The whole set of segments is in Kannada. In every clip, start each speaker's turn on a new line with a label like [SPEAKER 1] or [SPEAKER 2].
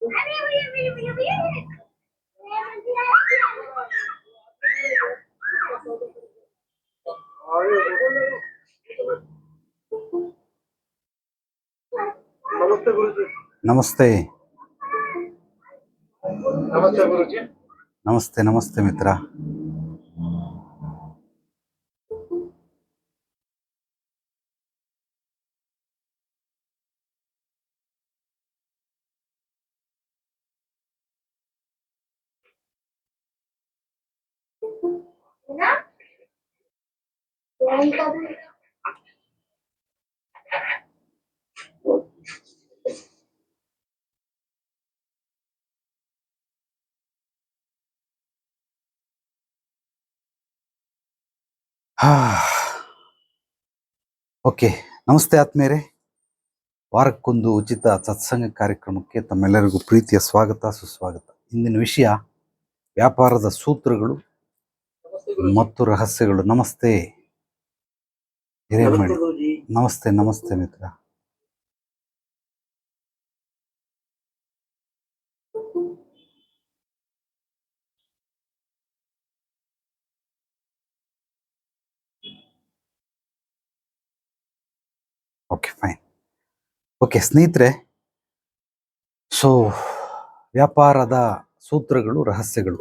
[SPEAKER 1] ನಮಸ್ತೆ ಗುರುಜಿ.
[SPEAKER 2] ನಮಸ್ತೆ
[SPEAKER 1] ನಮಸ್ತೆ ಗುರುಜಿ.
[SPEAKER 2] ನಮಸ್ತೆ ನಮಸ್ತೆ ಮಿತ್ರ. ಓಕೆ, ನಮಸ್ತೆ ಆತ್ಮೀಯರೇ. ವಾರಕ್ಕೊಂದು ಉಚಿತ ಸತ್ಸಂಗ ಕಾರ್ಯಕ್ರಮಕ್ಕೆ ತಮ್ಮೆಲ್ಲರಿಗೂ ಪ್ರೀತಿಯ ಸ್ವಾಗತ, ಸುಸ್ವಾಗತ. ಇಂದಿನ ವಿಷಯ ವ್ಯಾಪಾರದ ಸೂತ್ರಗಳು ಮತ್ತು ರಹಸ್ಯಗಳು. ನಮಸ್ತೆ ಹಿರೇಮಣಿ. ನಮಸ್ತೆ ನಮಸ್ತೆ ಮಿತ್ರ. Okay, fine. ಓಕೆ ಸ್ನೇಹಿತರೆ, ಸೊ ವ್ಯಾಪಾರದ ಸೂತ್ರಗಳು, ರಹಸ್ಯಗಳು.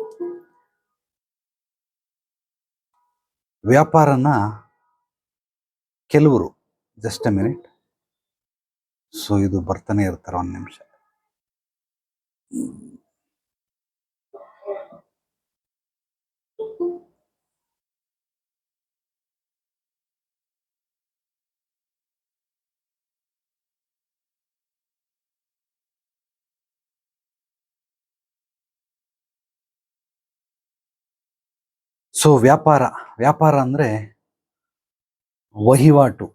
[SPEAKER 2] ವ್ಯಾಪಾರನ ಕೆಲವರು, ಜಸ್ಟ್ ಎ ಮಿನಿಟ್, ಸೊ ಇದು ಬರ್ತಾನೆ ಇರ್ತಾರೆ, ಒಂದು ನಿಮಿಷ. ಸೊ ವ್ಯಾಪಾರ ಅಂದರೆ ವಹಿವಾಟು,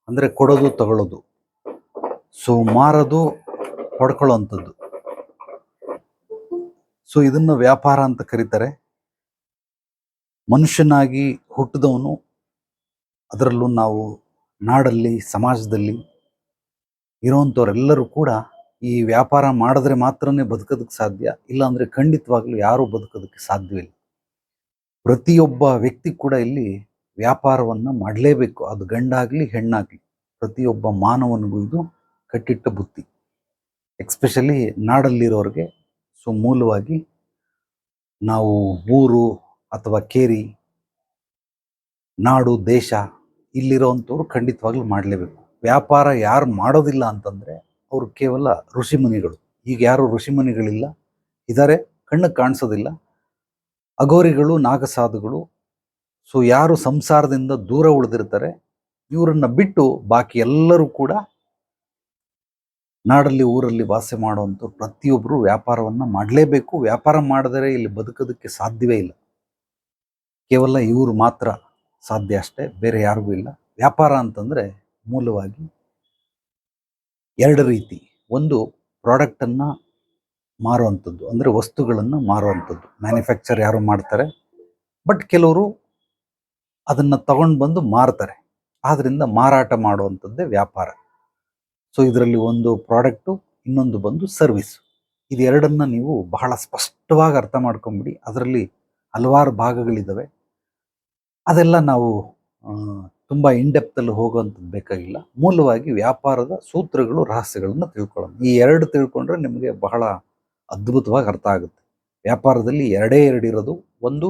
[SPEAKER 2] ಅಂದರೆ ಕೊಡೋದು ತಗೊಳ್ಳೋದು. ಸೊ ಮಾರೋದು, ಪಡ್ಕೊಳ್ಳೋವಂಥದ್ದು. ಸೊ ಇದನ್ನು ವ್ಯಾಪಾರ ಅಂತ ಕರೀತಾರೆ. ಮನುಷ್ಯನಾಗಿ ಹುಟ್ಟಿದವನು, ಅದರಲ್ಲೂ ನಾವು ನಾಡಲ್ಲಿ, ಸಮಾಜದಲ್ಲಿ ಇರೋವಂಥವ್ರೆಲ್ಲರೂ ಕೂಡ ಈ ವ್ಯಾಪಾರ ಮಾಡಿದ್ರೆ ಮಾತ್ರನೇ ಬದುಕೋದಕ್ಕೆ ಸಾಧ್ಯ. ಇಲ್ಲಾಂದರೆ ಖಂಡಿತವಾಗ್ಲೂ ಯಾರೂ ಬದುಕೋದಕ್ಕೆ ಸಾಧ್ಯವಿಲ್ಲ. ಪ್ರತಿಯೊಬ್ಬ ವ್ಯಕ್ತಿ ಕೂಡ ಇಲ್ಲಿ ವ್ಯಾಪಾರವನ್ನು ಮಾಡಲೇಬೇಕು. ಅದು ಗಂಡಾಗಲಿ ಹೆಣ್ಣಾಗಲಿ, ಪ್ರತಿಯೊಬ್ಬ ಮಾನವನಿಗೂ ಇದು ಕಟ್ಟಿಟ್ಟ ಬುತ್ತಿ. ಎಕ್ಸ್ಪೆಷಲಿ ನಾಡಲ್ಲಿರೋರಿಗೆ. ಸೊ ಮೂಲವಾಗಿ ನಾವು ಊರು ಅಥವಾ ಕೇರಿ, ನಾಡು, ದೇಶ ಇಲ್ಲಿರೋವಂಥವ್ರು ಖಂಡಿತವಾಗ್ಲೂ ಮಾಡಲೇಬೇಕು. ವ್ಯಾಪಾರ ಯಾರು ಮಾಡೋದಿಲ್ಲ ಅಂತಂದರೆ ಅವರು ಕೇವಲ ಋಷಿಮುನಿಗಳು. ಈಗ ಯಾರು ಋಷಿಮುನಿಗಳಿಲ್ಲ, ಇದ್ದಾರೆ, ಕಣ್ಣಿಗೆ ಕಾಣಿಸೋದಿಲ್ಲ. ಅಘೋರಿಗಳು, ನಾಗಸಾಧುಗಳು. ಸೊ ಯಾರು ಸಂಸಾರದಿಂದ ದೂರ ಉಳಿದಿರ್ತಾರೆ, ಇವರನ್ನ ಬಿಟ್ಟು ಬಾಕಿ ಎಲ್ಲರೂ ಕೂಡ ನಾಡಲ್ಲಿ, ಊರಲ್ಲಿ ವಾಸ ಮಾಡುವಂಥ ಪ್ರತಿಯೊಬ್ಬರು ವ್ಯಾಪಾರವನ್ನು ಮಾಡಲೇಬೇಕು. ವ್ಯಾಪಾರ ಮಾಡಿದರೆ ಇಲ್ಲಿ ಬದುಕೋದಕ್ಕೆ ಸಾಧ್ಯವೇ ಇಲ್ಲ. ಕೇವಲ ಇವರು ಮಾತ್ರ ಸಾಧ್ಯ ಅಷ್ಟೇ, ಬೇರೆ ಯಾರಿಗೂ ಇಲ್ಲ. ವ್ಯಾಪಾರ ಅಂತಂದರೆ ಮೂಲವಾಗಿ ಎರಡು ರೀತಿ. ಒಂದು ಪ್ರಾಡಕ್ಟನ್ನು ಮಾರುವಂಥದ್ದು, ಅಂದರೆ ವಸ್ತುಗಳನ್ನು ಮಾರುವಂಥದ್ದು. ಮ್ಯಾನುಫ್ಯಾಕ್ಚರ್ ಯಾರು ಮಾಡ್ತಾರೆ, ಬಟ್ ಕೆಲವರು ಅದನ್ನು ತಗೊಂಡು ಬಂದು ಮಾರ್ತಾರೆ. ಆದ್ದರಿಂದ ಮಾರಾಟ ಮಾಡುವಂಥದ್ದೇ ವ್ಯಾಪಾರ. ಸೊ ಇದರಲ್ಲಿ ಒಂದು ಪ್ರಾಡಕ್ಟು, ಇನ್ನೊಂದು ಬಂದು ಸರ್ವಿಸ್. ಇದೆರಡನ್ನು ನೀವು ಬಹಳ ಸ್ಪಷ್ಟವಾಗಿ ಅರ್ಥ ಮಾಡ್ಕೊಂಬಿಡಿ. ಅದರಲ್ಲಿ ಹಲವಾರು ಭಾಗಗಳಿದ್ದಾವೆ. ಅದೆಲ್ಲ ನಾವು ತುಂಬ ಇನ್ಡೆಪ್ತಲ್ಲಿ ಹೋಗುವಂಥದ್ದು ಬೇಕಾಗಿಲ್ಲ. ಮೂಲವಾಗಿ ವ್ಯಾಪಾರದ ಸೂತ್ರಗಳು, ರಹಸ್ಯಗಳನ್ನು ತಿಳ್ಕೊಳ್ಳೋಣ. ಈ ಎರಡು ತಿಳ್ಕೊಂಡ್ರೆ ನಿಮಗೆ ಬಹಳ ಅದ್ಭುತವಾಗಿ ಅರ್ಥ ಆಗುತ್ತೆ. ವ್ಯಾಪಾರದಲ್ಲಿ ಎರಡೇ ಇರೋದು. ಒಂದು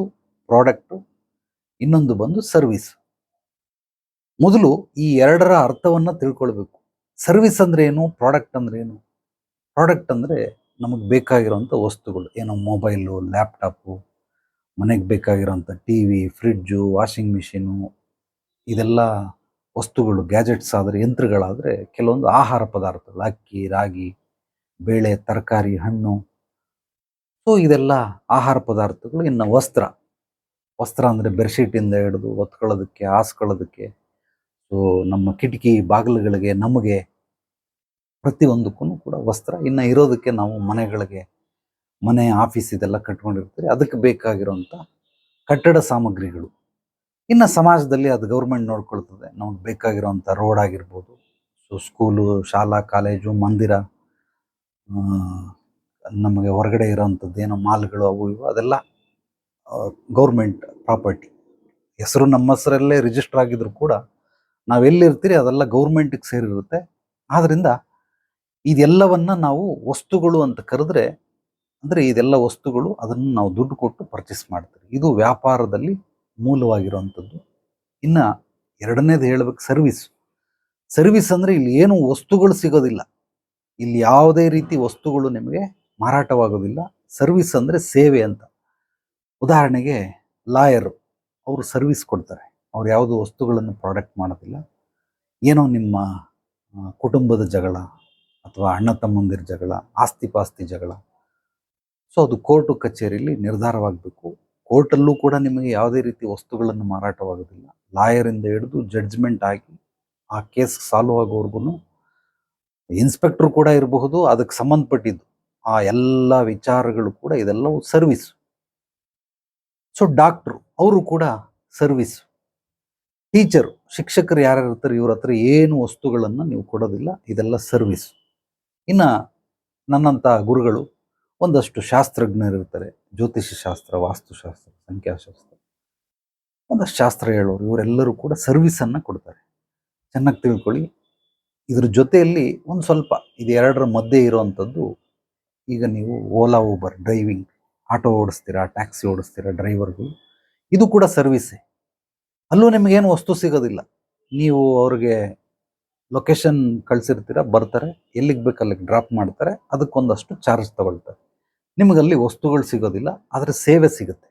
[SPEAKER 2] ಪ್ರಾಡಕ್ಟು, ಇನ್ನೊಂದು ಬಂದು ಸರ್ವಿಸ್. ಮೊದಲು ಈ ಎರಡರ ಅರ್ಥವನ್ನು ತಿಳ್ಕೊಳ್ಬೇಕು. ಸರ್ವಿಸ್ ಅಂದರೆ ಏನು, ಪ್ರಾಡಕ್ಟ್ ಅಂದರೆ ಏನು? ಪ್ರಾಡಕ್ಟ್ ಅಂದರೆ ನಮಗೆ ಬೇಕಾಗಿರೋಂಥ ವಸ್ತುಗಳು. ಏನೋ ಮೊಬೈಲು, ಲ್ಯಾಪ್ಟಾಪು, ಮನೆಗೆ ಬೇಕಾಗಿರೋಂಥ TV, ಫ್ರಿಡ್ಜು, ವಾಷಿಂಗ್ ಮಿಷಿನು, ಇದೆಲ್ಲ ವಸ್ತುಗಳು. ಗ್ಯಾಜೆಟ್ಸ್ ಆದರೆ, ಯಂತ್ರಗಳಾದರೆ ಕೆಲವೊಂದು ಆಹಾರ ಪದಾರ್ಥಗಳು, ಅಕ್ಕಿ, ರಾಗಿ, ಬೇಳೆ, ತರಕಾರಿ, ಹಣ್ಣು. ಸೊ ಇದೆಲ್ಲ ಆಹಾರ ಪದಾರ್ಥಗಳು. ಇನ್ನು ವಸ್ತ್ರ ಅಂದರೆ ಬೆಡ್ಶೀಟಿಂದ ಹಿಡಿದು ಒತ್ಕೊಳ್ಳೋದಕ್ಕೆ, ಹಾಸ್ಕೊಳ್ಳೋದಕ್ಕೆ, ಸೊ ನಮ್ಮ ಕಿಟಕಿ ಬಾಗಿಲುಗಳಿಗೆ, ನಮಗೆ ಪ್ರತಿಯೊಂದಕ್ಕೂ ಕೂಡ ವಸ್ತ್ರ. ಇನ್ನು ಇರೋದಕ್ಕೆ ನಾವು ಮನೆ, ಆಫೀಸ್ ಇದೆಲ್ಲ ಕಟ್ಕೊಂಡಿರ್ತೀವಿ, ಅದಕ್ಕೆ ಬೇಕಾಗಿರೋಂಥ ಕಟ್ಟಡ ಸಾಮಗ್ರಿಗಳು. ಇನ್ನು ಸಮಾಜದಲ್ಲಿ ಅದು ಗೌರ್ಮೆಂಟ್ ನೋಡ್ಕೊಳ್ತದೆ. ನಮಗೆ ಬೇಕಾಗಿರೋಂಥ ರೋಡ್ ಆಗಿರ್ಬೋದು, ಸೊ ಸ್ಕೂಲು, ಶಾಲಾ, ಕಾಲೇಜು, ಮಂದಿರ, ನಮಗೆ ಹೊರಗಡೆ ಇರೋವಂಥದ್ದು ಏನೋ ಮಾಲ್ಗಳು ಅವು ಇವು ಅದೆಲ್ಲ ಗೌರ್ಮೆಂಟ್ ಪ್ರಾಪರ್ಟಿ. ಹೆಸರು ನಮ್ಮ ಹೆಸರಲ್ಲೇ ರಿಜಿಸ್ಟರ್ ಆಗಿದ್ರು ಕೂಡ ನಾವೆಲ್ಲಿರ್ತೀರಿ ಅದೆಲ್ಲ ಗೌರ್ಮೆಂಟಿಗೆ ಸೇರಿರುತ್ತೆ. ಆದ್ದರಿಂದ ಇದೆಲ್ಲವನ್ನ ನಾವು ವಸ್ತುಗಳು ಅಂತ ಕರೆದ್ರೆ, ಅಂದರೆ ಇದೆಲ್ಲ ವಸ್ತುಗಳು ಅದನ್ನು ನಾವು ದುಡ್ಡು ಕೊಟ್ಟು ಪರ್ಚೇಸ್ ಮಾಡ್ತೀವಿ. ಇದು ವ್ಯಾಪಾರದಲ್ಲಿ ಮೂಲವಾಗಿರುವಂಥದ್ದು. ಇನ್ನು ಎರಡನೇದು ಹೇಳ್ಬೇಕು, ಸರ್ವಿಸ್ ಅಂದರೆ ಇಲ್ಲಿ ಏನು ವಸ್ತುಗಳು ಸಿಗೋದಿಲ್ಲ, ಇಲ್ಲಿ ಯಾವುದೇ ರೀತಿ ವಸ್ತುಗಳು ನಿಮಗೆ ಮಾರಾಟವಾಗೋದಿಲ್ಲ. ಸರ್ವಿಸ್ ಅಂದರೆ ಸೇವೆ ಅಂತ. ಉದಾಹರಣೆಗೆ ಲಾಯರು, ಅವರು ಸರ್ವಿಸ್ ಕೊಡ್ತಾರೆ. ಅವ್ರು ಯಾವುದು ವಸ್ತುಗಳನ್ನು ಪ್ರಾಡಕ್ಟ್ ಮಾಡೋದಿಲ್ಲ. ಏನೋ ನಿಮ್ಮ ಕುಟುಂಬದ ಜಗಳ ಅಥವಾ ಅಣ್ಣ ತಮ್ಮಂದಿರ ಜಗಳ, ಆಸ್ತಿ ಪಾಸ್ತಿ ಜಗಳ, ಸೊ ಅದು ಕೋರ್ಟು ಕಚೇರಿಯಲ್ಲಿ ನಿರ್ಧಾರವಾಗಬೇಕು. ಕೋರ್ಟಲ್ಲೂ ಕೂಡ ನಿಮಗೆ ಯಾವುದೇ ರೀತಿ ವಸ್ತುಗಳನ್ನು ಮಾರಾಟವಾಗೋದಿಲ್ಲ. ಲಾಯರಿಂದ ಹಿಡಿದು ಜಡ್ಜ್ಮೆಂಟ್ ಆಗಿ ಆ ಕೇಸ್ ಸಾಲ್ವ್ ಆಗೋವರೆಗೂ ಇನ್ಸ್ಪೆಕ್ಟರ್ ಕೂಡ ಇರಬಹುದು, ಅದಕ್ಕೆ ಸಂಬಂಧಪಟ್ಟಿದ್ದು ಆ ಎಲ್ಲ ವಿಚಾರಗಳು ಕೂಡ ಇದೆಲ್ಲವೂ ಸರ್ವಿಸ್. ಸೊ ಡಾಕ್ಟ್ರು ಅವರು ಕೂಡ ಸರ್ವಿಸ್. ಟೀಚರು, ಶಿಕ್ಷಕರು ಯಾರು ಇರ್ತಾರೆ ಇವ್ರ ಹತ್ರ ಏನು ವಸ್ತುಗಳನ್ನು ನೀವು ಕೊಡೋದಿಲ್ಲ, ಇದೆಲ್ಲ ಸರ್ವಿಸ್. ಇನ್ನು ನನ್ನಂಥ ಗುರುಗಳು ಒಂದಷ್ಟು ಶಾಸ್ತ್ರಜ್ಞರು ಇರ್ತಾರೆ, ಜ್ಯೋತಿಷ ಶಾಸ್ತ್ರ, ವಾಸ್ತುಶಾಸ್ತ್ರ, ಸಂಖ್ಯಾಶಾಸ್ತ್ರ, ಒಂದಷ್ಟು ಶಾಸ್ತ್ರ ಹೇಳೋರು, ಇವರೆಲ್ಲರೂ ಕೂಡ ಸರ್ವಿಸನ್ನು ಕೊಡ್ತಾರೆ. ಚೆನ್ನಾಗಿ ತಿಳ್ಕೊಳ್ಳಿ. ಇದ್ರ ಜೊತೆಯಲ್ಲಿ ಒಂದು ಸ್ವಲ್ಪ ಇದು ಎರಡರ ಮಧ್ಯೆ ಇರುವಂಥದ್ದು, ಈಗ ನೀವು ಓಲಾ ಊಬರ್ ಡ್ರೈವಿಂಗ್, ಆಟೋ ಓಡಿಸ್ತೀರಾ, ಟ್ಯಾಕ್ಸಿ ಓಡಿಸ್ತೀರಾ, ಡ್ರೈವರ್ಗಳು, ಇದು ಕೂಡ ಸರ್ವಿಸ್ಸೇ. ಅಲ್ಲೂ ನಿಮಗೇನು ವಸ್ತು ಸಿಗೋದಿಲ್ಲ. ನೀವು ಅವ್ರಿಗೆ ಲೊಕೇಶನ್ ಕಳಿಸಿರ್ತೀರ, ಬರ್ತಾರೆ, ಎಲ್ಲಿಗೆ ಬೇಕು ಅಲ್ಲಿಗೆ ಡ್ರಾಪ್ ಮಾಡ್ತಾರೆ, ಅದಕ್ಕೊಂದಷ್ಟು ಚಾರ್ಜ್ ತಗೊಳ್ತಾರೆ. ನಿಮಗಲ್ಲಿ ವಸ್ತುಗಳು ಸಿಗೋದಿಲ್ಲ, ಆದರೆ ಸೇವೆ ಸಿಗುತ್ತೆ.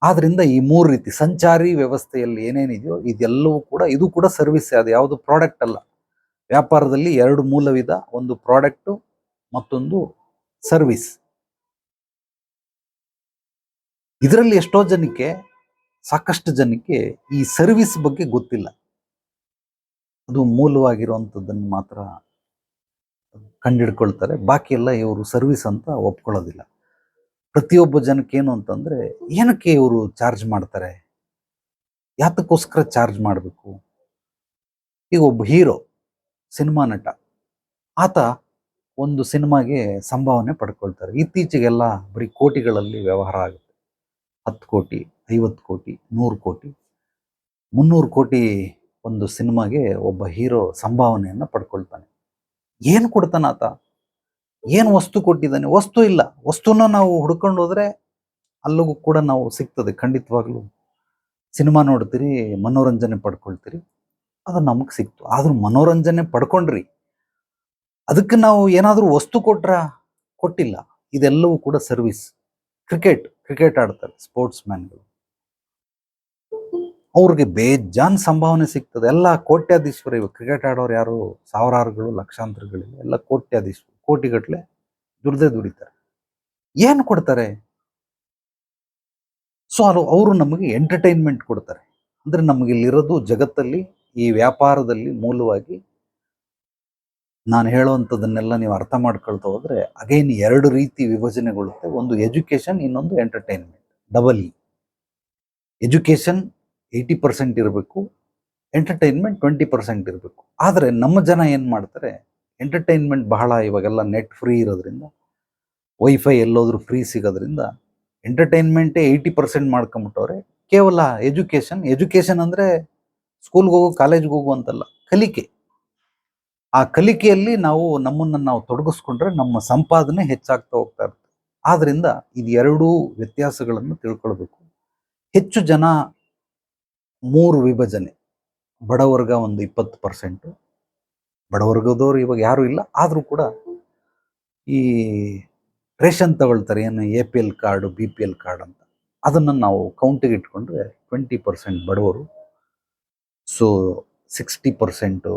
[SPEAKER 2] ಆದ್ದರಿಂದ ಈ ಮೂರು ರೀತಿ ಸಂಚಾರಿ ವ್ಯವಸ್ಥೆಯಲ್ಲಿ ಏನೇನಿದೆಯೋ ಇದೆಲ್ಲವೂ ಕೂಡ, ಇದು ಕೂಡ ಸರ್ವಿಸ್ಸೇ. ಅದು ಯಾವುದು ಪ್ರಾಡಕ್ಟ್ ಅಲ್ಲ. ವ್ಯಾಪಾರದಲ್ಲಿ ಎರಡು ಮೂಲ ವಿಧ, ಒಂದು ಪ್ರಾಡಕ್ಟು, ಮತ್ತೊಂದು ಸರ್ವಿಸ್. ಇದರಲ್ಲಿ ಎಷ್ಟೋ ಜನಕ್ಕೆ, ಸಾಕಷ್ಟು ಜನಕ್ಕೆ ಈ ಸರ್ವಿಸ್ ಬಗ್ಗೆ ಗೊತ್ತಿಲ್ಲ. ಅದು ಮೂಲವಾಗಿರುವಂಥದ್ದನ್ನು ಮಾತ್ರ ಕಂಡಿಡ್ಕೊಳ್ತಾರೆ, ಬಾಕಿ ಎಲ್ಲ ಇವರು ಸರ್ವಿಸ್ ಅಂತ ಒಪ್ಕೊಳ್ಳೋದಿಲ್ಲ. ಪ್ರತಿಯೊಬ್ಬ ಜನಕ್ಕೆ ಏನು ಅಂತಂದರೆ, ಏನಕ್ಕೆ ಇವರು ಚಾರ್ಜ್ ಮಾಡ್ತಾರೆ, ಯಾತಕ್ಕೋಸ್ಕರ ಚಾರ್ಜ್ ಮಾಡಬೇಕು. ಈಗ ಒಬ್ಬ ಹೀರೋ, ಸಿನಿಮಾ ನಟ, ಆತ ಒಂದು ಸಿನಿಮಾಗೆ ಸಂಭಾವನೆ ಪಡ್ಕೊಳ್ತಾರೆ. ಇತ್ತೀಚೆಗೆಲ್ಲ ಬರೀ ಕೋಟಿಗಳಲ್ಲಿ ವ್ಯವಹಾರ ಆಗುತ್ತೆ. 10 ಕೋಟಿ, 50 ಕೋಟಿ, 100 ಕೋಟಿ, 300 ಕೋಟಿ ಒಂದು ಸಿನಿಮಾಗೆ ಒಬ್ಬ ಹೀರೋ ಸಂಭಾವನೆಯನ್ನು ಪಡ್ಕೊಳ್ತಾನೆ. ಏನು ಕೊಡ್ತಾನೆ ಆತ, ಏನು ವಸ್ತು ಕೊಟ್ಟಿದ್ದಾನೆ? ವಸ್ತು ಇಲ್ಲ. ವಸ್ತುನ ನಾವು ಹುಡ್ಕೊಂಡು ಹೋದ್ರೆ ಅಲ್ಲಿಗೂ ಕೂಡ ನಾವು ಸಿಗ್ತದೆ ಖಂಡಿತವಾಗ್ಲೂ. ಸಿನಿಮಾ ನೋಡ್ತೀರಿ, ಮನೋರಂಜನೆ ಪಡ್ಕೊಳ್ತೀರಿ, ಅದು ನಮಗೆ ಸಿಕ್ತು. ಆದ್ರೂ ಮನೋರಂಜನೆ ಪಡ್ಕೊಂಡ್ರಿ, ಅದಕ್ಕೆ ನಾವು ಏನಾದರೂ ವಸ್ತು ಕೊಟ್ಟಿಲ್ಲ. ಇದೆಲ್ಲವೂ ಕೂಡ ಸರ್ವಿಸ್. ಕ್ರಿಕೆಟ್ ಆಡ್ತಾರೆ ಸ್ಪೋರ್ಟ್ಸ್ ಮ್ಯಾನ್ಗಳು, ಅವ್ರಿಗೆ ಬೇಜಾನ್ ಸಂಭಾವನೆ ಸಿಗ್ತದೆ. ಎಲ್ಲ ಕೋಟ್ಯಾಧೀಶ್ವರ. ಇವಾಗ ಕ್ರಿಕೆಟ್ ಆಡೋರು ಯಾರು ಸಾವಿರಾರುಗಳು, ಲಕ್ಷಾಂತರಗಳಿಲ್ಲ, ಎಲ್ಲ ಕೋಟ್ಯಾಧೀಶ್ವರ, ಕೋಟಿಗಟ್ಟಲೆ ದುಡಿತಾರೆ. ಏನು ಕೊಡ್ತಾರೆ? ಸೊ ಅವರು ನಮಗೆ ಎಂಟರ್ಟೈನ್ಮೆಂಟ್ ಕೊಡ್ತಾರೆ. ಅಂದ್ರೆ ನಮಗೆ ಇಲ್ಲಿರೋದು ಜಗತ್ತಲ್ಲಿ, ಈ ವ್ಯಾಪಾರದಲ್ಲಿ ಮೂಲವಾಗಿ ನಾನು ಹೇಳುವಂಥದ್ದನ್ನೆಲ್ಲ ನೀವು ಅರ್ಥ ಮಾಡ್ಕೊಳ್ತಾ ಹೋದ್ರೆ ಅಗೈನ್ ಎರಡು ರೀತಿ ವಿಭಜನೆಗೊಳ್ಳುತ್ತೆ. ಒಂದು ಎಜುಕೇಶನ್, ಇನ್ನೊಂದು ಎಂಟರ್ಟೈನ್ಮೆಂಟ್. Double E. ಎಜುಕೇಶನ್ 80% ಇರಬೇಕು, ಎಂಟರ್ಟೈನ್ಮೆಂಟ್ 20% ಇರಬೇಕು. ಆದರೆ ನಮ್ಮ ಜನ ಏನು ಮಾಡ್ತಾರೆ, ಎಂಟರ್ಟೈನ್ಮೆಂಟ್ ಬಹಳ, ಇವಾಗೆಲ್ಲ ನೆಟ್ ಫ್ರೀ ಇರೋದ್ರಿಂದ, ವೈಫೈ ಎಲ್ಲೋದ್ರೂ ಫ್ರೀ ಸಿಗೋದ್ರಿಂದ ಎಂಟರ್ಟೈನ್ಮೆಂಟೇ 80% ಮಾಡ್ಕೊಂಬಿಟ್ಟವ್ರೆ. ಕೇವಲ ಎಜುಕೇಶನ್ ಅಂದರೆ ಸ್ಕೂಲ್ಗೆ ಹೋಗು, ಕಾಲೇಜ್ಗೆ ಹೋಗು ಅಂತಲ್ಲ, ಕಲಿಕೆ. ಆ ಕಲಿಕೆಯಲ್ಲಿ ನಮ್ಮನ್ನು ನಾವು ತೊಡಗಿಸ್ಕೊಂಡ್ರೆ ನಮ್ಮ ಸಂಪಾದನೆ ಹೆಚ್ಚಾಗ್ತಾ ಹೋಗ್ತಾ ಇರುತ್ತೆ. ಆದ್ರಿಂದ ಇದು ಎರಡೂ ವ್ಯತ್ಯಾಸಗಳನ್ನು ತಿಳ್ಕೊಳ್ಬೇಕು. ಹೆಚ್ಚು ಜನ 3 ವಿಭಜನೆ. ಬಡವರ್ಗ ಒಂದು 20%, ಬಡವರ್ಗದವ್ರು ಇವಾಗ ಯಾರು ಇಲ್ಲ, ಆದರೂ ಕೂಡ ಈ ರೇಷನ್ ತಗೊಳ್ತಾರೆ, ಏನು APL ಕಾರ್ಡು, BPL ಕಾರ್ಡ್ ಅಂತ, ಅದನ್ನು ನಾವು ಕೌಂಟಿಗೆ ಇಟ್ಕೊಂಡ್ರೆ 20% ಬಡವರು, ಸೊ 60%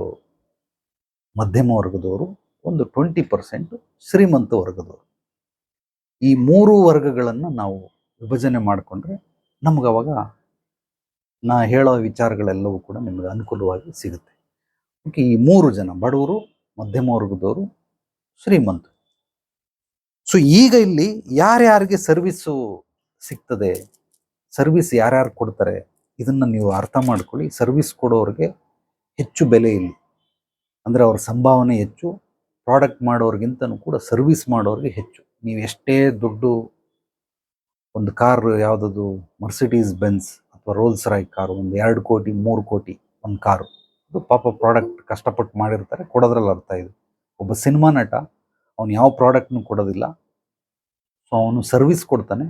[SPEAKER 2] ಮಧ್ಯಮ ವರ್ಗದವರು, ಒಂದು 20% ಶ್ರೀಮಂತ ವರ್ಗದವರು. ಈ 3 ವರ್ಗಗಳನ್ನು ನಾವು ವಿಭಜನೆ ಮಾಡಿಕೊಂಡ್ರೆ ನಮಗವಾಗ ನಾ ಹೇಳೋ ವಿಚಾರಗಳೆಲ್ಲವೂ ಕೂಡ ನಿಮಗೆ ಅನುಕೂಲವಾಗಿ ಸಿಗುತ್ತೆ. ಓಕೆ, ಈ 3 ಜನ, ಬಡವರು, ಮಧ್ಯಮ ವರ್ಗದವರು, ಶ್ರೀಮಂತರು. ಸೊ ಈಗ ಇಲ್ಲಿ ಯಾರ್ಯಾರಿಗೆ ಸರ್ವಿಸು ಸಿಗ್ತದೆ, ಸರ್ವಿಸ್ ಯಾರ್ಯಾರು ಕೊಡ್ತಾರೆ, ಇದನ್ನು ನೀವು ಅರ್ಥ ಮಾಡ್ಕೊಳ್ಳಿ. ಸರ್ವಿಸ್ ಕೊಡೋರಿಗೆ ಹೆಚ್ಚು ಬೆಲೆ ಇಲ್ಲಿ, ಅಂದರೆ ಅವ್ರ ಸಂಭಾವನೆ ಹೆಚ್ಚು. ಪ್ರಾಡಕ್ಟ್ ಮಾಡೋರಿಗಿಂತನೂ ಕೂಡ ಸರ್ವಿಸ್ ಮಾಡೋರಿಗೆ ಹೆಚ್ಚು. ನೀವು ಎಷ್ಟೇ ದುಡ್ಡು ಒಂದು ಕಾರ್ ಯಾವುದದು ಮರ್ಸಿಡೀಸ್ ಬೆನ್ಸ್ ಅಥವಾ ರೋಲ್ಸ್ ರಾಯ್ ಕಾರು ಒಂದು 2 ಕೋಟಿ 3 ಕೋಟಿ ಒಂದು ಕಾರು, ಅದು ಪಾಪ ಪ್ರಾಡಕ್ಟ್ ಕಷ್ಟಪಟ್ಟು ಮಾಡಿರ್ತಾರೆ, ಕೊಡೋದ್ರಲ್ಲಿ ಅರ್ಥ ಇದೆ. ಒಬ್ಬ ಸಿನಿಮಾ ನಟ ಅವನು ಯಾವ ಪ್ರಾಡಕ್ಟ್ನು ಕೊಡೋದಿಲ್ಲ, ಸೊ ಅವನು ಸರ್ವಿಸ್ ಕೊಡ್ತಾನೆ,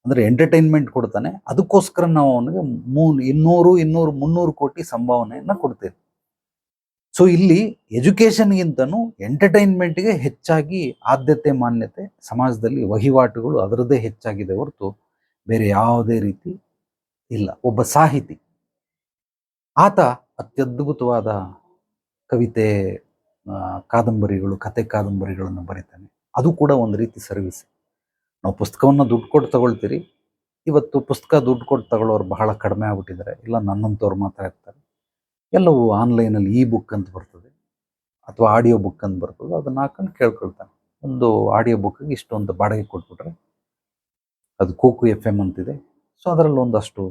[SPEAKER 2] ಅಂದರೆ ಎಂಟರ್ಟೈನ್ಮೆಂಟ್ ಕೊಡ್ತಾನೆ. ಅದಕ್ಕೋಸ್ಕರ ನಾವು ಅವನಿಗೆ 200 300 ಕೋಟಿ ಸಂಭಾವನೆಯನ್ನು ಕೊಡ್ತೇವೆ. ಸೊ ಇಲ್ಲಿ ಎಜುಕೇಷನ್ಗಿಂತನೂ ಎಂಟರ್ಟೈನ್ಮೆಂಟ್ಗೆ ಹೆಚ್ಚಾಗಿ ಆದ್ಯತೆ ಮಾನ್ಯತೆ ಸಮಾಜದಲ್ಲಿ, ವಹಿವಾಟುಗಳು ಅದರದ್ದೇ ಹೆಚ್ಚಾಗಿದೆ ಹೊರತು ಬೇರೆ ಯಾವುದೇ ರೀತಿ ಇಲ್ಲ. ಒಬ್ಬ ಸಾಹಿತಿ, ಆತ ಅತ್ಯದ್ಭುತವಾದ ಕವಿತೆ, ಕಾದಂಬರಿಗಳು, ಕತೆ ಕಾದಂಬರಿಗಳನ್ನು ಬರೀತಾನೆ. ಅದು ಕೂಡ ಒಂದು ರೀತಿ ಸರ್ವಿಸ್. ನಾವು ಪುಸ್ತಕವನ್ನು ದುಡ್ಡು ಕೊಟ್ಟು ತಗೊಳ್ತೀರಿ, ಇವತ್ತು ಪುಸ್ತಕ ದುಡ್ಡು ಕೊಟ್ಟು ತಗೊಳ್ಳೋರು ಬಹಳ ಕಡಿಮೆ ಆಗ್ಬಿಟ್ಟಿದ್ದಾರೆ, ಇಲ್ಲ ನನ್ನಂಥವ್ರು ಮಾತ್ರ ಇರ್ತಾರೆ. ಎಲ್ಲವೂ ಆನ್ಲೈನಲ್ಲಿ ಇ ಬುಕ್ ಅಂತ ಬರ್ತದೆ ಅಥವಾ ಆಡಿಯೋ ಬುಕ್ ಅಂತ ಬರ್ತದೆ, ಅದನ್ನ ಹಾಕೊಂಡು ಕೇಳ್ಕೊಳ್ತಾನೆ. ಒಂದು ಆಡಿಯೋ ಬುಕ್ಗೆ ಇಷ್ಟೊಂದು ಬಾಡಿಗೆ ಕೊಟ್ಬಿಟ್ರೆ, ಅದು ಕೋಕು FM ಅಂತಿದೆ, ಸೊ ಅದರಲ್ಲಿ ಒಂದಷ್ಟು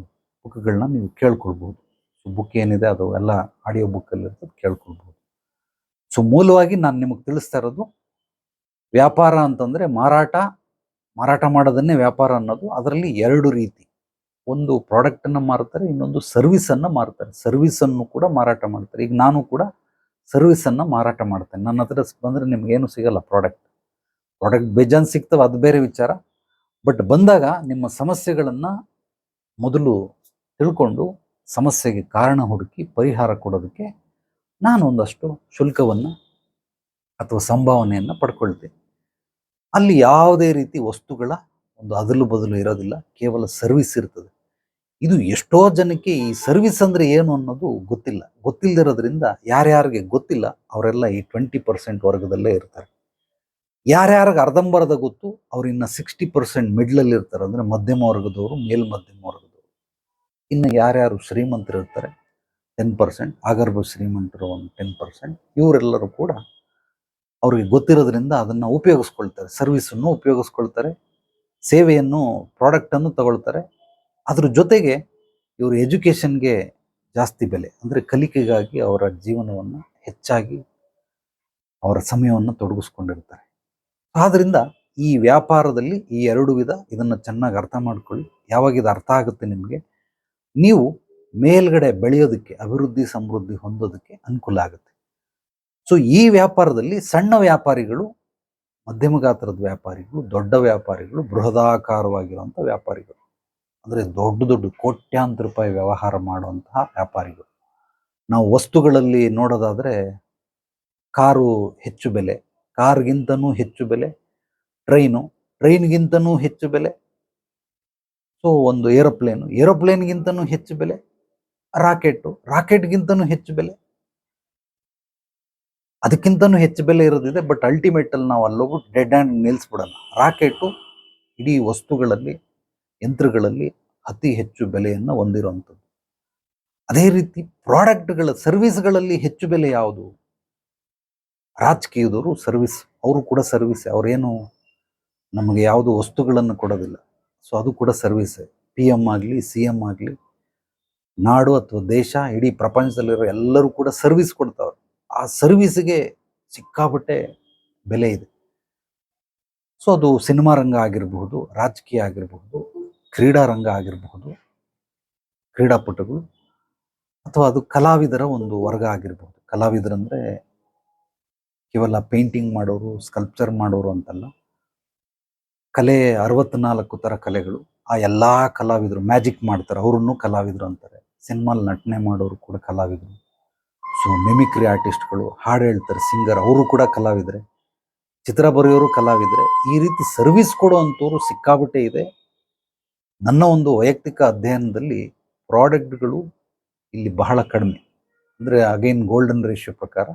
[SPEAKER 2] ಬುಕ್ಗಳನ್ನ ನೀವು ಕೇಳ್ಕೊಳ್ಬೋದು. ಸೊ ಬುಕ್ ಏನಿದೆ ಅದು ಎಲ್ಲ ಆಡಿಯೋ ಬುಕ್ಕಲ್ಲಿ ಇರ್ತದೆ, ಕೇಳ್ಕೊಳ್ಬೋದು. ಸೊ ಮೂಲವಾಗಿ ನಾನು ನಿಮಗೆ ತಿಳಿಸ್ತಾ ಇರೋದು, ವ್ಯಾಪಾರ ಅಂತಂದರೆ ಮಾರಾಟ ಮಾಡೋದನ್ನೇ ವ್ಯಾಪಾರ ಅನ್ನೋದು. ಅದರಲ್ಲಿ 2 ರೀತಿ, ಒಂದು ಪ್ರಾಡಕ್ಟನ್ನು ಮಾರ್ತಾರೆ, ಇನ್ನೊಂದು ಸರ್ವಿಸನ್ನು ಮಾರ್ತಾರೆ. ಸರ್ವಿಸನ್ನು ಕೂಡ ಮಾರಾಟ ಮಾಡ್ತಾರೆ. ಈಗ ನಾನು ಕೂಡ ಸರ್ವಿಸನ್ನು ಮಾರಾಟ ಮಾಡ್ತೇನೆ. ನನ್ನ ಹತ್ರ ಬಂದರೆ ನಿಮ್ಗೇನು ಸಿಗಲ್ಲ, ಪ್ರಾಡಕ್ಟ್ ಬೇಜಾನ್ ಸಿಗ್ತವೆ, ಅದು ಬೇರೆ ವಿಚಾರ. ಬಟ್ ಬಂದಾಗ ನಿಮ್ಮ ಸಮಸ್ಯೆಗಳನ್ನು ಮೊದಲು ತಿಳ್ಕೊಂಡು ಸಮಸ್ಯೆಗೆ ಕಾರಣ ಹುಡುಕಿ ಪರಿಹಾರ ಕೊಡೋದಕ್ಕೆ ನಾನು ಒಂದಷ್ಟು ಶುಲ್ಕವನ್ನು ಅಥವಾ ಸಂಭಾವನೆಯನ್ನು ಪಡ್ಕೊಳ್ತೇನೆ. ಅಲ್ಲಿ ಯಾವುದೇ ರೀತಿ ವಸ್ತುಗಳ ಒಂದು ಅದಲು ಬದಲು ಇರೋದಿಲ್ಲ, ಕೇವಲ ಸರ್ವಿಸ್ ಇರ್ತದೆ. ಇದು ಎಷ್ಟೋ ಜನಕ್ಕೆ ಈ ಸರ್ವಿಸ್ ಅಂದರೆ ಏನು ಅನ್ನೋದು ಗೊತ್ತಿಲ್ಲದಿರೋದ್ರಿಂದ ಯಾರ್ಯಾರಿಗೆ ಗೊತ್ತಿಲ್ಲ ಅವರೆಲ್ಲ ಈ 20% ವರ್ಗದಲ್ಲೇ ಇರ್ತಾರೆ. ಯಾರ್ಯಾರಿಗೆ ಅರ್ಧಂಬರ್ಧ ಗೊತ್ತು ಅವ್ರು ಇನ್ನು 60% ಮಿಡ್ಲಲ್ಲಿ ಇರ್ತಾರೆ, ಅಂದರೆ ಮಧ್ಯಮ ವರ್ಗದವರು, ಮೇಲ್ಮಧ್ಯಮ ವರ್ಗದವರು. ಇನ್ನು ಯಾರ್ಯಾರು ಶ್ರೀಮಂತರು ಇರ್ತಾರೆ 10%, ಆಗರ್ಭ ಶ್ರೀಮಂತರು ಒಂದು 10%, ಇವರೆಲ್ಲರೂ ಕೂಡ ಅವ್ರಿಗೆ ಗೊತ್ತಿರೋದ್ರಿಂದ ಅದನ್ನು ಉಪಯೋಗಿಸ್ಕೊಳ್ತಾರೆ. ಸರ್ವಿಸನ್ನು ಉಪಯೋಗಿಸ್ಕೊಳ್ತಾರೆ, ಸೇವೆಯನ್ನು, ಪ್ರಾಡಕ್ಟನ್ನು ತಗೊಳ್ತಾರೆ. ಅದ್ರ ಜೊತೆಗೆ ಇವರು ಎಜುಕೇಷನ್ಗೆ ಜಾಸ್ತಿ ಬೆಲೆ, ಅಂದರೆ ಕಲಿಕೆಗಾಗಿ ಅವರ ಜೀವನವನ್ನು ಹೆಚ್ಚಾಗಿ ಅವರ ಸಮಯವನ್ನು ತೊಡಗಿಸ್ಕೊಂಡಿರ್ತಾರೆ. ಆದ್ದರಿಂದ ಈ ವ್ಯಾಪಾರದಲ್ಲಿ ಈ 2 ವಿಧ, ಇದನ್ನು ಚೆನ್ನಾಗಿ ಅರ್ಥ ಮಾಡ್ಕೊಳ್ಳಿ. ಯಾವಾಗ ಇದು ಅರ್ಥ ಆಗುತ್ತೆ ನಿಮಗೆ, ನೀವು ಮೇಲ್ಗಡೆ ಬೆಳೆಯೋದಕ್ಕೆ, ಅಭಿವೃದ್ಧಿ ಸಮೃದ್ಧಿ ಹೊಂದೋದಕ್ಕೆ ಅನುಕೂಲ ಆಗುತ್ತೆ. ಸೊ ಈ ವ್ಯಾಪಾರದಲ್ಲಿ ಸಣ್ಣ ವ್ಯಾಪಾರಿಗಳು, ಮಧ್ಯಮ ಗಾತ್ರದ ವ್ಯಾಪಾರಿಗಳು, ದೊಡ್ಡ ವ್ಯಾಪಾರಿಗಳು, ಬೃಹದಾಕಾರವಾಗಿರುವಂಥ ವ್ಯಾಪಾರಿಗಳು, ಅಂದರೆ ದೊಡ್ಡ ಕೋಟ್ಯಾಂತರ ರೂಪಾಯಿ ವ್ಯವಹಾರ ಮಾಡುವಂತಹ ವ್ಯಾಪಾರಿಗಳು. ನಾವು ವಸ್ತುಗಳಲ್ಲಿ ನೋಡೋದಾದರೆ ಕಾರು ಹೆಚ್ಚು ಬೆಲೆ, ಕಾರ್ಗಿಂತನೂ ಹೆಚ್ಚು ಬೆಲೆ, ಟ್ರೈನ್ಗಿಂತನೂ ಹೆಚ್ಚು ಬೆಲೆ. ಸೊ ಒಂದು ಏರೋಪ್ಲೇನ್ಗಿಂತನೂ ಹೆಚ್ಚು ಬೆಲೆ, ರಾಕೆಟ್ಗಿಂತನೂ ಹೆಚ್ಚು ಬೆಲೆ, ಅದಕ್ಕಿಂತನೂ ಹೆಚ್ಚು ಬೆಲೆ ಇರೋದಿದೆ. ಬಟ್ ಅಲ್ಟಿಮೇಟಲ್ಲಿ ನಾವು ಅಲ್ಲೋಗ್ಬಿಟ್ಟು ಡೆಡ್ ಹ್ಯಾಂಡ್ ನಿಲ್ಲಿಸ್ಬಿಡೋಣ. ರಾಕೆಟು ಇಡೀ ವಸ್ತುಗಳಲ್ಲಿ, ಯಂತ್ರಗಳಲ್ಲಿ ಅತಿ ಹೆಚ್ಚು ಬೆಲೆಯನ್ನು ಹೊಂದಿರುವಂಥದ್ದು. ಅದೇ ರೀತಿ ಪ್ರಾಡಕ್ಟ್ಗಳ, ಸರ್ವಿಸ್ಗಳಲ್ಲಿ ಹೆಚ್ಚು ಬೆಲೆ ಯಾವುದು? ರಾಜಕೀಯದವರು ಸರ್ವಿಸ್, ಅವರು ಕೂಡ ಸರ್ವಿಸ್. ಅವರೇನು ನಮಗೆ ಯಾವುದು ವಸ್ತುಗಳನ್ನು ಕೊಡೋದಿಲ್ಲ, ಸೊ ಅದು ಕೂಡ ಸರ್ವಿಸೇ. PM ಆಗಲಿ, CM ಆಗಲಿ, ನಾಡು ಅಥವಾ ದೇಶ, ಇಡೀ ಪ್ರಪಂಚದಲ್ಲಿರೋ ಎಲ್ಲರೂ ಕೂಡ ಸರ್ವಿಸ್ ಕೊಡ್ತಾವ್ರೆ. ಆ ಸರ್ವಿಸ್ಗೆ ಸಿಕ್ಕಾಪಟ್ಟೆ ಬೆಲೆ ಇದೆ. ಸೊ ಅದು ಸಿನಿಮಾ ರಂಗ ಆಗಿರಬಹುದು, ರಾಜಕೀಯ ಆಗಿರಬಹುದು, ಕ್ರೀಡಾ ರಂಗ ಆಗಿರಬಹುದು, ಕ್ರೀಡಾಪಟುಗಳು, ಅಥವಾ ಅದು ಕಲಾವಿದರ ಒಂದು ವರ್ಗ ಆಗಿರಬಹುದು. ಕಲಾವಿದರಂದರೆ ಕೇವಲ ಪೇಂಟಿಂಗ್ ಮಾಡೋರು, ಸ್ಕಲ್ಪ್ಚರ್ ಮಾಡೋರು ಅಂತಲ್ಲ. ಕಲೆ 64 ಥರ ಕಲೆಗಳು, ಆ ಎಲ್ಲ ಕಲಾವಿದರು, ಮ್ಯಾಜಿಕ್ ಮಾಡ್ತಾರೆ ಅವರನ್ನು ಕಲಾವಿದರು ಅಂತಾರೆ. ಸಿನಿಮಾಲ್ ನಟನೆ ಮಾಡೋರು ಕೂಡ ಕಲಾವಿದರು. ಸೊ ಮಿಮಿಕ್ರಿ ಆರ್ಟಿಸ್ಟ್ಗಳು, ಹಾಡು ಹೇಳ್ತಾರೆ, ಸಿಂಗರ್, ಅವರು ಕೂಡ ಕಲಾವಿದರೆ. ಚಿತ್ರ ಬರೆಯೋರು ಕಲಾವಿದರೆ. ಈ ರೀತಿ ಸರ್ವಿಸ್ ಕೊಡುವಂಥವ್ರು ಸಿಕ್ಕಾಪಟ್ಟೆ ಇದೆ. ನನ್ನ ಒಂದು ವೈಯಕ್ತಿಕ ಅಧ್ಯಯನದಲ್ಲಿ ಪ್ರಾಡಕ್ಟ್ಗಳು ಇಲ್ಲಿ ಬಹಳ ಕಡಿಮೆ, ಅಂದರೆ ಅಗೈನ್ ಗೋಲ್ಡನ್ ರೇಷಿಯೋ ಪ್ರಕಾರ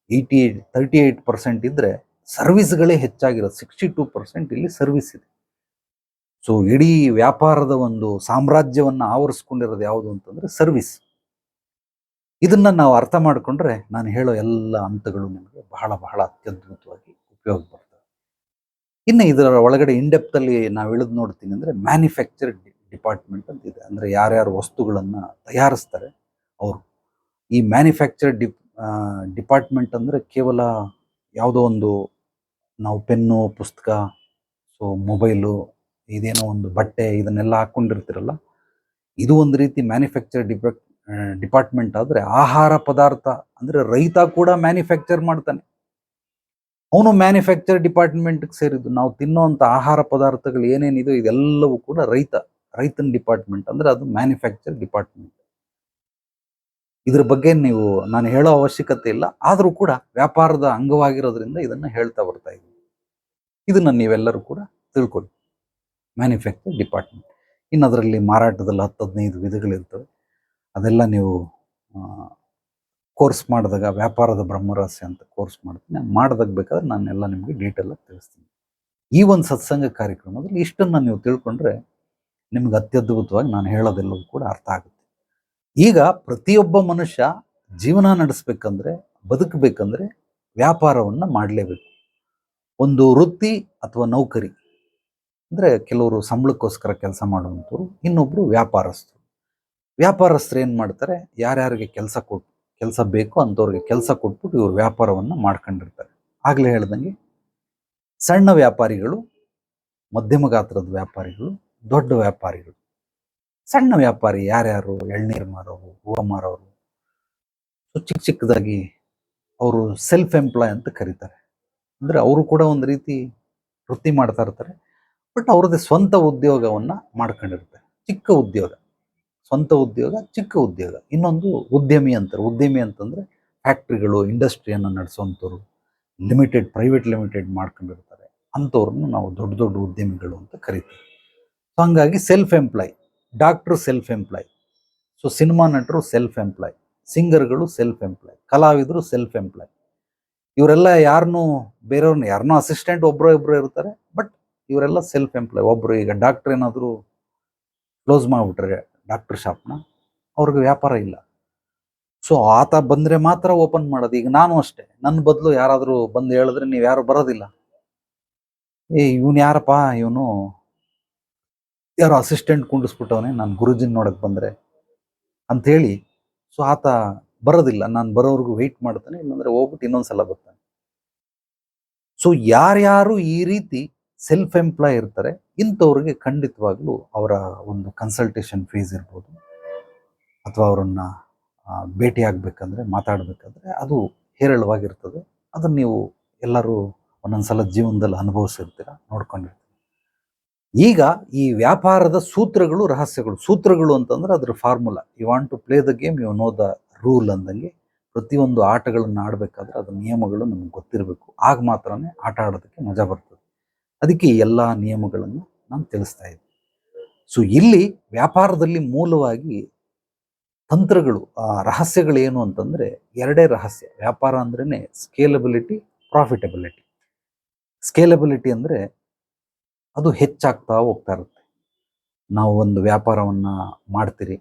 [SPEAKER 2] 38% ಇದ್ದರೆ ಸರ್ವಿಸ್ಗಳೇ ಹೆಚ್ಚಾಗಿರೋದು. 62% ಇಲ್ಲಿ ಸರ್ವಿಸ್ ಇದೆ. ಸೊ ಇಡೀ ವ್ಯಾಪಾರದ ಒಂದು ಸಾಮ್ರಾಜ್ಯವನ್ನು ಆವರಿಸ್ಕೊಂಡಿರೋದು ಯಾವುದು ಅಂತಂದರೆ ಸರ್ವಿಸ್. ಇದನ್ನು ನಾವು ಅರ್ಥ ಮಾಡಿಕೊಂಡ್ರೆ ನಾನು ಹೇಳೋ ಎಲ್ಲ ಹಂತಗಳು ನಿಮಗೆ ಬಹಳ ಬಹಳ ಅತ್ಯದ್ಭುತವಾಗಿ ಉಪಯೋಗ ಬರ್ತವೆ. ಇನ್ನು ಇದರ ಒಳಗಡೆ ಇಂಡೆಪ್ತಲ್ಲಿ ನಾವು ಇಳಿದು ನೋಡ್ತೀನಿ ಅಂದರೆ ಮ್ಯಾನುಫ್ಯಾಕ್ಚರ್ ಡಿಪಾರ್ಟ್ಮೆಂಟ್ ಅಂತ ಇದೆ. ಅಂದರೆ ಯಾರ್ಯಾರು ವಸ್ತುಗಳನ್ನು ತಯಾರಿಸ್ತಾರೆ ಅವರು. ಈ ಮ್ಯಾನುಫ್ಯಾಕ್ಚರ್ ಡಿಪಾರ್ಟ್ಮೆಂಟ್ ಅಂದರೆ ಕೇವಲ ಯಾವುದೋ ಒಂದು ನಾವು ಪೆನ್ನು, ಪುಸ್ತಕ, ಸೊ ಮೊಬೈಲು, ಇದೇನೋ ಒಂದು ಬಟ್ಟೆ, ಇದನ್ನೆಲ್ಲ ಹಾಕ್ಕೊಂಡಿರ್ತೀರಲ್ಲ, ಇದು ಒಂದು ರೀತಿ ಮ್ಯಾನುಫ್ಯಾಕ್ಚರ್ ಡಿಪಾರ್ಟ್ಮೆಂಟ್ ಆದರೆ, ಆಹಾರ ಪದಾರ್ಥ ಅಂದರೆ ರೈತ ಕೂಡ ಮ್ಯಾನುಫ್ಯಾಕ್ಚರ್ ಮಾಡ್ತಾನೆ, ಅವನು ಮ್ಯಾನುಫ್ಯಾಕ್ಚರ್ ಡಿಪಾರ್ಟ್ಮೆಂಟ್ಗೆ ಸೇರಿದ್ದು. ನಾವು ತಿನ್ನುವಂಥ ಆಹಾರ ಪದಾರ್ಥಗಳು ಏನೇನಿದೆ ಇದೆಲ್ಲವೂ ಕೂಡ ರೈತನ ಡಿಪಾರ್ಟ್ಮೆಂಟ್, ಅಂದರೆ ಅದು ಮ್ಯಾನುಫ್ಯಾಕ್ಚರ್ ಡಿಪಾರ್ಟ್ಮೆಂಟ್. ಇದ್ರ ಬಗ್ಗೆ ನಾನು ಹೇಳೋ ಅವಶ್ಯಕತೆ ಇಲ್ಲ, ಆದರೂ ಕೂಡ ವ್ಯಾಪಾರದ ಅಂಗವಾಗಿರೋದ್ರಿಂದ ಇದನ್ನು ಹೇಳ್ತಾ ಬರ್ತಾ ಇದ್ದೀನಿ. ಇದನ್ನು ನೀವೆಲ್ಲರೂ ಕೂಡ ತಿಳ್ಕೊಳ್ಳಿ, ಮ್ಯಾನುಫ್ಯಾಕ್ಚರ್ ಡಿಪಾರ್ಟ್ಮೆಂಟ್. ಇನ್ನು ಅದರಲ್ಲಿ ಮಾರಾಟದಲ್ಲಿ 10-15 ವಿಧಗಳಿರ್ತವೆ. ಅದೆಲ್ಲ ನೀವು ಕೋರ್ಸ್ ಮಾಡಿದಾಗ, ವ್ಯಾಪಾರದ ಬ್ರಹ್ಮರಹಸ್ಯ ಅಂತ ಕೋರ್ಸ್ ಮಾಡ್ತೀನಿ, ಮಾಡಿದಾಗ ಬೇಕಾದ್ರೆ ನಾನೆಲ್ಲ ನಿಮಗೆ ಡೀಟೇಲಾಗಿ ತಿಳಿಸ್ತೀನಿ. ಈ ಒಂದು ಸತ್ಸಂಗ ಕಾರ್ಯಕ್ರಮದಲ್ಲಿ ಇಷ್ಟನ್ನು ನೀವು ತಿಳ್ಕೊಂಡ್ರೆ ನಿಮ್ಗೆ ಅತ್ಯದ್ಭುತವಾಗಿ ನಾನು ಹೇಳೋದೆಲ್ಲವೂ ಕೂಡ ಅರ್ಥ ಆಗುತ್ತೆ. ಈಗ ಪ್ರತಿಯೊಬ್ಬ ಮನುಷ್ಯ ಜೀವನ ನಡೆಸ್ಬೇಕಂದ್ರೆ, ಬದುಕಬೇಕಂದ್ರೆ ವ್ಯಾಪಾರವನ್ನು ಮಾಡಲೇಬೇಕು. ಒಂದು ವೃತ್ತಿ ಅಥವಾ ನೌಕರಿ ಅಂದರೆ, ಕೆಲವರು ಸಂಬಳಕ್ಕೋಸ್ಕರ ಕೆಲಸ ಮಾಡುವಂಥವ್ರು, ಇನ್ನೊಬ್ಬರು ವ್ಯಾಪಾರಸ್ಥರು. ವ್ಯಾಪಾರಸ್ಥರು ಏನು ಮಾಡ್ತಾರೆ, ಯಾರ್ಯಾರಿಗೆ ಕೆಲಸ ಬೇಕು ಅಂಥವ್ರಿಗೆ ಕೆಲಸ ಕೊಟ್ಬಿಟ್ಟು ಇವರು ವ್ಯಾಪಾರವನ್ನು ಮಾಡ್ಕೊಂಡಿರ್ತಾರೆ. ಆಗಲೇ ಹೇಳ್ದಂಗೆ ಸಣ್ಣ ವ್ಯಾಪಾರಿಗಳು, ಮಧ್ಯಮ ಗಾತ್ರದ ವ್ಯಾಪಾರಿಗಳು, ದೊಡ್ಡ ವ್ಯಾಪಾರಿಗಳು. ಸಣ್ಣ ವ್ಯಾಪಾರಿ ಯಾರ್ಯಾರು, ಎಳ್ನೀರು ಮಾರೋರು, ಹೂವು ಮಾರೋರು, ಚಿಕ್ಕದಾಗಿ ಅವರು ಸೆಲ್ಫ್ ಎಂಪ್ಲಾಯ್ ಅಂತ ಕರೀತಾರೆ. ಅಂದರೆ ಅವರು ಕೂಡ ಒಂದು ರೀತಿ ವೃತ್ತಿ ಮಾಡ್ತಾ ಇರ್ತಾರೆ, ಬಟ್ ಅವ್ರದ್ದೇ ಸ್ವಂತ ಉದ್ಯೋಗವನ್ನು ಮಾಡ್ಕೊಂಡಿರ್ತಾರೆ. ಚಿಕ್ಕ ಉದ್ಯೋಗ, ಸ್ವಂತ ಉದ್ಯೋಗ, ಚಿಕ್ಕ ಉದ್ಯೋಗ. ಇನ್ನೊಂದು ಉದ್ಯಮಿ ಅಂತಾರೆ. ಉದ್ಯಮಿ ಅಂತಂದರೆ ಫ್ಯಾಕ್ಟ್ರಿಗಳು, ಇಂಡಸ್ಟ್ರಿಯನ್ನು ನಡೆಸುವಂಥವ್ರು, ಪ್ರೈವೇಟ್ ಲಿಮಿಟೆಡ್ ಮಾಡ್ಕೊಂಡಿರ್ತಾರೆ. ಅಂಥವ್ರನ್ನ ನಾವು ದೊಡ್ಡ ದೊಡ್ಡ ಉದ್ಯಮಿಗಳು ಅಂತ ಕರಿತೀವಿ. ಸೊ ಹಂಗಾಗಿ self employ. Doctor self employ, so cinema ನಟರು ಸೆಲ್ಫ್ ಎಂಪ್ಲಾಯ್, ಸಿಂಗರ್ಗಳು ಸೆಲ್ಫ್ ಎಂಪ್ಲಾಯ್, ಕಲಾವಿದರು ಸೆಲ್ಫ್ ಎಂಪ್ಲಾಯ್. ಇವರೆಲ್ಲ ಯಾರನ್ನೋ ಅಸಿಸ್ಟೆಂಟ್ ಒಬ್ಬರು ಇರ್ತಾರೆ, ಬಟ್ ಇವರೆಲ್ಲ ಸೆಲ್ಫ್ ಎಂಪ್ಲಾಯ್. ಒಬ್ಬರು ಈಗ ಡಾಕ್ಟ್ರ್ ಏನಾದರೂ ಕ್ಲೋಸ್ ಮಾಡಿಬಿಟ್ರೆ ಡಾಕ್ಟರ್ ಶಾಪ್ನ, ಅವ್ರಿಗೆ ವ್ಯಾಪಾರ ಇಲ್ಲ. ಸೊ ಆತ ಬಂದರೆ ಮಾತ್ರ ಓಪನ್ ಮಾಡೋದು. ಈಗ ನಾನು ಅಷ್ಟೇ, ನನ್ನ ಬದಲು ಯಾರಾದರೂ ಬಂದು ಹೇಳಿದ್ರೆ ನೀವು ಯಾರು ಬರೋದಿಲ್ಲ. ಇವನು ಯಾರಪ್ಪ, ಇವನು ಯಾರೋ ಅಸಿಸ್ಟೆಂಟ್ ಕುಂಡಿಸ್ಬಿಟ್ಟವನೇ, ನಾನು ಗುರುಜಿನ ನೋಡಕ್ಕೆ ಬಂದರೆ ಅಂಥೇಳಿ. ಸೊ ಆತ ಬರೋದಿಲ್ಲ, ನಾನು ಬರೋವರೆಗೂ ವೆಯ್ಟ್ ಮಾಡ್ತಾನೆ, ಇಲ್ಲಾಂದರೆ ಹೋಗ್ಬಿಟ್ಟು ಇನ್ನೊಂದ್ಸಲ ಬರ್ತಾನೆ. ಸೊ ಯಾರ್ಯಾರು ಈ ರೀತಿ ಸೆಲ್ಫ್ ಎಂಪ್ಲಾಯ್ ಇರ್ತಾರೆ, ಇಂಥವ್ರಿಗೆ ಖಂಡಿತವಾಗ್ಲೂ ಅವರ ಒಂದು ಕನ್ಸಲ್ಟೇಷನ್ ಫೀಸ್ ಇರ್ಬೋದು, ಅಥವಾ ಅವರನ್ನು ಭೇಟಿ ಆಗಬೇಕಂದ್ರೆ, ಮಾತಾಡಬೇಕಂದ್ರೆ ಅದು ಹೇರಳವಾಗಿರ್ತದೆ. ಅದನ್ನು ನೀವು ಎಲ್ಲರೂ ಒಂದೊಂದ್ಸಲ ಜೀವನದಲ್ಲಿ ಅನುಭವಿಸಿರ್ತೀರ, ನೋಡ್ಕೊಂಡಿರ್ತೀರ. ಈಗ ಈ ವ್ಯಾಪಾರದ ಸೂತ್ರಗಳು, ರಹಸ್ಯಗಳು. ಸೂತ್ರಗಳು ಅಂತಂದ್ರೆ ಅದ್ರ formula. You want to play the game, you know the rule ಅಂದಂಗೆ. ಪ್ರತಿಯೊಂದು ಆಟಗಳನ್ನು ಆಡಬೇಕಾದ್ರೆ ಅದ್ರ ನಿಯಮಗಳು ನಮ್ಗೆ ಗೊತ್ತಿರಬೇಕು. ಆಗ ಮಾತ್ರನೇ ಆಟ ಆಡೋದಕ್ಕೆ ಮಜಾ ಬರ್ತದೆ. ಅದಕ್ಕೆ ಎಲ್ಲ ನಿಯಮಗಳನ್ನು ನಾನು ತಿಳಿಸ್ತಾ ಇದ್ದೀನಿ. ಸೊ ಇಲ್ಲಿ ವ್ಯಾಪಾರದಲ್ಲಿ ಮೂಲವಾಗಿ ತಂತ್ರಗಳು, ರಹಸ್ಯಗಳು ಏನು ಅಂತಂದರೆ ಎರಡೇ ರಹಸ್ಯ. ವ್ಯಾಪಾರ ಅಂದ್ರೇ ಸ್ಕೇಲಬಿಲಿಟಿ, ಪ್ರಾಫಿಟಬಿಲಿಟಿ. ಸ್ಕೇಲಬಿಲಿಟಿ ಅಂದರೆ ಅದು ಹೆಚ್ಚಾಗ್ತಾ ಹೋಗ್ತಾ ಇರುತ್ತೆ. ನಾವು ಒಂದು ವ್ಯಾಪಾರವನ್ನು ಮಾಡ್ತೀರಿ,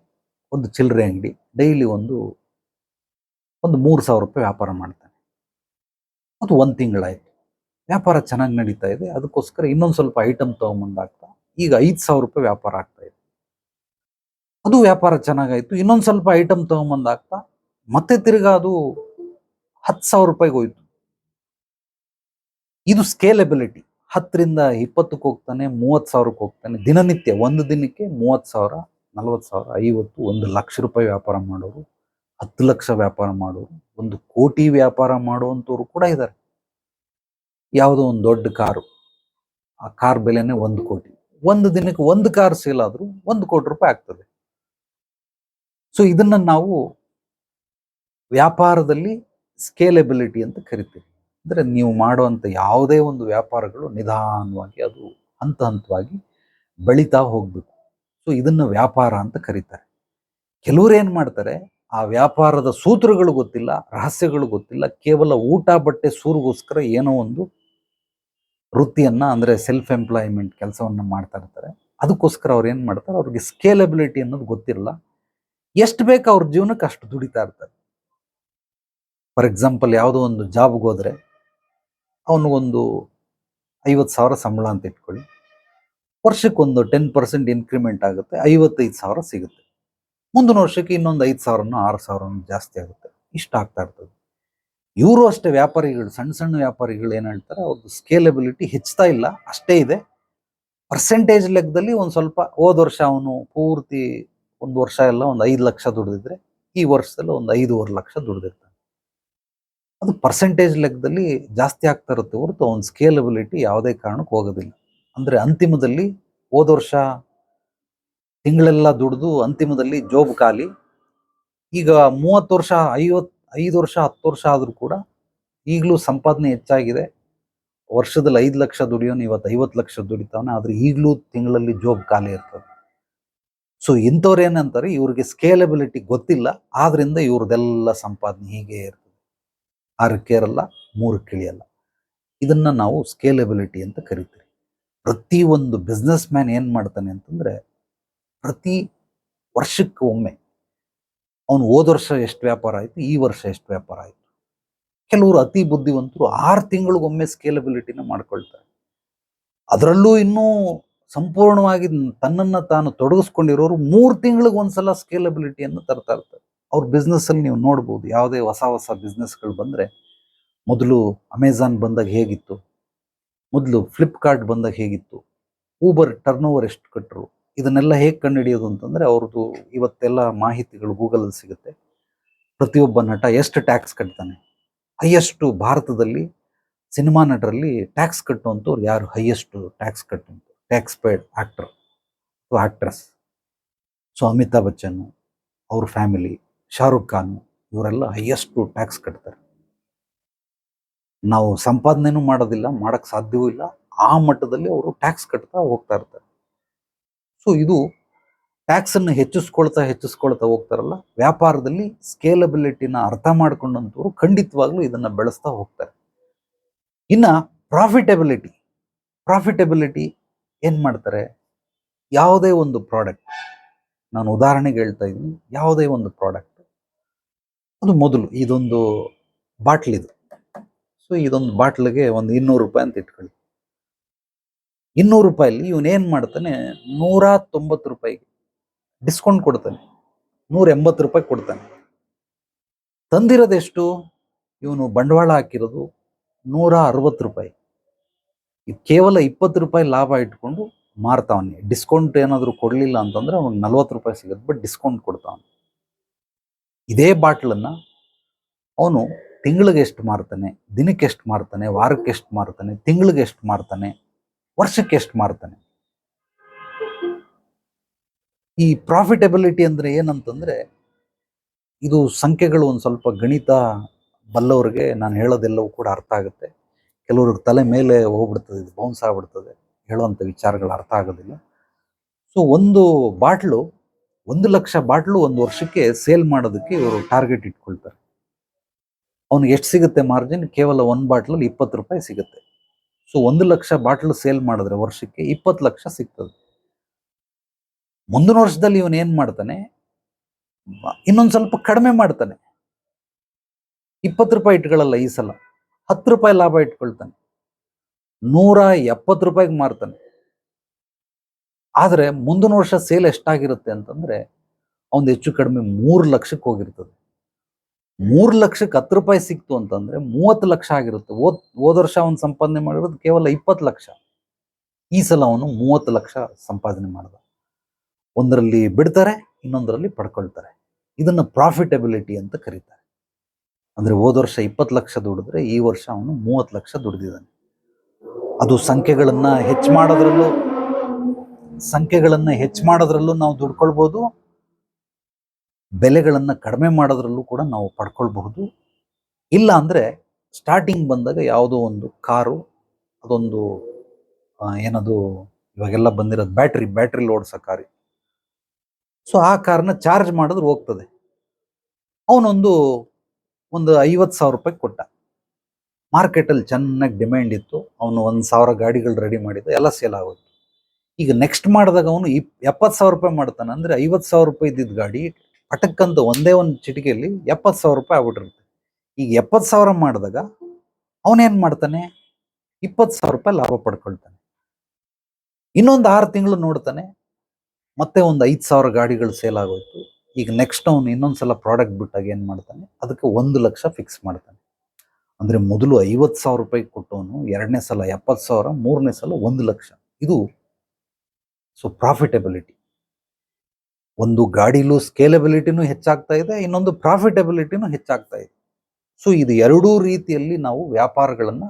[SPEAKER 2] ಒಂದು ಚಿಲ್ಲರೆ ಅಂಗಡಿ ಡೈಲಿ ಒಂದು 3,000 ರೂಪಾಯಿ ವ್ಯಾಪಾರ ಮಾಡ್ತಾನೆ. ಅದು 1 ತಿಂಗಳಾಯಿತು, ವ್ಯಾಪಾರ ಚೆನ್ನಾಗಿ ನಡೀತಾ ಇದೆ. ಅದಕ್ಕೋಸ್ಕರ ಇನ್ನೊಂದು ಸ್ವಲ್ಪ ಐಟಮ್ ತೊಗೊಂಬಂದಾಗ್ತಾ ಈಗ 5,000 ರೂಪಾಯಿ ವ್ಯಾಪಾರ ಆಗ್ತಾ ಇದೆ. ಅದು ವ್ಯಾಪಾರ ಚೆನ್ನಾಗಾಯಿತು, ಇನ್ನೊಂದು ಸ್ವಲ್ಪ ಐಟಮ್ ತೊಗೊಂಬಂದಾಗ್ತಾ ಮತ್ತೆ ತಿರ್ಗಾ ಅದು 10,000 ರೂಪಾಯಿಗೆ ಹೋಯ್ತು. ಇದು ಸ್ಕೇಲೆಬಿಲಿಟಿ. 10ರಿಂದ 20ಕ್ಕೆ ಹೋಗ್ತಾನೆ, 30,000ಕ್ಕೆ ಹೋಗ್ತಾನೆ. ದಿನನಿತ್ಯ ಒಂದು ದಿನಕ್ಕೆ 30,000, 40,000, 50, 1 ಲಕ್ಷ ರೂಪಾಯಿ ವ್ಯಾಪಾರ ಮಾಡೋರು, 10 ಲಕ್ಷ ವ್ಯಾಪಾರ ಮಾಡೋರು, 1 ಕೋಟಿ ವ್ಯಾಪಾರ ಮಾಡುವಂಥವ್ರು ಕೂಡ ಇದ್ದಾರೆ. ಯಾವುದೋ ಒಂದು ದೊಡ್ಡ ಕಾರು, ಆ ಕಾರ್ ಬೆಲೆನೇ 1 ಕೋಟಿ. ಒಂದು ದಿನಕ್ಕೆ 1 ಕಾರ್ ಸೇಲ್ ಆದರೂ 1 ಕೋಟಿ ರೂಪಾಯಿ ಆಗ್ತದೆ. ಸೊ ಇದನ್ನ ನಾವು ವ್ಯಾಪಾರದಲ್ಲಿ ಸ್ಕೇಲೆಬಿಲಿಟಿ ಅಂತ ಕರಿತೀವಿ. ಅಂದರೆ ನೀವು ಮಾಡುವಂಥ ಯಾವುದೇ ಒಂದು ವ್ಯಾಪಾರಗಳು ನಿಧಾನವಾಗಿ, ಅದು ಹಂತ ಹಂತವಾಗಿ ಬೆಳೀತಾ ಹೋಗಬೇಕು. ಸೊ ಇದನ್ನು ವ್ಯಾಪಾರ ಅಂತ ಕರೀತಾರೆ. ಕೆಲವರು ಏನು ಮಾಡ್ತಾರೆ, ಆ ವ್ಯಾಪಾರದ ಸೂತ್ರಗಳು ಗೊತ್ತಿಲ್ಲ, ರಹಸ್ಯಗಳು ಗೊತ್ತಿಲ್ಲ, ಕೇವಲ ಊಟ ಬಟ್ಟೆ ಸೂರಿಗೋಸ್ಕರ ಏನೋ ಒಂದು ವೃತ್ತಿಯನ್ನು, ಅಂದರೆ ಸೆಲ್ಫ್ ಎಂಪ್ಲಾಯ್ಮೆಂಟ್ ಕೆಲಸವನ್ನು ಮಾಡ್ತಾ ಇರ್ತಾರೆ. ಅದಕ್ಕೋಸ್ಕರ ಅವ್ರು ಏನು ಮಾಡ್ತಾರೆ, ಅವ್ರಿಗೆ ಸ್ಕೇಲೆಬಿಲಿಟಿ ಅನ್ನೋದು ಗೊತ್ತಿರಲ್ಲ. ಎಷ್ಟು ಬೇಕು ಅವ್ರ ಜೀವನಕ್ಕೆ ಅಷ್ಟು ದುಡಿತಾ ಇರ್ತಾರೆ. ಫಾರ್ ಎಕ್ಸಾಂಪಲ್, ಯಾವುದೋ ಒಂದು ಜಾಬ್ಗೆ ಹೋದರೆ ಅವನಿಗೊಂದು 50,000 ಸಂಬಳ ಅಂತ ಇಟ್ಕೊಳ್ಳಿ. ವರ್ಷಕ್ಕೊಂದು 10% ಇನ್ಕ್ರಿಮೆಂಟ್ ಆಗುತ್ತೆ, 55,000 ಸಿಗುತ್ತೆ. ಮುಂದಿನ ವರ್ಷಕ್ಕೆ ಇನ್ನೊಂದು 5,000, 6,000 ಜಾಸ್ತಿ ಆಗುತ್ತೆ. ಇಷ್ಟ ಆಗ್ತಾ ಇರ್ತದೆ. ಇವರು ಅಷ್ಟೇ ವ್ಯಾಪಾರಿಗಳು, ಸಣ್ಣ ಸಣ್ಣ ವ್ಯಾಪಾರಿಗಳು ಏನು ಹೇಳ್ತಾರೆ, ಅವ್ರದ್ದು ಸ್ಕೇಲೆಬಿಲಿಟಿ ಹೆಚ್ಚುತ್ತಾ ಇಲ್ಲ, ಅಷ್ಟೇ ಇದೆ. ಪರ್ಸೆಂಟೇಜ್ ಲೆಕ್ಕದಲ್ಲಿ ಒಂದು ಸ್ವಲ್ಪ ಹೋದ ವರ್ಷ ಅವನು ಪೂರ್ತಿ ಒಂದು ವರ್ಷ ಎಲ್ಲ ಒಂದು 5 ಲಕ್ಷ ದುಡಿದಿದ್ರೆ ಈ ವರ್ಷದಲ್ಲಿ ಒಂದು 5.5 ಲಕ್ಷ ದುಡಿದಿರ್ತಾನೆ. ಅದು ಪರ್ಸೆಂಟೇಜ್ ಲೆಕ್ಕದಲ್ಲಿ ಜಾಸ್ತಿ ಆಗ್ತಾ ಇರುತ್ತೆ ಹೊರತು ಅವನ ಸ್ಕೇಲಬಿಲಿಟಿ ಯಾವುದೇ ಕಾರಣಕ್ಕೆ ಹೋಗೋದಿಲ್ಲ. ಅಂದ್ರೆ ಅಂತಿಮದಲ್ಲಿ ಹೋದ ವರ್ಷ ತಿಂಗಳೆಲ್ಲ ದುಡಿದು ಅಂತಿಮದಲ್ಲಿ ಜೋಬ್ ಖಾಲಿ. ಈಗ 30 ವರ್ಷ 5 ವರ್ಷ 10 ವರ್ಷ ಆದ್ರೂ ಕೂಡ ಈಗಲೂ ಸಂಪಾದನೆ ಹೆಚ್ಚಾಗಿದೆ. ವರ್ಷದಲ್ಲಿ 5 ಲಕ್ಷ ದುಡಿಯೋನು ಇವತ್ತು 50 ಲಕ್ಷ ದುಡಿತಾವನೆ, ಆದ್ರೆ ಈಗಲೂ ತಿಂಗಳಲ್ಲಿ ಜೋಬ್ ಖಾಲಿ ಇರ್ತದೆ. ಸೊ ಇಂಥವ್ರು ಏನಂತಾರೆ, ಇವ್ರಿಗೆ ಸ್ಕೇಲಬಿಲಿಟಿ ಗೊತ್ತಿಲ್ಲ, ಆದ್ರಿಂದ ಇವ್ರದೆಲ್ಲ ಸಂಪಾದನೆ ಹೀಗೆ ಇರ್ತದೆ. 6ಕ್ಕೆ ಏರಲ್ಲ 3ಕ್ಕೆ ಇಳಿಯಲ್ಲ. ಇದನ್ನ ನಾವು ಸ್ಕೇಲಬಿಲಿಟಿ ಅಂತ ಕರಿತೀವಿ. ಪ್ರತಿ ಒಂದು ಬಿಸ್ನೆಸ್ ಮ್ಯಾನ್ ಏನ್ ಮಾಡ್ತಾನೆ ಅಂತಂದ್ರೆ, ಪ್ರತಿ ವರ್ಷಕ್ಕೆ ಒಮ್ಮೆ ಅವನು ಹೋದ ವರ್ಷ ಎಷ್ಟು ವ್ಯಾಪಾರ ಆಯ್ತು, ಈ ವರ್ಷ ಎಷ್ಟು ವ್ಯಾಪಾರ ಆಯ್ತು. ಕೆಲವರು ಅತಿ ಬುದ್ಧಿವಂತರು 6 ತಿಂಗಳಿಗೊಮ್ಮೆ ಸ್ಕೇಲಬಿಲಿಟಿನ ಮಾಡ್ಕೊಳ್ತಾರೆ. ಅದರಲ್ಲೂ ಇನ್ನೂ ಸಂಪೂರ್ಣವಾಗಿ ತನ್ನನ್ನ ತಾನು ತೊಡಗಿಸ್ಕೊಂಡಿರೋರು 3 ತಿಂಗಳಿಗೆ ಒಂದ್ಸಲ ಸ್ಕೇಲಬಿಲಿಟಿಯನ್ನು ತರ್ತಾ ಇರ್ತಾರೆ. ಅವ್ರ ಬಿಸ್ನೆಸ್ ಅಲ್ಲಿ ನೀವು ನೋಡ್ಬೋದು, ಯಾವುದೇ ಹೊಸ ಬಿಸ್ನೆಸ್ಗಳು ಬಂದ್ರೆ, ಮೊದಲು ಅಮೆಝಾನ್ ಬಂದಾಗ ಹೇಗಿತ್ತು, ಮೊದಲು ಫ್ಲಿಪ್ಕಾರ್ಟ್ ಬಂದಾಗ ಹೇಗಿತ್ತು, ಊಬರ್ ಟರ್ನ್ ಓವರ್ ಎಷ್ಟು ಕಟ್ಟರು, ಇದನ್ನೆಲ್ಲ ಹೇಗೆ ಕಂಡುಹಿಡಿಯೋದು ಅಂತಂದ್ರೆ ಅವ್ರದ್ದು ಇವತ್ತೆಲ್ಲ ಮಾಹಿತಿಗಳು ಗೂಗಲಲ್ಲಿ ಸಿಗುತ್ತೆ. ಪ್ರತಿಯೊಬ್ಬ ನಟ ಎಷ್ಟು ಟ್ಯಾಕ್ಸ್ ಕಟ್ತಾನೆ, ಹೈಯೆಸ್ಟ್ ಭಾರತದಲ್ಲಿ ಸಿನಿಮಾ ನಟರಲ್ಲಿ ಟ್ಯಾಕ್ಸ್ ಕಟ್ಟುವಂಥವ್ರು ಯಾರು, highest tax paid actor actress. So Amitabh Bachchan, ಅವ್ರ ಫ್ಯಾಮಿಲಿ, ಶಾರುಖ್ ಖಾನ್, ಇವರೆಲ್ಲ ಹೈಯೆಸ್ಟ್ ಟ್ಯಾಕ್ಸ್ ಕಟ್ತಾರೆ. ನಾವು ಸಂಪಾದನೆನೂ ಮಾಡೋದಿಲ್ಲ, ಮಾಡಕ್ ಸಾಧ್ಯವೂ ಇಲ್ಲ, ಆ ಮಟ್ಟದಲ್ಲಿ ಅವರು ಟ್ಯಾಕ್ಸ್ ಕಟ್ತಾ ಹೋಗ್ತಾ ಇರ್ತಾರೆ. ಸೊ ಇದು ಟ್ಯಾಕ್ಸ್ ಅನ್ನು ಹೆಚ್ಚಿಸ್ಕೊಳ್ತಾ ಹೋಗ್ತಾರಲ್ಲ, ವ್ಯಾಪಾರದಲ್ಲಿ ಸ್ಕೇಲಬಿಲಿಟಿನ ಅರ್ಥ ಮಾಡ್ಕೊಂಡಂತವ್ರು ಖಂಡಿತವಾಗ್ಲೂ ಇದನ್ನ ಬೆಳೆಸ್ತಾ ಹೋಗ್ತಾರೆ. ಇನ್ನ ಪ್ರಾಫಿಟಬಿಲಿಟಿ ಏನ್ ಮಾಡ್ತಾರೆ, ಯಾವುದೇ ಒಂದು ಪ್ರಾಡಕ್ಟ್, ನಾನು ಉದಾಹರಣೆಗೆ ಹೇಳ್ತಾ ಇದ್ದೀನಿ, ಯಾವುದೇ ಒಂದು ಪ್ರಾಡಕ್ಟ್, ಅದು ಮೊದಲು ಇದೊಂದು ಬಾಟ್ಲ್ ಇದು. ಸೊ ಇದೊಂದು ಬಾಟ್ಲಿಗೆ ಒಂದು 200 ರೂಪಾಯಿ ಅಂತ ಇಟ್ಕೊಳ್ಳಿ. 200 ರೂಪಾಯಲ್ಲಿ ಇವನ್ ಏನ್ ಮಾಡ್ತಾನೆ, 190 ರೂಪಾಯಿಗೆ ಡಿಸ್ಕೌಂಟ್ ಕೊಡ್ತಾನೆ, 180 ರೂಪಾಯಿ ಕೊಡ್ತಾನೆ. ತಂದಿರೋದೆಷ್ಟು, ಇವನು ಬಂಡವಾಳ ಹಾಕಿರೋದು 160 ರೂಪಾಯಿ. ಕೇವಲ 20 ರೂಪಾಯಿ ಲಾಭ ಇಟ್ಕೊಂಡು ಮಾರ್ತಾವನೆ. ಡಿಸ್ಕೌಂಟ್ ಏನಾದ್ರು ಕೊಡ್ಲಿಲ್ಲ ಅಂತಂದ್ರೆ ಅವ್ನಿಗೆ 40 ರೂಪಾಯಿ ಸಿಗುತ್ತೆ, ಬಟ್ ಡಿಸ್ಕೌಂಟ್ ಕೊಡ್ತಾವನೆ. ಇದೇ ಬಾಟ್ಲನ್ನ ಅವನು ತಿಂಗಳಿಗೆ ಎಷ್ಟು ಮಾರ್ತಾನೆ, ದಿನಕ್ಕೆ ಎಷ್ಟು ಮಾರ್ತಾನೆ, ವಾರಕ್ಕೆ ಎಷ್ಟು ಮಾರ್ತಾನೆ, ತಿಂಗಳಿಗೆ ಎಷ್ಟು ಮಾರ್ತಾನೆ, ವರ್ಷಕ್ಕೆ ಎಷ್ಟು ಮಾರ್ತಾನೆ. ಈ ಪ್ರಾಫಿಟಬಿಲಿಟಿ ಅಂದ್ರೆ ಏನಂತಂದ್ರೆ, ಇದು ಸಂಖ್ಯೆಗಳು ಒಂದು ಸ್ವಲ್ಪ ಗಣಿತ ಬಲ್ಲವ್ರಿಗೆ ನಾನು ಹೇಳೋದೆಲ್ಲವೂ ಕೂಡ ಅರ್ಥ ಆಗುತ್ತೆ. ಕೆಲವ್ರಿಗೆ ತಲೆ ಮೇಲೆ ಹೋಗ್ಬಿಡ್ತದೆ, ಇದು ಬೌನ್ಸ್ ಆಗ್ಬಿಡ್ತದೆ, ಹೇಳುವಂಥ ವಿಚಾರಗಳು ಅರ್ಥ ಆಗೋದಿಲ್ಲ. ಸೊ ಒಂದು ಬಾಟ್ಲು 1 ಲಕ್ಷ ಬಾಟ್ಲು ಒಂದು ವರ್ಷಕ್ಕೆ ಸೇಲ್ ಮಾಡೋದಕ್ಕೆ ಇವರು ಟಾರ್ಗೆಟ್ ಇಟ್ಕೊಳ್ತಾರೆ. ಅವ್ನಿಗೆ ಎಷ್ಟು ಸಿಗುತ್ತೆ ಮಾರ್ಜಿನ್, ಕೇವಲ ಒಂದು ಬಾಟ್ಲಲ್ಲಿ 20 ರೂಪಾಯಿ ಸಿಗುತ್ತೆ. ಸೊ 1 ಲಕ್ಷ ಬಾಟ್ಲು ಸೇಲ್ ಮಾಡಿದ್ರೆ ವರ್ಷಕ್ಕೆ 20 ಲಕ್ಷ ಸಿಗ್ತದೆ. ಮುಂದಿನ ವರ್ಷದಲ್ಲಿ ಇವನ್ ಏನ್ ಮಾಡ್ತಾನೆ, ಇನ್ನೊಂದು ಸ್ವಲ್ಪ ಕಡಿಮೆ ಮಾಡ್ತಾನೆ. 20 ರೂಪಾಯಿ ಇಟ್ಕೊಳ್ಳಲ್ಲ, ಈ ಸಲ 10 ರೂಪಾಯಿ ಲಾಭ ಇಟ್ಕೊಳ್ತಾನೆ, 170 ರೂಪಾಯಿಗೆ ಮಾರ್ತಾನೆ. ಆದ್ರೆ ಮುಂದಿನ ವರ್ಷ ಸೇಲ್ ಎಷ್ಟಾಗಿರುತ್ತೆ ಅಂತಂದ್ರೆ, ಅವ್ನು ಹೆಚ್ಚು ಕಡಿಮೆ 3 ಲಕ್ಷಕ್ಕೆ ಹೋಗಿರ್ತದೆ. 3 ಲಕ್ಷಕ್ಕೆ 10 ರೂಪಾಯಿ ಸಿಕ್ತು ಅಂತಂದ್ರೆ 30 ಲಕ್ಷ ಆಗಿರುತ್ತೆ. ಹೋದ ವರ್ಷ ಅವನು ಸಂಪಾದನೆ ಮಾಡಿರೋದು ಕೇವಲ 20 ಲಕ್ಷ. ಈ ಸಲ ಅವನು 30 ಲಕ್ಷ ಸಂಪಾದನೆ ಮಾಡಿದ. ಒಂದರಲ್ಲಿ ಬಿಡ್ತಾರೆ, ಇನ್ನೊಂದರಲ್ಲಿ ಪಡ್ಕೊಳ್ತಾರೆ. ಇದನ್ನ ಪ್ರಾಫಿಟಬಿಲಿಟಿ ಅಂತ ಕರೀತಾರೆ. ಅಂದ್ರೆ ಹೋದ ವರ್ಷ 20 ಲಕ್ಷ ದುಡಿದ್ರೆ ಈ ವರ್ಷ ಅವನು 30 ಲಕ್ಷ ದುಡಿದಿದ್ದಾನೆ. ಅದು ಸಂಖ್ಯೆಗಳನ್ನ ಹೆಚ್ಚು ಮಾಡೋದ್ರಲ್ಲೂ ನಾವು ದುಡ್ಕೊಳ್ಬಹುದು, ಬೆಲೆಗಳನ್ನ ಕಡಿಮೆ ಮಾಡೋದ್ರಲ್ಲೂ ಕೂಡ ನಾವು ಪಡ್ಕೊಳ್ಬಹುದು. ಇಲ್ಲ ಅಂದ್ರೆ ಸ್ಟಾರ್ಟಿಂಗ್ ಬಂದಾಗ ಯಾವುದೋ ಒಂದು ಕಾರು, ಅದೊಂದು ಏನದು ಇವಾಗೆಲ್ಲ ಬಂದಿರೋದು ಬ್ಯಾಟ್ರಿ ಓಡಿಸೋ ಕಾರು. ಸೊ ಆ ಕಾರ್ನ ಚಾರ್ಜ್ ಮಾಡಿದ್ರೆ ಹೋಗ್ತದೆ. ಅವನೊಂದು 50,000 ರೂಪಾಯಿ ಕೊಟ್ಟ. ಮಾರ್ಕೆಟಲ್ಲಿ ಚೆನ್ನಾಗಿ ಡಿಮ್ಯಾಂಡ್ ಇತ್ತು, ಅವನು 1,000 ಗಾಡಿಗಳು ರೆಡಿ ಮಾಡಿದ, ಎಲ್ಲ ಸೇಲ್ ಆಗೋಯ್ತು. ಈಗ ನೆಕ್ಸ್ಟ್ ಮಾಡಿದಾಗ ಅವನು 70,000 ರೂಪಾಯಿ ಮಾಡ್ತಾನೆ. ಅಂದ್ರೆ 50,000 ರೂಪಾಯಿ ಇದ್ದಿದ್ದ ಗಾಡಿ ಪಟಕ್ಕಂತ ಒಂದೇ ಒಂದು ಚಿಟಿಕೆಯಲ್ಲಿ 70,000 ರೂಪಾಯಿ ಆಗ್ಬಿಟ್ಟಿರುತ್ತೆ. ಈಗ 70,000 ಮಾಡಿದಾಗ ಅವನೇನ್ ಮಾಡ್ತಾನೆ, 20,000 ರೂಪಾಯಿ ಲಾಭ ಪಡ್ಕೊಳ್ತಾನೆ. ಇನ್ನೊಂದು 6 ತಿಂಗಳು ನೋಡ್ತಾನೆ, ಮತ್ತೆ ಒಂದು 5,000 ಗಾಡಿಗಳು ಸೇಲ್ ಆಗೋಯ್ತು. ಈಗ ನೆಕ್ಸ್ಟ್ ಅವನು ಇನ್ನೊಂದ್ಸಲ ಪ್ರಾಡಕ್ಟ್ ಬಿಟ್ಟಾಗ ಏನ್ ಮಾಡ್ತಾನೆ, ಅದಕ್ಕೆ 1 ಲಕ್ಷ ಫಿಕ್ಸ್ ಮಾಡ್ತಾನೆ. ಅಂದ್ರೆ ಮೊದಲು 50,000 ರೂಪಾಯಿ ಕೊಟ್ಟವನು ಎರಡನೇ ಸಲ 70,000, ಮೂರನೇ ಸಲ 1 ಲಕ್ಷ. ಇದು ಸೊ ಪ್ರಾಫಿಟಬಿಲಿಟಿ, ಒಂದು ಗಾಡಿಲೂ ಸ್ಕೇಲಬಿಲಿಟಿನೂ ಹೆಚ್ಚಾಗ್ತಾ ಇದೆ, ಇನ್ನೊಂದು ಪ್ರಾಫಿಟಬಿಲಿಟಿನೂ ಹೆಚ್ಚಾಗ್ತಾ ಇದೆ. ಸೊ ಇದು ಎರಡೂ ರೀತಿಯಲ್ಲಿ ನಾವು ವ್ಯಾಪಾರಗಳನ್ನು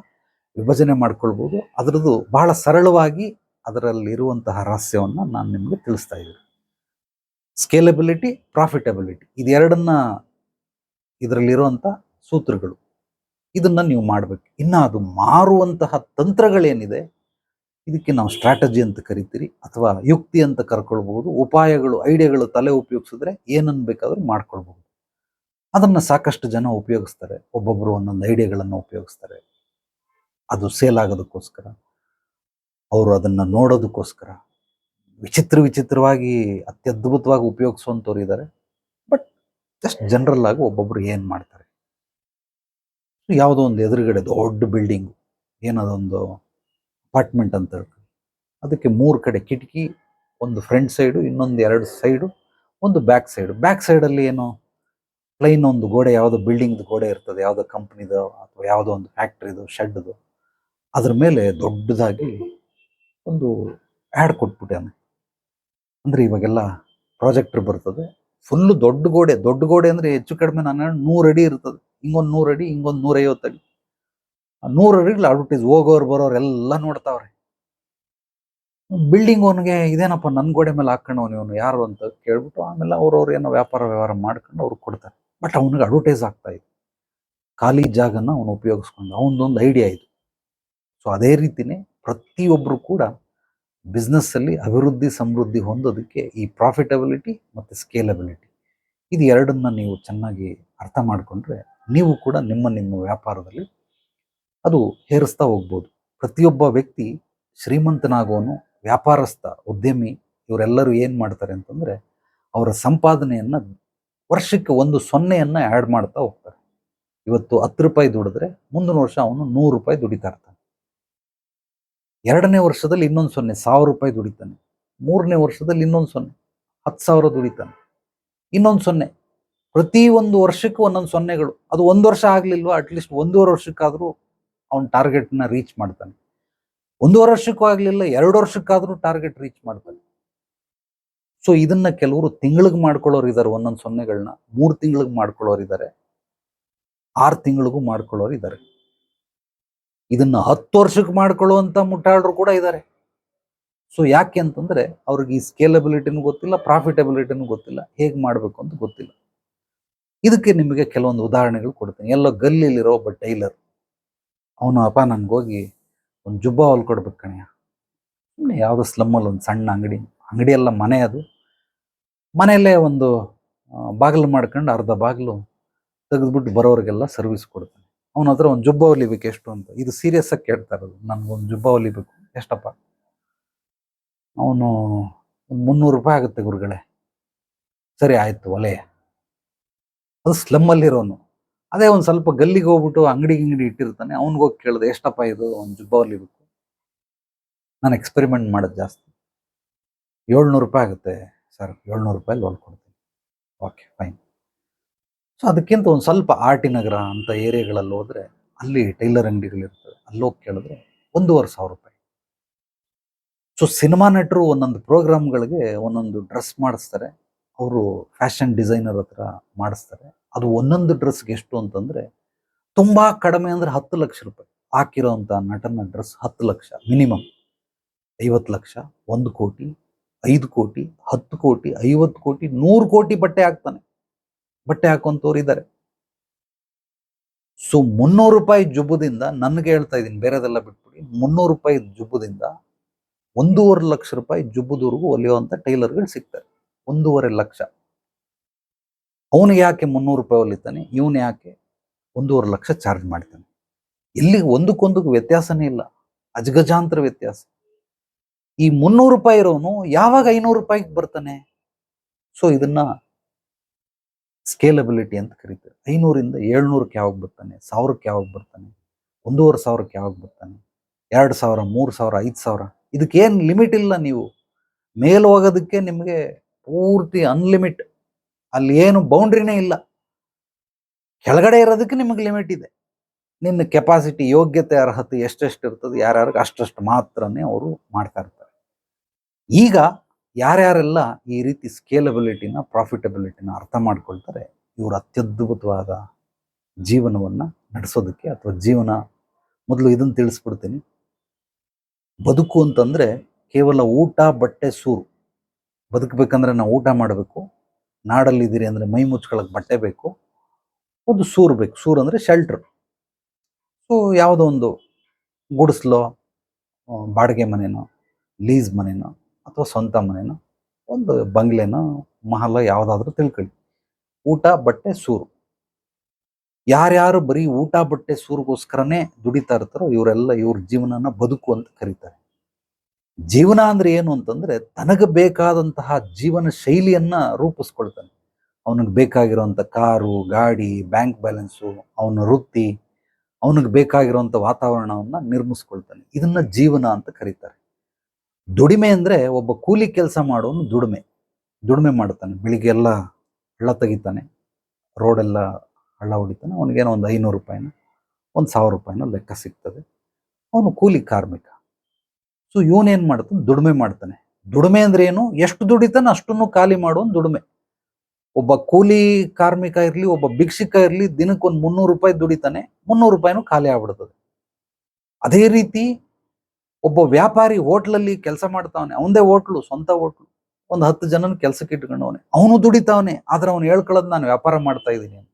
[SPEAKER 2] ವಿಭಜನೆ ಮಾಡ್ಕೊಳ್ಬೋದು. ಅದರದ್ದು ಬಹಳ ಸರಳವಾಗಿ ಅದರಲ್ಲಿರುವಂತಹ ರಹಸ್ಯವನ್ನು ನಾನು ನಿಮಗೆ ತಿಳಿಸ್ತಾ ಇದ್ದೀನಿ. ಸ್ಕೇಲಬಿಲಿಟಿ, ಪ್ರಾಫಿಟಬಿಲಿಟಿ, ಇದೆರಡನ್ನ ಇದರಲ್ಲಿರುವಂಥ ಸೂತ್ರಗಳು. ಇದನ್ನ ನೀವು ಮಾಡಬೇಕು. ಇನ್ನು ಅದು ಮಾರುವಂತಹ ತಂತ್ರಗಳೇನಿದೆ, ಇದಕ್ಕೆ ನಾವು ಸ್ಟ್ರಾಟಜಿ ಅಂತ ಕರಿತೀರಿ ಅಥವಾ ಯುಕ್ತಿ ಅಂತ ಕರ್ಕೊಳ್ಬಹುದು. ಉಪಾಯಗಳು, ಐಡಿಯಾಗಳು ತಲೆ ಉಪಯೋಗಿಸಿದ್ರೆ ಏನನ್ನು ಬೇಕಾದ್ರೂ ಮಾಡ್ಕೊಳ್ಬಹುದು. ಅದನ್ನ ಸಾಕಷ್ಟು ಜನ ಉಪಯೋಗಿಸ್ತಾರೆ. ಒಬ್ಬೊಬ್ಬರು ಒಂದೊಂದು ಐಡಿಯಾಗಳನ್ನು ಉಪಯೋಗಿಸ್ತಾರೆ. ಅದು ಸೇಲ್ ಆಗೋದಕ್ಕೋಸ್ಕರ, ಅವರು ಅದನ್ನ ನೋಡೋದಕ್ಕೋಸ್ಕರ ವಿಚಿತ್ರವಾಗಿ ಅತ್ಯದ್ಭುತವಾಗಿ ಉಪಯೋಗಿಸುವಂಥವ್ರು ಇದ್ದಾರೆ. ಬಟ್ ಜಸ್ಟ್ ಜನರಲ್ ಆಗಿ ಒಬ್ಬೊಬ್ರು ಏನು ಮಾಡ್ತಾರೆ, ಯಾವುದೋ ಒಂದು ಎದುರುಗಡೆ ದೊಡ್ಡ ಬಿಲ್ಡಿಂಗು, ಏನದೊಂದು ಅಪಾರ್ಟ್ಮೆಂಟ್ ಅಂತ ಹೇಳ್ತೀವಿ, ಅದಕ್ಕೆ 3 ಕಡೆ ಕಿಟಕಿ, ಒಂದು ಫ್ರಂಟ್ ಸೈಡು, ಇನ್ನೊಂದು 2 ಸೈಡು, ಒಂದು ಬ್ಯಾಕ್ ಸೈಡು. ಬ್ಯಾಕ್ ಸೈಡಲ್ಲಿ ಏನು ಪ್ಲೈನ್ ಒಂದು ಗೋಡೆ, ಯಾವುದೋ ಬಿಲ್ಡಿಂಗ್ದು ಗೋಡೆ ಇರ್ತದೆ, ಯಾವುದೋ ಕಂಪ್ನಿದು ಅಥವಾ ಯಾವುದೋ ಒಂದು ಫ್ಯಾಕ್ಟ್ರಿದು ಶೆಡ್ದು. ಅದ್ರ ಮೇಲೆ ದೊಡ್ಡದಾಗಿ ಒಂದು ಆ್ಯಡ್ ಕೊಟ್ಬಿಟ್ಟಾನೆ. ಅಂದರೆ ಇವಾಗೆಲ್ಲ ಪ್ರಾಜೆಕ್ಟರ್ ಬರ್ತದೆ, ಫುಲ್ಲು ದೊಡ್ಡ ಗೋಡೆ ಅಂದರೆ ಹೆಚ್ಚು ಕಡಿಮೆ ನಾನು 100 ಅಡಿ ಇರ್ತದೆ. ಹಿಂಗೊಂದು 100 ಅಡಿ, ಹಿಂಗೊಂದು 150 ಅಡಿ. ಆ 100 ಅಡಿಗಳು ಅಡ್ವರ್ಟೈಸ್, ಹೋಗೋರು ಬರೋರು ಎಲ್ಲ ನೋಡ್ತಾವ್ರೆ. ಬಿಲ್ಡಿಂಗ್ ಅವನಿಗೆ ಇದೇನಪ್ಪ ನನ್ನ ಗೋಡೆ ಮೇಲೆ ಹಾಕೊಂಡು ಇವನು ಯಾರು ಅಂತ ಕೇಳ್ಬಿಟ್ಟು ಆಮೇಲೆ ಅವ್ರವ್ರು ಏನೋ ವ್ಯವಹಾರ ಮಾಡ್ಕೊಂಡು ಅವ್ರಿಗೆ ಕೊಡ್ತಾರೆ. ಬಟ್ ಅವನಿಗೆ ಅಡ್ವರ್ಟೈಸ್ ಆಗ್ತಾ ಇದೆ. ಖಾಲಿ ಜಾಗನ ಅವನು ಉಪಯೋಗಿಸ್ಕೊಂಡು ಅವನದೊಂದು ಐಡಿಯಾ ಇದು. ಸೊ ಅದೇ ರೀತಿನೇ ಪ್ರತಿಯೊಬ್ಬರು ಕೂಡ ಬಿಸ್ನೆಸ್ಸಲ್ಲಿ ಅಭಿವೃದ್ಧಿ ಸಮೃದ್ಧಿ ಹೊಂದೋದಕ್ಕೆ ಈ ಪ್ರಾಫಿಟಬಿಲಿಟಿ ಮತ್ತು ಸ್ಕೇಲಬಿಲಿಟಿ, ಇದು ಎರಡನ್ನ ನೀವು ಚೆನ್ನಾಗಿ ಅರ್ಥ ಮಾಡಿಕೊಂಡ್ರೆ ನೀವು ಕೂಡ ನಿಮ್ಮ ವ್ಯಾಪಾರದಲ್ಲಿ ಅದು ಹೇರಿಸ್ತಾ ಹೋಗ್ಬೋದು. ಪ್ರತಿಯೊಬ್ಬ ವ್ಯಕ್ತಿ ಶ್ರೀಮಂತನಾಗೋನು, ವ್ಯಾಪಾರಸ್ಥ, ಉದ್ಯಮಿ, ಇವರೆಲ್ಲರೂ ಏನು ಮಾಡ್ತಾರೆ ಅಂತಂದರೆ ಅವರ ಸಂಪಾದನೆಯನ್ನು ವರ್ಷಕ್ಕೆ 1 0 ಆ್ಯಡ್ ಮಾಡ್ತಾ ಹೋಗ್ತಾರೆ. ಇವತ್ತು 10 ರೂಪಾಯಿ ದುಡಿದ್ರೆ ಮುಂದಿನ ವರ್ಷ ಅವನು 100 ರೂಪಾಯಿ ದುಡಿತಾ ಇರ್ತಾನೆ. 2ನೇ ವರ್ಷದಲ್ಲಿ ಇನ್ನೊಂದು 0, 1000 ರೂಪಾಯಿ ದುಡಿತಾನೆ. 3ನೇ ವರ್ಷದಲ್ಲಿ ಇನ್ನೊಂದು 0, 10,000 ದುಡಿತಾನೆ. ಇನ್ನೊಂದು 0, ಪ್ರತಿ ಒಂದು ವರ್ಷಕ್ಕೂ ಒಂದೊಂದು 0ಗಳು. ಅದು 1 ವರ್ಷ ಆಗಲಿಲ್ವಾ, ಅಟ್ಲೀಸ್ಟ್ 1.5 ವರ್ಷಕ್ಕಾದರೂ ಅವನ ಟಾರ್ಗೆಟ್ನ ರೀಚ್ ಮಾಡ್ತಾನೆ. 1.5 ವರ್ಷಕ್ಕೂ ಆಗಲಿಲ್ಲ, 2 ವರ್ಷಕ್ಕಾದರೂ ಟಾರ್ಗೆಟ್ ರೀಚ್ ಮಾಡ್ತಾನೆ. ಸೊ ಇದನ್ನ ಕೆಲವರು ತಿಂಗಳಿಗೆ ಮಾಡ್ಕೊಳ್ಳೋರು ಇದ್ದಾರೆ, ಒಂದೊಂದು 0ಗಳನ್ನ 3 ತಿಂಗಳಿಗೆ ಮಾಡ್ಕೊಳ್ಳೋರು ಇದ್ದಾರೆ, 6 ತಿಂಗಳಿಗೂ ಮಾಡ್ಕೊಳ್ಳೋರು ಇದ್ದಾರೆ. ಇದನ್ನ 10 ವರ್ಷಕ್ಕೆ ಮಾಡ್ಕೊಳ್ಳುವಂತ ಮುಟ್ಟಾಳರು ಕೂಡ ಇದ್ದಾರೆ. ಸೊ ಯಾಕೆ ಅಂತಂದ್ರೆ ಅವ್ರಿಗೆ ಈ ಸ್ಕೇಲಬಿಲಿಟಿನೂ ಗೊತ್ತಿಲ್ಲ, ಪ್ರಾಫಿಟಬಿಲಿಟಿನೂ ಗೊತ್ತಿಲ್ಲ, ಹೇಗೆ ಮಾಡಬೇಕು ಅಂತ ಗೊತ್ತಿಲ್ಲ. ಇದಕ್ಕೆ ನಿಮಗೆ ಕೆಲವೊಂದು ಉದಾಹರಣೆಗಳು ಕೊಡ್ತೀನಿ. ಎಲ್ಲೋ ಗಲ್ಲಿಲಿರೋ ಒಬ್ಬ ಟೈಲರ್, ಅವನು ಅಪ್ಪ ನನ್ಗೋಗಿ ಒಂದು ಜುಬ್ಬ ಹೊಲ್ಕೊಡ್ಬೇಕು ಕಣಯ್ಯ. ಸುಮ್ಮನೆ ಯಾವುದೋ ಸ್ಲಮ್ಮಲ್ಲಿ ಒಂದು ಸಣ್ಣ ಅಂಗಡಿ ಎಲ್ಲ ಮನೆ, ಅದು ಮನೆಯಲ್ಲೇ ಒಂದು ಬಾಗಿಲು ಮಾಡ್ಕೊಂಡು ಅರ್ಧ ಬಾಗಿಲು ತೆಗೆದ್ಬಿಟ್ಟು ಬರೋರಿಗೆಲ್ಲ ಸರ್ವಿಸ್ ಕೊಡ್ತಾನೆ. ಅವನ ಹತ್ರ ಒಂದು ಜುಬ್ಬ ಹೊಲಿಬೇಕು ಎಷ್ಟು ಅಂತ, ಇದು ಸೀರಿಯಸ್ ಆಗಿ ಕೇಳ್ತಾ ಇರೋದು, ನನ್ಗೊಂದು ಜುಬ್ಬ ಹೊಲಿಬೇಕು ಎಷ್ಟಪ್ಪ? ಅವನು ಒಂದು 300 ರೂಪಾಯಿ ಆಗುತ್ತೆ ಗುರುಗಳೇ. ಸರಿ ಆಯ್ತು ಒಲೆಯ. ಅದು ಸ್ಲಮ್ಮಲ್ಲಿರೋನು. ಅದೇ ಒಂದು ಸ್ವಲ್ಪ ಗಲ್ಲಿಗೆ ಹೋಗ್ಬಿಟ್ಟು ಅಂಗಡಿ ಇಟ್ಟಿರ್ತಾನೆ, ಅವ್ನಿಗೋಗಿ ಕೇಳಿದೆ ಎಷ್ಟಪ್ಪ ಇದು ಒಂದು ಜುಬ್ಬ ಹೊಲಿಬೇಕು? ನಾನು ಎಕ್ಸ್ಪೆರಿಮೆಂಟ್ ಮಾಡೋದು ಜಾಸ್ತಿ, 700 ರೂಪಾಯಿ ಆಗುತ್ತೆ ಸರ್, 700 ರೂಪಾಯಿ ಹೊಲ್ಕೊಡ್ತೀನಿ. Okay fine. ಸೊ ಅದಕ್ಕಿಂತ ಒಂದು ಸ್ವಲ್ಪ ಆರ್ಟಿ ನಗರ ಅಂತ ಏರಿಯಾಗಳಲ್ಲಿ ಹೋದ್ರೆ ಅಲ್ಲಿ ಟೈಲರ್ ಅಂಗಡಿಗಳಿರ್ತವೆ, ಅಲ್ಲೋಗಿ ಕೇಳಿದ್ರೆ 1,500 ರೂಪಾಯಿ. ಸೊ ಸಿನಿಮಾ ನಟರು ಒಂದೊಂದು ಪ್ರೋಗ್ರಾಮ್ಗಳಿಗೆ ಒಂದೊಂದು ಡ್ರೆಸ್ ಮಾಡಿಸ್ತಾರೆ, ಅವರು ಫ್ಯಾಷನ್ ಡಿಸೈನರ್ ಹತ್ರ ಮಾಡಿಸ್ತಾರೆ. ಅದು ಒಂದೊಂದು ಡ್ರೆಸ್ಗೆ ಎಷ್ಟು ಅಂತಂದ್ರೆ ತುಂಬಾ ಕಡಿಮೆ ಅಂದ್ರೆ 10 ಲಕ್ಷ ರೂಪಾಯಿ. ಹಾಕಿರೋಂಥ ನಟನ ಡ್ರೆಸ್ 10 ಲಕ್ಷ ಮಿನಿಮಮ್, 50 ಲಕ್ಷ, 1 ಕೋಟಿ, 5 ಕೋಟಿ, 10 ಕೋಟಿ, 50 ಕೋಟಿ, 100 ಕೋಟಿ ಬಟ್ಟೆ ಹಾಕ್ತಾನೆ. ಬಟ್ಟೆ ಹಾಕೊಂತವ್ರು ಇದ್ದಾರೆ. ಸೊ 300 ರೂಪಾಯಿ ಜುಬ್ಬದಿಂದ, ನನಗೆ ಹೇಳ್ತಾ ಇದ್ದೀನಿ, ಬೇರೆದೆಲ್ಲ ಬಿಟ್ಬಿಡಿ, 300 ರೂಪಾಯಿ ಜುಬ್ಬದಿಂದ 1.5 ಲಕ್ಷ ರೂಪಾಯಿ ಜುಬ್ಬದವರೆಗೂ ಹೊಲಿಯುವಂತ ಟೈಲರ್ಗಳು ಸಿಗ್ತಾರೆ. 1.5 ಲಕ್ಷ. ಅವನಿಗೆ ಯಾಕೆ 300 ರೂಪಾಯಿ ಹೊಲಿತಾನೆ, ಇವನು ಯಾಕೆ 1.5 ಲಕ್ಷ ಚಾರ್ಜ್ ಮಾಡ್ತಾನೆ? ಇಲ್ಲಿ ಒಂದಕ್ಕೊಂದಕ್ಕೆ ವ್ಯತ್ಯಾಸನೇ ಇಲ್ಲ, ಅಜಗಜಾಂತರ ವ್ಯತ್ಯಾಸ. ಈ 300 ರೂಪಾಯಿ ಇರೋನು ಯಾವಾಗ 500 ರೂಪಾಯಿಗೆ ಬರ್ತಾನೆ? ಸೊ ಇದನ್ನ ಸ್ಕೇಲಬಿಲಿಟಿ ಅಂತ ಕರೀತಾರೆ. 500ರಿಂದ 700ಕ್ಕೆ ಯಾವಾಗ ಬರ್ತಾನೆ, 1000ಕ್ಕೆ ಯಾವಾಗ ಬರ್ತಾನೆ, 1,500ಕ್ಕೆ ಯಾವಾಗ ಬರ್ತಾನೆ, 2,000, 3,000, 5,000, ಇದಕ್ಕೇನು ಲಿಮಿಟ್ ಇಲ್ಲ. ನೀವು ಮೇಲ್ ಹೋಗೋದಕ್ಕೆ ನಿಮಗೆ ಪೂರ್ತಿ ಅನ್ಲಿಮಿಟ್, ಅಲ್ಲಿ ಏನು ಬೌಂಡ್ರಿನೇ ಇಲ್ಲ. ಕೆಳಗಡೆ ಇರೋದಕ್ಕೆ ನಿಮಗೆ ಲಿಮಿಟ್ ಇದೆ. ನಿನ್ನ ಕೆಪಾಸಿಟಿ, ಯೋಗ್ಯತೆ, ಅರ್ಹತೆ ಎಷ್ಟೆಷ್ಟು ಇರ್ತದೆ, ಯಾರ್ಯಾರಿಗೆ ಅಷ್ಟಷ್ಟು ಮಾತ್ರನೇ ಅವರು ಮಾಡ್ತಾ ಇರ್ತಾರೆ. ಈಗ ಯಾರ್ಯಾರೆಲ್ಲ ಈ ರೀತಿ ಸ್ಕೇಲಬಿಲಿಟಿನ ಪ್ರಾಫಿಟಬಿಲಿಟಿನ ಅರ್ಥ ಮಾಡ್ಕೊಳ್ತಾರೆ, ಇವರು ಅತ್ಯದ್ಭುತವಾದ ಜೀವನವನ್ನ ನಡೆಸೋದಕ್ಕೆ ಅಥವಾ ಜೀವನ, ಮೊದಲು ಇದನ್ನು ತಿಳಿಸ್ಬಿಡ್ತೀನಿ. ಬದುಕು ಅಂತಂದ್ರೆ ಕೇವಲ ಊಟ ಬಟ್ಟೆ ಸೂರು. ಬದುಕಬೇಕಂದ್ರೆ ನಾವು ಊಟ ಮಾಡಬೇಕು, ನಾಡಲ್ಲಿದ್ದೀರಿ ಅಂದ್ರೆ ಮೈ ಮುಚ್ಕೊಳಕ್ ಬಟ್ಟೆ ಬೇಕು, ಒಂದು ಸೂರು ಬೇಕು. ಸೂರು ಅಂದ್ರೆ ಶೆಲ್ಟರ್. ಸೊ ಯಾವುದೋ ಒಂದು ಗುಡಿಸ್ಲೋ, ಬಾಡಿಗೆ ಮನೆನೋ, ಲೀಸ್ ಮನೆನೋ ಅಥವಾ ಸ್ವಂತ ಮನೆನೋ, ಒಂದು ಬಂಗ್ಲೆನೋ, ಮಹಲ ಯಾವುದಾದ್ರೂ ತಿಳ್ಕೊಳ್ಳಿ. ಊಟ ಬಟ್ಟೆ ಸೂರು. ಯಾರ್ಯಾರು ಬರೀ ಊಟ ಬಟ್ಟೆ ಸೂರಿಗೋಸ್ಕರನೇ ದುಡಿತಾ ಇರ್ತಾರೋ ಇವರೆಲ್ಲ ಇವ್ರ ಜೀವನನ ಬದುಕು ಅಂತ ಕರೀತಾರೆ. ಜೀವನ ಅಂದ್ರೆ ಏನು ಅಂತಂದ್ರೆ ತನಗೆ ಬೇಕಾದಂತಹ ಜೀವನ ಶೈಲಿಯನ್ನ ರೂಪಿಸ್ಕೊಳ್ತಾನೆ. ಅವನಿಗೆ ಬೇಕಾಗಿರುವಂತ ಕಾರು, ಗಾಡಿ, ಬ್ಯಾಂಕ್ ಬ್ಯಾಲೆನ್ಸು, ಅವನ ವೃತ್ತಿ, ಅವನಿಗೆ ಬೇಕಾಗಿರುವಂತ ವಾತಾವರಣವನ್ನ ನಿರ್ಮಿಸ್ಕೊಳ್ತಾನೆ. ಇದನ್ನ ಜೀವನ ಅಂತ ಕರೀತಾರೆ. ದುಡಿಮೆ ಅಂದ್ರೆ ಒಬ್ಬ ಕೂಲಿ ಕೆಲಸ ಮಾಡೋನು ದುಡಿಮೆ ಮಾಡ್ತಾನೆ. ಬೆಳಿಗ್ಗೆ ಎಲ್ಲ ಹಳ್ಳ ತೆಗಿತಾನೆ, ರೋಡೆಲ್ಲ ಹಳ್ಳ ಹೊಡಿತಾನೆ. ಅವನಿಗೇನೋ ಒಂದು 500 ರೂಪಾಯಿನ, ಒಂದು 1000 ರೂಪಾಯಿನ ಲೆಕ್ಕ ಸಿಗ್ತದೆ. ಅವನು ಕೂಲಿ ಕಾರ್ಮಿಕ. ಸೊ ಇವನೇನ್ ಮಾಡ್ತಾನೆ? ದುಡಿಮೆ ಮಾಡ್ತಾನೆ. ದುಡಿಮೆ ಅಂದ್ರೆ ಏನು? ಎಷ್ಟು ದುಡಿತಾನೆ ಅಷ್ಟನ್ನು ಖಾಲಿ ಮಾಡೋನು ದುಡಿಮೆ. ಒಬ್ಬ ಕೂಲಿ ಕಾರ್ಮಿಕ ಇರ್ಲಿ, ಒಬ್ಬ ಭಿಕ್ಷುಕ ಇರ್ಲಿ, ದಿನಕ್ಕೊಂದು 300 ರೂಪಾಯಿ ದುಡಿತಾನೆ, 300 ರೂಪಾಯಿನೂ ಖಾಲಿ ಆಗ್ಬಿಡ್ತದೆ. ಅದೇ ರೀತಿ ಒಬ್ಬ ವ್ಯಾಪಾರಿ ಹೋಟ್ಲಲ್ಲಿ ಕೆಲಸ ಮಾಡ್ತಾವನೆ, ಅವಂದೇ ಹೋಟ್ಲು, ಸ್ವಂತ ಹೋಟ್ಲು, ಒಂದು 10 ಜನನ ಕೆಲಸಕ್ಕೆ ಇಟ್ಕೊಂಡವನೆ, ಅವನು ದುಡಿತಾವನೆ. ಆದ್ರೆ ಅವನು ಹೇಳ್ಕೊಳ್ಳೋದು ನಾನು ವ್ಯಾಪಾರ ಮಾಡ್ತಾ ಇದ್ದೀನಿ ಅಂತ.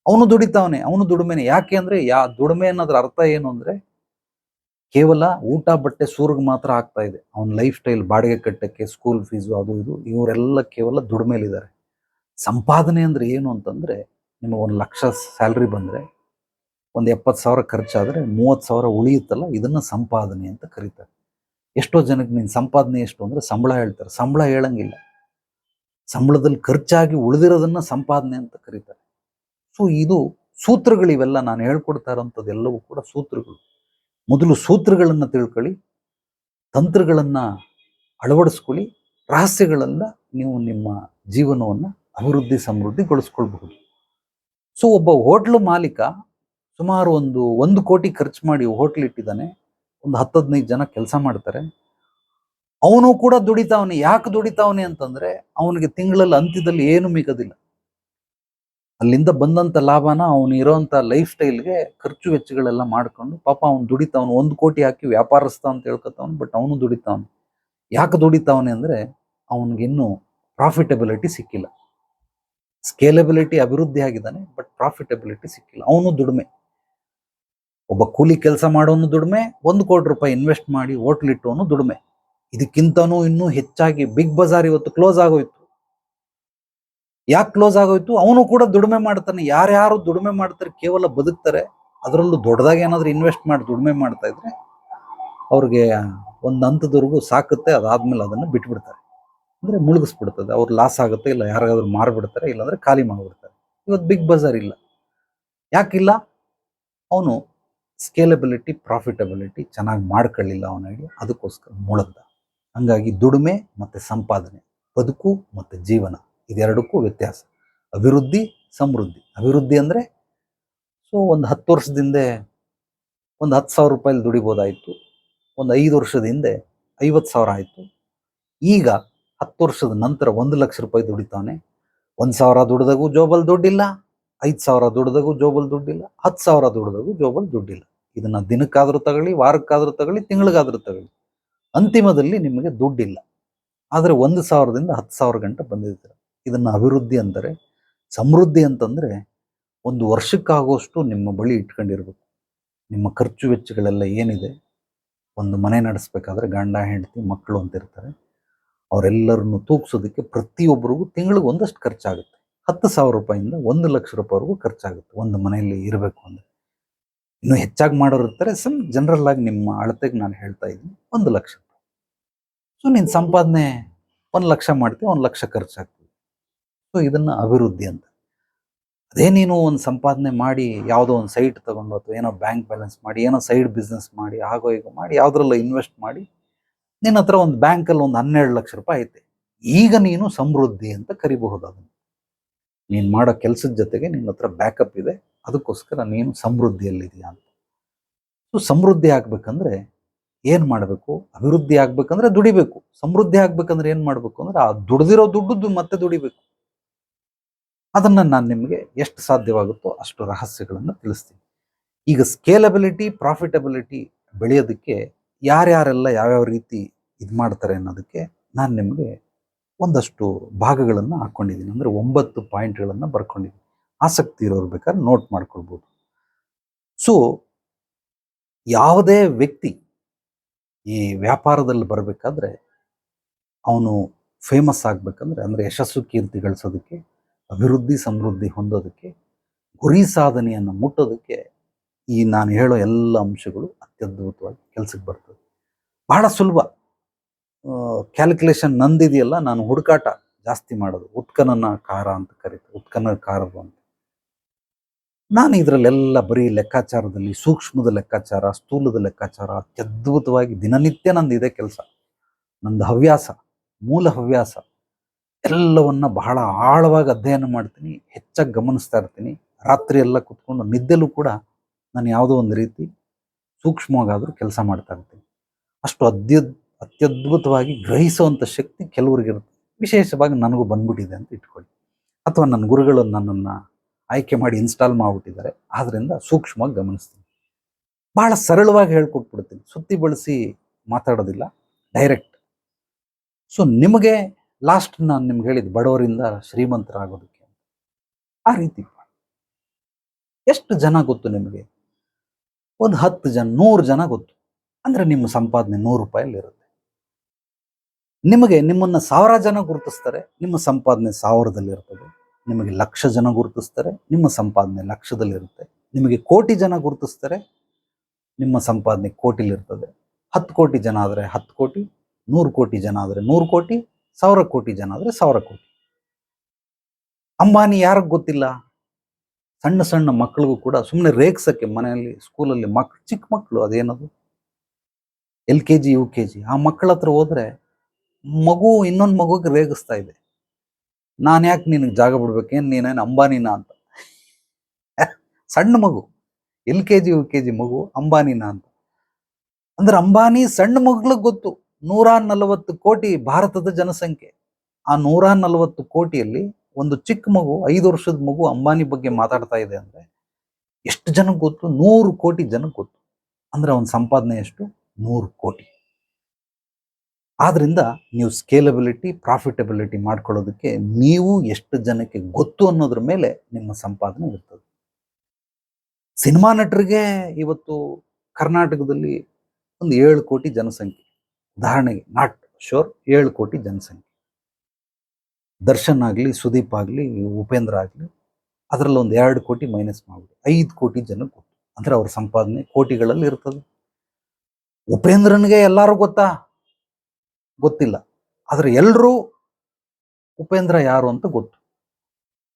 [SPEAKER 2] ಅವನು ದುಡಿತಾವನೆ, ಅವನು ದುಡಿಮೆನೆ. ಯಾಕೆ ಅಂದ್ರೆ ದುಡಿಮೆ ಅನ್ನೋದ್ರ ಅರ್ಥ ಏನು ಅಂದ್ರೆ ಕೇವಲ ಊಟ ಬಟ್ಟೆ ಸೂರ್ಗ್ ಮಾತ್ರ ಆಗ್ತಾ ಇದೆ. ಅವನ ಲೈಫ್ ಸ್ಟೈಲ್, ಬಾಡಿಗೆ ಕಟ್ಟಕ್ಕೆ, ಸ್ಕೂಲ್ ಫೀಸು, ಅದು ಇದು, ಇವರೆಲ್ಲ ಕೇವಲ ದುಡಿಮೆಲಿದ್ದಾರೆ. ಸಂಪಾದನೆ ಅಂದ್ರೆ ಏನು ಅಂತಂದ್ರೆ, ನಿಮಗೆ 1 ಲಕ್ಷ ಸ್ಯಾಲ್ರಿ ಬಂದ್ರೆ ಒಂದು 70,000 ಖರ್ಚಾದ್ರೆ 30,000 ಉಳಿಯುತ್ತಲ್ಲ, ಇದನ್ನ ಸಂಪಾದನೆ ಅಂತ ಕರೀತಾರೆ. ಎಷ್ಟೋ ಜನಕ್ಕೆ ನಿನ್ ಸಂಪಾದನೆ ಎಷ್ಟು ಅಂದ್ರೆ ಸಂಬಳ ಹೇಳ್ತಾರೆ. ಸಂಬಳ ಹೇಳಂಗಿಲ್ಲ. ಸಂಬಳದಲ್ಲಿ ಖರ್ಚಾಗಿ ಉಳಿದಿರೋದನ್ನ ಸಂಪಾದನೆ ಅಂತ ಕರೀತಾರೆ. ಸೊ ಇದು ಸೂತ್ರಗಳಿವೆಲ್ಲ. ನಾನು ಹೇಳ್ಕೊಡ್ತಾ ಇರೋಂಥದ್ದು ಎಲ್ಲವೂ ಕೂಡ ಸೂತ್ರಗಳು. ಮೊದಲು ಸೂತ್ರಗಳನ್ನ ತಿಳ್ಕೊಳ್ಳಿ, ತಂತ್ರಗಳನ್ನ ಅಳವಡಿಸ್ಕೊಳ್ಳಿ, ರಹಸ್ಯಗಳನ್ನ ನೀವು ನಿಮ್ಮ ಜೀವನವನ್ನ ಅಭಿವೃದ್ಧಿ ಸಮೃದ್ಧಿಗೊಳಿಸ್ಕೊಳ್ಬಹುದು. ಸೊ ಒಬ್ಬ ಹೋಟ್ಲು ಮಾಲೀಕ ಸುಮಾರು ಒಂದು ಕೋಟಿ ಖರ್ಚು ಮಾಡಿ ಹೋಟ್ಲ್ ಇಟ್ಟಿದ್ದಾನೆ. ಒಂದು 10-15 ಜನ ಕೆಲಸ ಮಾಡ್ತಾರೆ. ಅವನು ಕೂಡ ದುಡಿತಾವನೆ. ಯಾಕೆ ದುಡಿತಾವನೆ ಅಂತಂದ್ರೆ ಅವನಿಗೆ ತಿಂಗಳಲ್ಲಿ ಅಂತ್ಯದಲ್ಲಿ ಏನು ಮಿಗೋದಿಲ್ಲ. ಅಲ್ಲಿಂದ ಬಂದಂತ ಲಾಭನ ಅವನು ಇರೋಂಥ ಲೈಫ್ ಸ್ಟೈಲ್ಗೆ ಖರ್ಚು ವೆಚ್ಚಗಳೆಲ್ಲ ಮಾಡ್ಕೊಂಡು, ಪಾಪ ಅವನು ದುಡಿತಾವನು. 1 ಕೋಟಿ ಹಾಕಿ ವ್ಯಾಪಾರಸ್ಥ ಅಂತ ಹೇಳ್ಕೊತಾವನು, ಬಟ್ ಅವನು ದುಡಿತಾವನು. ಯಾಕೆ ದುಡಿತಾವನೆ ಅಂದ್ರೆ ಅವನಿಗಿನ್ನೂ ಪ್ರಾಫಿಟಬಿಲಿಟಿ ಸಿಕ್ಕಿಲ್ಲ. ಸ್ಕೇಲಬಿಲಿಟಿ ಅಭಿವೃದ್ಧಿ ಆಗಿದ್ದಾನೆ, ಬಟ್ ಪ್ರಾಫಿಟಬಿಲಿಟಿ ಸಿಕ್ಕಿಲ್ಲ. ಅವನು ದುಡಿಮೆ. ಒಬ್ಬ ಕೂಲಿ ಕೆಲಸ ಮಾಡೋನು ದುಡಿಮೆ, 1 ಕೋಟಿ ರೂಪಾಯಿ ಇನ್ವೆಸ್ಟ್ ಮಾಡಿ ಹೋಟ್ಲ್ ಇಟ್ಟವನು ದುಡಿಮೆ. ಇದಕ್ಕಿಂತನೂ ಇನ್ನೂ ಹೆಚ್ಚಾಗಿ ಬಿಗ್ ಬಜಾರ್ ಇವತ್ತು ಕ್ಲೋಸ್ ಆಗೋಯ್ತು. ಯಾಕೆ ಕ್ಲೋಸ್ ಆಗೋಯ್ತು? ಅವನು ಕೂಡ ದುಡಿಮೆ ಮಾಡ್ತಾನೆ. ಯಾರ್ಯಾರು ದುಡಿಮೆ ಮಾಡ್ತಾರೆ ಕೇವಲ ಬದುಕ್ತಾರೆ. ಅದರಲ್ಲೂ ದೊಡ್ಡದಾಗಿ ಏನಾದ್ರು ಇನ್ವೆಸ್ಟ್ ಮಾಡಿ ದುಡಿಮೆ ಮಾಡ್ತಾ ಇದ್ರೆ ಅವ್ರಿಗೆ ಒಂದು ಹಂತದವರೆಗೂ ಸಾಕುತ್ತೆ. ಅದಾದ್ಮೇಲೆ ಅದನ್ನು ಬಿಟ್ಬಿಡ್ತಾರೆ, ಅಂದ್ರೆ ಮುಳುಗಿಸ್ಬಿಡ್ತದೆ. ಅವ್ರು ಲಾಸ್ ಆಗುತ್ತೆ, ಇಲ್ಲ ಯಾರಿಗಾದ್ರೂ ಮಾರ್ಬಿಡ್ತಾರೆ, ಇಲ್ಲಾಂದ್ರೆ ಖಾಲಿ ಮಾಡ್ಬಿಡ್ತಾರೆ. ಇವತ್ತು ಬಿಗ್ ಬಜಾರ್ ಇಲ್ಲ. ಯಾಕಿಲ್ಲ? ಅವನು ಸ್ಕೇಲಬಿಲಿಟಿ, ಪ್ರಾಫಿಟಬಿಲಿಟಿ ಚೆನ್ನಾಗಿ ಮಾಡ್ಕೊಳ್ಳಿಲ್ಲ ಅವನಿಗೆ, ಅದಕ್ಕೋಸ್ಕರ ಮುಳಗ್ದ. ಹಂಗಾಗಿ ದುಡಿಮೆ ಮತ್ತೆ ಸಂಪಾದನೆ, ಬದುಕು ಮತ್ತೆ ಜೀವನ, ಇದೆರಡಕ್ಕೂ ವ್ಯತ್ಯಾಸ. ಅಭಿವೃದ್ಧಿ, ಸಮೃದ್ಧಿ. ಅಭಿವೃದ್ಧಿ ಅಂದ್ರೆ ಸೊ ಒಂದು 10 ವರ್ಷದ ಹಿಂದೆ ಒಂದು 10,000 ರೂಪಾಯಿ ದುಡಿಬೋದಾಯ್ತು. ಒಂದು 5 ವರ್ಷದ ಹಿಂದೆ 50,000 ಆಯ್ತು. ಈಗ 10 ವರ್ಷದ ನಂತರ 1 ಲಕ್ಷ ರೂಪಾಯಿ ದುಡಿತಾನೆ. 1,000 ದುಡ್ದಾಗೂ ಜೋಬಲ್ ದುಡ್ಡಿಲ್ಲ, 5,000 ದುಡ್ದಾಗೂ ಜೋಬಲ್ ದುಡ್ಡಿಲ್ಲ, 10,000 ದುಡ್ದಾಗೂ ಜೋಬಲ್ ದುಡ್ಡಿಲ್ಲ. ಇದನ್ನ ದಿನಕ್ಕಾದ್ರೂ ತಗೊಳ್ಳಿ, ವಾರಕ್ಕಾದ್ರೂ ತಗೊಳ್ಳಿ, ತಿಂಗಳಿಗಾದ್ರೂ ತಗೊಳ್ಳಿ, ಅಂತಿಮದಲ್ಲಿ ನಿಮಗೆ ದುಡ್ಡಿಲ್ಲ. ಆದ್ರೆ 1,000ದಿಂದ 10,000 ಗಂಟ ಬಂದಿರ್ತಾರೆ. ಇದನ್ನ ಅಭಿವೃದ್ಧಿ ಅಂತಾರೆ. ಸಮೃದ್ಧಿ ಅಂತಂದ್ರೆ ಒಂದು ವರ್ಷಕ್ಕಾಗುವಷ್ಟು ನಿಮ್ಮ ಬಳಿ ಇಟ್ಕೊಂಡಿರ್ಬೇಕು. ನಿಮ್ಮ ಖರ್ಚು ವೆಚ್ಚಗಳೆಲ್ಲ ಏನಿದೆ, ಒಂದು ಮನೆ ನಡೆಸ್ಬೇಕಾದ್ರೆ ಗಂಡ, ಹೆಂಡತಿ, ಮಕ್ಕಳು ಅಂತ ಇರ್ತಾರೆ. ಅವರೆಲ್ಲರನ್ನು ತೂಗಿಸೋದಕ್ಕೆ ಪ್ರತಿಯೊಬ್ಬರಿಗೂ ತಿಂಗಳಿಗೆ ಒಂದಷ್ಟು ಖರ್ಚಾಗುತ್ತೆ. 10,000 ರೂಪಾಯಿಂದ 1 ಲಕ್ಷ ರೂಪಾಯಿವರೆಗೂ ಖರ್ಚಾಗುತ್ತೆ ಒಂದು ಮನೆಯಲ್ಲಿ ಇರಬೇಕು ಅಂದ್ರೆ. ಇನ್ನು ಹೆಚ್ಚಾಗಿ ಮಾಡೋರು ಇರ್ತಾರೆ. ಜನರಲ್ ಆಗಿ ನಿಮ್ಮ ಅಳತೆಗೆ ನಾನು ಹೇಳ್ತಾ ಇದ್ದೀನಿ 1 ಲಕ್ಷ ರೂಪಾಯಿ. ಸೊ ನೀನು ಸಂಪಾದನೆ 1 ಲಕ್ಷ ಮಾಡ್ತೀವಿ, 1 ಲಕ್ಷ ಖರ್ಚಾಗ್ತದೆ. ಸೊ ಇದನ್ನ ಅಭಿವೃದ್ಧಿ ಅಂತ. ಅದೇ ನೀನು ಒಂದು ಸಂಪಾದನೆ ಮಾಡಿ ಯಾವುದೋ ಒಂದು ಸೈಟ್ ತಗೊಂಡು ಅಥವಾ ಏನೋ ಬ್ಯಾಂಕ್ ಬ್ಯಾಲೆನ್ಸ್ ಮಾಡಿ, ಏನೋ ಸೈಡ್ ಬಿಸ್ನೆಸ್ ಮಾಡಿ, ಆಗೋ ಈಗ ಮಾಡಿ, ಯಾವುದ್ರಲ್ಲ ಇನ್ವೆಸ್ಟ್ ಮಾಡಿ, ನಿನ್ನ ಹತ್ರ ಒಂದು ಬ್ಯಾಂಕಲ್ಲಿ ಒಂದು 12 ಲಕ್ಷ ರೂಪಾಯಿ ಐತೆ. ಈಗ ನೀನು ಸಮೃದ್ಧಿ ಅಂತ ಕರಿಬಹುದು ಅದನ್ನು. ನೀನು ಮಾಡೋ ಕೆಲಸದ ಜೊತೆಗೆ ನಿನ್ನ ಹತ್ರ ಬ್ಯಾಕಪ್ ಇದೆ, ಅದಕ್ಕೋಸ್ಕರ ನೀನು ಸಮೃದ್ಧಿಯಲ್ಲಿದೆಯಾ ಅಂತ. ಸೊ ಸಮೃದ್ಧಿ ಆಗ್ಬೇಕಂದ್ರೆ ಏನು ಮಾಡಬೇಕು? ಅಭಿವೃದ್ಧಿ ಆಗ್ಬೇಕಂದ್ರೆ ದುಡಿಬೇಕು. ಸಮೃದ್ಧಿ ಆಗ್ಬೇಕಂದ್ರೆ ಏನು ಮಾಡಬೇಕು ಅಂದ್ರೆ ಆ ದುಡ್ದಿರೋ ದುಡ್ಡು ಮತ್ತೆ ದುಡಿಬೇಕು. ಅದನ್ನ ನಾನು ನಿಮಗೆ ಎಷ್ಟು ಸಾಧ್ಯವಾಗುತ್ತೋ ಅಷ್ಟು ರಹಸ್ಯಗಳನ್ನು ತಿಳಿಸ್ತೀನಿ. ಈಗ ಸ್ಕೇಲಬಿಲಿಟಿ, ಪ್ರಾಫಿಟಬಿಲಿಟಿ ಬೆಳೆಯೋದಕ್ಕೆ ಯಾರ್ಯಾರೆಲ್ಲ ಯಾವ್ಯಾವ ರೀತಿ ಇದು ಮಾಡ್ತಾರೆ ಅನ್ನೋದಕ್ಕೆ ನಾನು ನಿಮಗೆ ಒಂದಷ್ಟು ಭಾಗಗಳನ್ನು ಹಾಕ್ಕೊಂಡಿದ್ದೀನಿ. ಅಂದರೆ 9 ಪಾಯಿಂಟ್ಗಳನ್ನು ಬರ್ಕೊಂಡಿದ್ದೀನಿ. ಆಸಕ್ತಿ ಇರೋರು ಬೇಕಾದ್ರೆ ನೋಟ್ ಮಾಡ್ಕೊಳ್ಬೋದು. ಸೊ ಯಾವುದೇ ವ್ಯಕ್ತಿ ಈ ವ್ಯಾಪಾರದಲ್ಲಿ ಬರಬೇಕಾದ್ರೆ ಅವನು ಫೇಮಸ್ ಆಗಬೇಕಂದ್ರೆ, ಅಂದರೆ ಯಶಸ್ಸು ಕೀರ್ತಿ ಗಳಿಸೋದಕ್ಕೆ, ಅಭಿವೃದ್ಧಿ ಸಮೃದ್ಧಿ ಹೊಂದೋದಕ್ಕೆ, ಗುರಿ ಸಾಧನೆಯನ್ನು ಮುಟ್ಟೋದಕ್ಕೆ ಈ ನಾನು ಹೇಳೋ ಎಲ್ಲ ಅಂಶಗಳು ಅತ್ಯದ್ಭುತವಾಗಿ ಕೆಲಸಕ್ಕೆ ಬರ್ತದೆ. ಬಹಳ ಸುಲಭ. ಕ್ಯಾಲ್ಕುಲೇಷನ್ ನಂದಿದೆಯಲ್ಲ, ನಾನು ಹುಡುಕಾಟ ಜಾಸ್ತಿ ಮಾಡೋದು. ಉತ್ಖನನ ಕಾರ ಅಂತ ಕರೀತಾರೆ, ಉತ್ಖನನಕಾರರು ಅಂತ. ನಾನು ಇದರಲ್ಲೆಲ್ಲ ಬರೀ ಲೆಕ್ಕಾಚಾರದಲ್ಲಿ ಸೂಕ್ಷ್ಮದ ಲೆಕ್ಕಾಚಾರ, ಸ್ಥೂಲದ ಲೆಕ್ಕಾಚಾರ ಅತ್ಯದ್ಭುತವಾಗಿ ದಿನನಿತ್ಯ ನಂದು ಇದೇ ಕೆಲಸ. ನಂದು ಹವ್ಯಾಸ, ಮೂಲ ಹವ್ಯಾಸ. ಎಲ್ಲವನ್ನ ಬಹಳ ಆಳವಾಗಿ ಅಧ್ಯಯನ ಮಾಡ್ತೀನಿ, ಹೆಚ್ಚಾಗಿ ಗಮನಿಸ್ತಾ ಇರ್ತೀನಿ. ರಾತ್ರಿ ಎಲ್ಲ ಕುತ್ಕೊಂಡು ನಿದ್ದೆಲೂ ಕೂಡ ನಾನು ಯಾವುದೋ ಒಂದು ರೀತಿ ಸೂಕ್ಷ್ಮವಾಗಾದರೂ ಕೆಲಸ ಮಾಡ್ತಾ ಇರ್ತೀನಿ. ಅಷ್ಟು ಅತ್ಯದ್ಭುತವಾಗಿ ಗ್ರಹಿಸುವಂಥ ಶಕ್ತಿ ಕೆಲವರಿಗಿರುತ್ತೆ. ವಿಶೇಷವಾಗಿ ನನಗೂ ಬಂದ್ಬಿಟ್ಟಿದೆ ಅಂತ ಇಟ್ಕೊಳ್ಳಿ. ಅಥವಾ ನನ್ನ ಗುರುಗಳು ನನ್ನನ್ನು ಆಯ್ಕೆ ಮಾಡಿ ಇನ್ಸ್ಟಾಲ್ ಮಾಡಿಬಿಟ್ಟಿದ್ದಾರೆ. ಆದ್ದರಿಂದ ಸೂಕ್ಷ್ಮವಾಗಿ ಗಮನಿಸ್ತೀನಿ. ಬಹಳ ಸರಳವಾಗಿ ಹೇಳ್ಕೊಟ್ಬಿಡ್ತೀನಿ. ಸುತ್ತಿ ಬಳಸಿ ಮಾತಾಡೋದಿಲ್ಲ, ಡೈರೆಕ್ಟ್. ಸೊ ನಿಮಗೆ ಲಾಸ್ಟ್ ನಾನು ನಿಮ್ಗೆ ಹೇಳಿದ್ದು ಬಡವರಿಂದ ಶ್ರೀಮಂತರಾಗೋದಕ್ಕೆ, ಆ ರೀತಿ. ಎಷ್ಟು ಜನ ಗೊತ್ತು ನಿಮಗೆ? ಒಂದು 10 ಜನ, 100 ಜನ ಗೊತ್ತು. ಅಂದರೆ ನಿಮ್ಮ ಸಂಪಾದನೆ 100 ರೂಪಾಯಲ್ಲಿರುತ್ತೆ. ನಿಮ್ಮನ್ನು 1000 ಜನ ಗುರುತಿಸ್ತಾರೆ, ನಿಮ್ಮ ಸಂಪಾದನೆ 1000ದಲ್ಲಿರ್ತದೆ. ನಿಮಗೆ 1,00,000 ಜನ ಗುರುತಿಸ್ತಾರೆ, ನಿಮ್ಮ ಸಂಪಾದನೆ 1,00,000ದಲ್ಲಿರುತ್ತೆ. ನಿಮಗೆ 1,00,000 ಜನ ಗುರುತಿಸ್ತಾರೆ, ನಿಮ್ಮ ಸಂಪಾದನೆ 1,00,000,000ಇರ್ತದೆ. 10 ಕೋಟಿ ಜನ ಆದರೆ 10 ಕೋಟಿ, 100 ಕೋಟಿ ಜನ ಆದರೆ 100 ಕೋಟಿ, 1,000 ಕೋಟಿ ಜನ ಆದರೆ 1,000 ಕೋಟಿ. ಅಂಬಾನಿ ಯಾರಿಗೆ ಗೊತ್ತಿಲ್ಲ? ಸಣ್ಣ ಸಣ್ಣ ಮಕ್ಕಳಿಗೂ ಕೂಡ ಸುಮ್ಮನೆ ರೇಗ್ಸಕ್ಕೆ ಮನೆಯಲ್ಲಿ, ಸ್ಕೂಲಲ್ಲಿ ಚಿಕ್ಕ ಮಕ್ಕಳು, ಅದೇನದು LKG UKG, ಆ ಮಕ್ಕಳ ಹತ್ರ ಹೋದ್ರೆ ಮಗು ಇನ್ನೊಂದು ಮಗುಗೆ ರೇಗಿಸ್ತಾ ಇದೆ. ನಾನು ಯಾಕೆ ನಿನಗೆ ಜಾಗ ಬಿಡ್ಬೇಕೇನು, ನೀನೇನು ಅಂಬಾನಿನ ಅಂತ. ಸಣ್ಣ ಮಗು, LKG UKG ಮಗು ಅಂಬಾನಿನ ಅಂತ. ಅಂದ್ರೆ ಅಂಬಾನಿ ಸಣ್ಣ ಮಗಳಿಗೆ ಗೊತ್ತು. 140 ಕೋಟಿ ಭಾರತದ ಜನಸಂಖ್ಯೆ. ಆ 140 ಕೋಟಿಯಲ್ಲಿ ಒಂದು ಚಿಕ್ಕ ಮಗು, 5 ವರ್ಷದ ಮಗು ಅಂಬಾನಿ ಬಗ್ಗೆ ಮಾತಾಡ್ತಾ ಇದೆ ಅಂದ್ರೆ ಎಷ್ಟು ಜನಕ್ಕೆ ಗೊತ್ತು? 100 ಕೋಟಿ ಜನಕ್ಕೆ ಗೊತ್ತು. ಅಂದ್ರೆ ಅವನ ಸಂಪಾದನೆ ಎಷ್ಟು? 100 ಕೋಟಿ. ಆದ್ರಿಂದ ನೀವು ಸ್ಕೇಲಬಿಲಿಟಿ, ಪ್ರಾಫಿಟಬಿಲಿಟಿ ಮಾಡ್ಕೊಳ್ಳೋದಕ್ಕೆ ನೀವು ಎಷ್ಟು ಜನಕ್ಕೆ ಗೊತ್ತು ಅನ್ನೋದ್ರ ಮೇಲೆ ನಿಮ್ಮ ಸಂಪಾದನೆ ಇರ್ತದೆ. ಸಿನಿಮಾ ನಟರಿಗೆ ಇವತ್ತು ಕರ್ನಾಟಕದಲ್ಲಿ ಒಂದು 7 ಕೋಟಿ ಜನಸಂಖ್ಯೆ, ಉದಾಹರಣೆಗೆ, ನಾಟ್ ಶೋರ್, 7 ಕೋಟಿ ಜನಸಂಖ್ಯೆ. ದರ್ಶನ್ ಆಗಲಿ, ಸುದೀಪ್ ಆಗಲಿ, ಉಪೇಂದ್ರ ಆಗಲಿ, ಅದರಲ್ಲಿ ಒಂದು 2 ಕೋಟಿ ಮೈನಸ್ ಮಾಡ್ಬಿಡಿ, 5 ಕೋಟಿ ಜನಕ್ಕೆ ಗೊತ್ತು. ಅಂದ್ರೆ ಅವ್ರ ಸಂಪಾದನೆ ಕೋಟಿಗಳಲ್ಲಿ ಇರ್ತದೆ. ಉಪೇಂದ್ರನ್ಗೆ ಎಲ್ಲರೂ ಗೊತ್ತಾ? ಗೊತ್ತಿಲ್ಲ. ಆದ್ರೆ ಎಲ್ಲರೂ ಉಪೇಂದ್ರ ಯಾರು ಅಂತ ಗೊತ್ತು.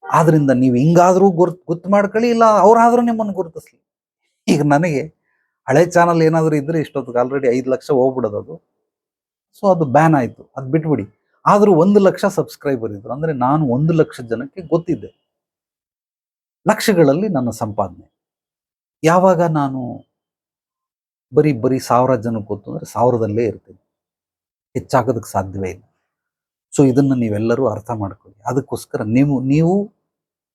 [SPEAKER 2] ಆದ್ರಿಂದ ನೀವು ಹಿಂಗಾದ್ರೂ ಗೊತ್ತು ಮಾಡ್ಕೊಳ್ಳಿ, ಇಲ್ಲ ಅವ್ರಾದ್ರೂ ನಿಮ್ಮನ್ನು ಗುರುತಿಸ್ಲಿ. ಈಗ ನನಗೆ ಹಳೆ ಚಾನಲ್ ಏನಾದರೂ ಇದ್ರೆ ಇಷ್ಟೊತ್ತಿಗೆ ಆಲ್ರೆಡಿ 5 ಲಕ್ಷ ಹೋಗ್ಬಿಡೋದು ಅದು. ಸೊ ಅದು ಬ್ಯಾನ್ ಆಯ್ತು, ಅದು ಬಿಟ್ಬಿಡಿ. ಆದ್ರೂ 1 ಲಕ್ಷ ಸಬ್ಸ್ಕ್ರೈಬರ್ ಇದ್ರು. ಅಂದ್ರೆ ನಾನು 1 ಲಕ್ಷ ಜನಕ್ಕೆ ಗೊತ್ತಿದ್ದೆ. ಲಕ್ಷಗಳಲ್ಲಿ ನನ್ನ ಸಂಪಾದನೆ. ಯಾವಾಗ ನಾನು ಬರೀ 1000 ಜನಕ್ಕೆ ಗೊತ್ತು ಅಂದ್ರೆ 1000ದಲ್ಲೇ ಇರ್ತೀನಿ, ಹೆಚ್ಚಾಗೋದಕ್ಕೆ ಸಾಧ್ಯವೇ ಇಲ್ಲ. ಸೊ ಇದನ್ನು ನೀವೆಲ್ಲರೂ ಅರ್ಥ ಮಾಡ್ಕೊಳ್ಳಿ. ಅದಕ್ಕೋಸ್ಕರ ನೀವು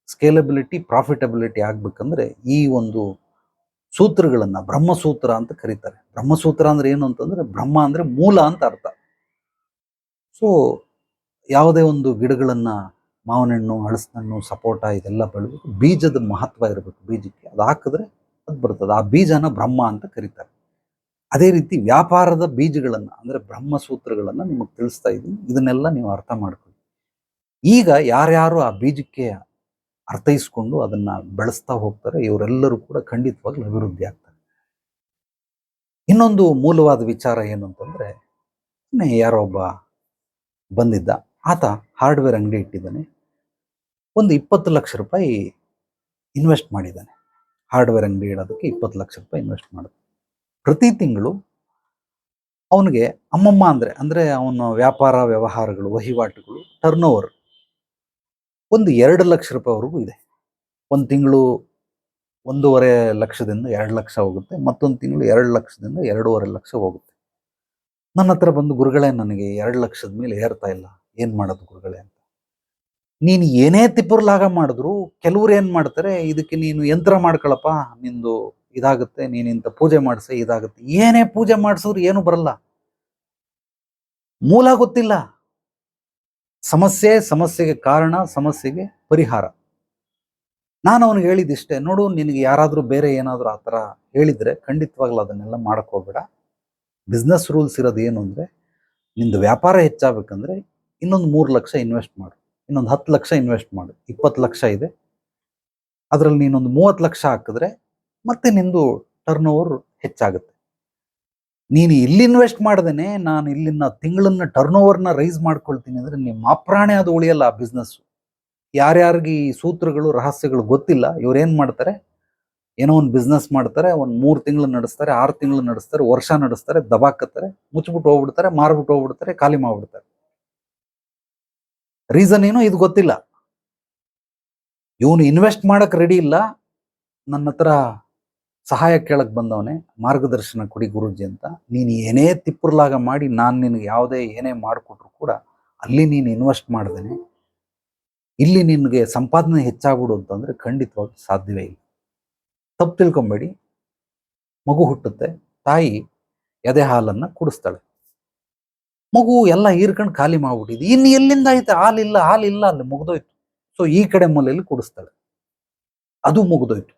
[SPEAKER 2] ಸ್ಕೇಲಬಿಲಿಟಿ, ಪ್ರಾಫಿಟಬಿಲಿಟಿ ಆಗ್ಬೇಕಂದ್ರೆ ಈ ಒಂದು ಸೂತ್ರಗಳನ್ನ ಬ್ರಹ್ಮಸೂತ್ರ ಅಂತ ಕರೀತಾರೆ. ಬ್ರಹ್ಮಸೂತ್ರ ಅಂದ್ರೆ ಏನು ಅಂತಂದ್ರೆ, ಬ್ರಹ್ಮ ಅಂದ್ರೆ ಮೂಲ ಅಂತ ಅರ್ಥ. ಸೊ ಯಾವುದೇ ಒಂದು ಗಿಡಗಳನ್ನ, ಮಾವಿನಹಣ್ಣು, ಹಲಸಿನಹಣ್ಣು, ಸಪೋಟ, ಇದೆಲ್ಲ ಬೆಳೆದು ಬೀಜದ ಮಹತ್ವ ಇರಬೇಕು. ಬೀಜಕ್ಕೆ ಅದು ಹಾಕಿದ್ರೆ ಅದು ಬರ್ತದೆ. ಆ ಬೀಜನ ಬ್ರಹ್ಮ ಅಂತ ಕರೀತಾರೆ. ಅದೇ ರೀತಿ ವ್ಯಾಪಾರದ ಬೀಜಗಳನ್ನ, ಅಂದ್ರೆ ಬ್ರಹ್ಮಸೂತ್ರಗಳನ್ನ ನಿಮಗೆ ತಿಳಿಸ್ತಾ ಇದ್ದೀನಿ. ಇದನ್ನೆಲ್ಲ ನೀವು ಅರ್ಥ ಮಾಡ್ಕೊಳ್ಳಿ. ಈಗ ಯಾರ್ಯಾರು ಆ ಬೀಜಕ್ಕೆ ಅರ್ಥೈಸ್ಕೊಂಡು ಅದನ್ನ ಬೆಳೆಸ್ತಾ ಹೋಗ್ತಾರೆ, ಇವರೆಲ್ಲರೂ ಕೂಡ ಖಂಡಿತವಾಗ್ಲೂ ಅಭಿವೃದ್ಧಿ ಆಗ್ತಾರೆ. ಇನ್ನೊಂದು ಮೂಲವಾದ ವಿಚಾರ ಏನು ಅಂತಂದ್ರೆ, ಯಾರೋ ಒಬ್ಬ ಬಂದಿದ್ದ, ಆತ ಹಾರ್ಡ್ವೇರ್ ಅಂಗಡಿ ಇಟ್ಟಿದ್ದಾನೆ. ಒಂದು 20 ಲಕ್ಷ ರೂಪಾಯಿ ಇನ್ವೆಸ್ಟ್ ಮಾಡಿದ್ದಾನೆ. ಹಾರ್ಡ್ವೇರ್ ಅಂಗಡಿ ಇಡೋದಕ್ಕೆ 20 ಲಕ್ಷ ರೂಪಾಯಿ ಇನ್ವೆಸ್ಟ್ ಮಾಡಿದ. ಪ್ರತಿ ತಿಂಗಳು ಅವನಿಗೆ ಅಮ್ಮಮ್ಮ ಅಂದ್ರೆ ಅವನ ವ್ಯಾಪಾರ ವ್ಯವಹಾರಗಳು, ವಹಿವಾಟುಗಳು, ಟರ್ನ್ ಓವರ್ ಒಂದು 2 ಲಕ್ಷ ರೂಪಾಯಿವರೆಗೂ ಇದೆ. ಒಂದು ತಿಂಗಳು 1.5 ಲಕ್ಷದಿಂದ 2 ಲಕ್ಷ ಹೋಗುತ್ತೆ, ಮತ್ತೊಂದು ತಿಂಗಳು 2 ಲಕ್ಷದಿಂದ 2.5 ಲಕ್ಷ ಹೋಗುತ್ತೆ. ನನ್ನ ಹತ್ರ ಬಂದು, ಗುರುಗಳೇ ನನಗೆ 2 ಲಕ್ಷದ ಮೇಲೆ ಏರ್ತಾ ಇಲ್ಲ, ಏನ್ ಮಾಡೋದು ಗುರುಗಳೇ ಅಂತ. ನೀನು ಏನೇ ತಿಪ್ಪರ್ಲಾಗ ಮಾಡಿದ್ರು ಕೆಲವ್ರು ಏನ್ ಮಾಡ್ತಾರೆ, ಇದಕ್ಕೆ ನೀನು ಯಂತ್ರ ಮಾಡ್ಕೊಳಪ್ಪ, ನಿಂದು ಇದಾಗುತ್ತೆ, ನೀನ್ ಇಂಥ ಪೂಜೆ ಮಾಡಿಸಿ ಇದಾಗುತ್ತೆ. ಏನೇ ಪೂಜೆ ಮಾಡಿಸಿದ್ರು ಏನು ಬರಲ್ಲ, ಮೂಲ ಗೊತ್ತಿಲ್ಲ. ಸಮಸ್ಯೆಗೆ ಕಾರಣ, ಸಮಸ್ಯೆಗೆ ಪರಿಹಾರ. ನಾನು ಅವನಿಗೆ ಹೇಳಿದಿಷ್ಟೇ, ನೋಡು ನಿನಗೆ ಯಾರಾದರೂ ಬೇರೆ ಏನಾದರೂ ಆ ಥರ ಹೇಳಿದ್ರೆ ಖಂಡಿತವಾಗ್ಲೂ ಅದನ್ನೆಲ್ಲ ಮಾಡಕ್ ಹೋಗ್ಬೇಡ. ಬಿಸ್ನೆಸ್ ರೂಲ್ಸ್ ಇರೋದು ಏನು ಅಂದರೆ, ನಿಂದು ವ್ಯಾಪಾರ ಹೆಚ್ಚಾಗಬೇಕಂದ್ರೆ ಇನ್ನೊಂದು 3 ಲಕ್ಷ ಇನ್ವೆಸ್ಟ್ ಮಾಡು, ಇನ್ನೊಂದು 10 ಲಕ್ಷ ಇನ್ವೆಸ್ಟ್ ಮಾಡು, 20 ಲಕ್ಷ ಇದೆ, ಅದರಲ್ಲಿ ನೀನೊಂದು 30 ಲಕ್ಷ ಹಾಕಿದ್ರೆ ಮತ್ತೆ ನಿಂದು ಟರ್ನ್ ಓವರ್ ಹೆಚ್ಚಾಗುತ್ತೆ. ನೀನು ಇಲ್ಲಿ ಇನ್ವೆಸ್ಟ್ ಮಾಡ್ದೇನೆ ನಾನು ಇಲ್ಲಿನ ತಿಂಗಳನ್ನ ಟರ್ನ್ ಓವರ್ನ ರೈಸ್ ಮಾಡ್ಕೊಳ್ತೀನಿ ಅಂದರೆ ನಿಮ್ಮ ಅಪ್ರಾಣೆ ಅದು ಉಳಿಯಲ್ಲ ಆ ಬಿಸ್ನೆಸ್. ಯಾರ್ಯಾರಿಗೆ ಈ ಸೂತ್ರಗಳು ರಹಸ್ಯಗಳು ಗೊತ್ತಿಲ್ಲ, ಇವ್ರೇನು ಮಾಡ್ತಾರೆ, ಏನೋ ಒಂದು ಬಿಸ್ನೆಸ್ ಮಾಡ್ತಾರೆ, ಒಂದು 3 ತಿಂಗಳು ನಡೆಸ್ತಾರೆ, 6 ತಿಂಗಳು ನಡೆಸ್ತಾರೆ, ವರ್ಷ ನಡೆಸ್ತಾರೆ, ದಬಾಕತ್ತಾರೆ, ಮುಚ್ಚಿಬಿಟ್ಟು ಹೋಗ್ಬಿಡ್ತಾರೆ, ಮಾರ್ಬಿಟ್ಟು ಹೋಗ್ಬಿಡ್ತಾರೆ, ಖಾಲಿ ಮಾಡ್ಬಿಡ್ತಾರೆ. ರೀಸನ್ ಏನು ಇದು ಗೊತ್ತಿಲ್ಲ. ಇವನು ಇನ್ವೆಸ್ಟ್ ಮಾಡಕ್ ರೆಡಿ ಇಲ್ಲ, ನನ್ನ ಹತ್ರ ಸಹಾಯ ಕೇಳಕ್ ಬಂದವನೇ, ಮಾರ್ಗದರ್ಶನ ಕೊಡಿ ಗುರೂಜಿ ಅಂತ. ನೀನು ಏನೇ ತಿಪ್ಪರ್ಲಾಗ ಮಾಡಿ ನಾನು ನಿನಗೆ ಯಾವುದೇ ಏನೇ ಮಾಡಿಕೊಟ್ರು ಕೂಡ ಅಲ್ಲಿ ನೀನು ಇನ್ವೆಸ್ಟ್ ಮಾಡ್ದೇನೆ ಇಲ್ಲಿ ನಿನಗೆ ಸಂಪಾದನೆ ಹೆಚ್ಚಾಗ್ಬಿಡು ಅಂತಂದ್ರೆ ಖಂಡಿತವಾಗಿ ಸಾಧ್ಯವೇ ಇಲ್ಲ. ತಪ್ಪು ತಿಳ್ಕೊಂಬೇಡಿ. ಮಗು ಹುಟ್ಟುತ್ತೆ, ತಾಯಿ ಎದೆ ಹಾಲನ್ನ ಕುಡಿಸ್ತಾಳೆ, ಮಗು ಎಲ್ಲ ಹೀರ್ಕೊಂಡು ಖಾಲಿ ಮಾಡ್ಬಿಟ್ಟಿದೆ, ಇನ್ನು ಎಲ್ಲಿಂದ ಐತೆ ಹಾಲಿಲ್ಲ ಅಲ್ಲಿ ಮುಗ್ದೋಯ್ತು. ಸೊ ಈ ಕಡೆ ಮೂಲೆಯಲ್ಲಿ ಕುಡಿಸ್ತಾಳೆ, ಅದು ಮುಗ್ದೋಯ್ತು.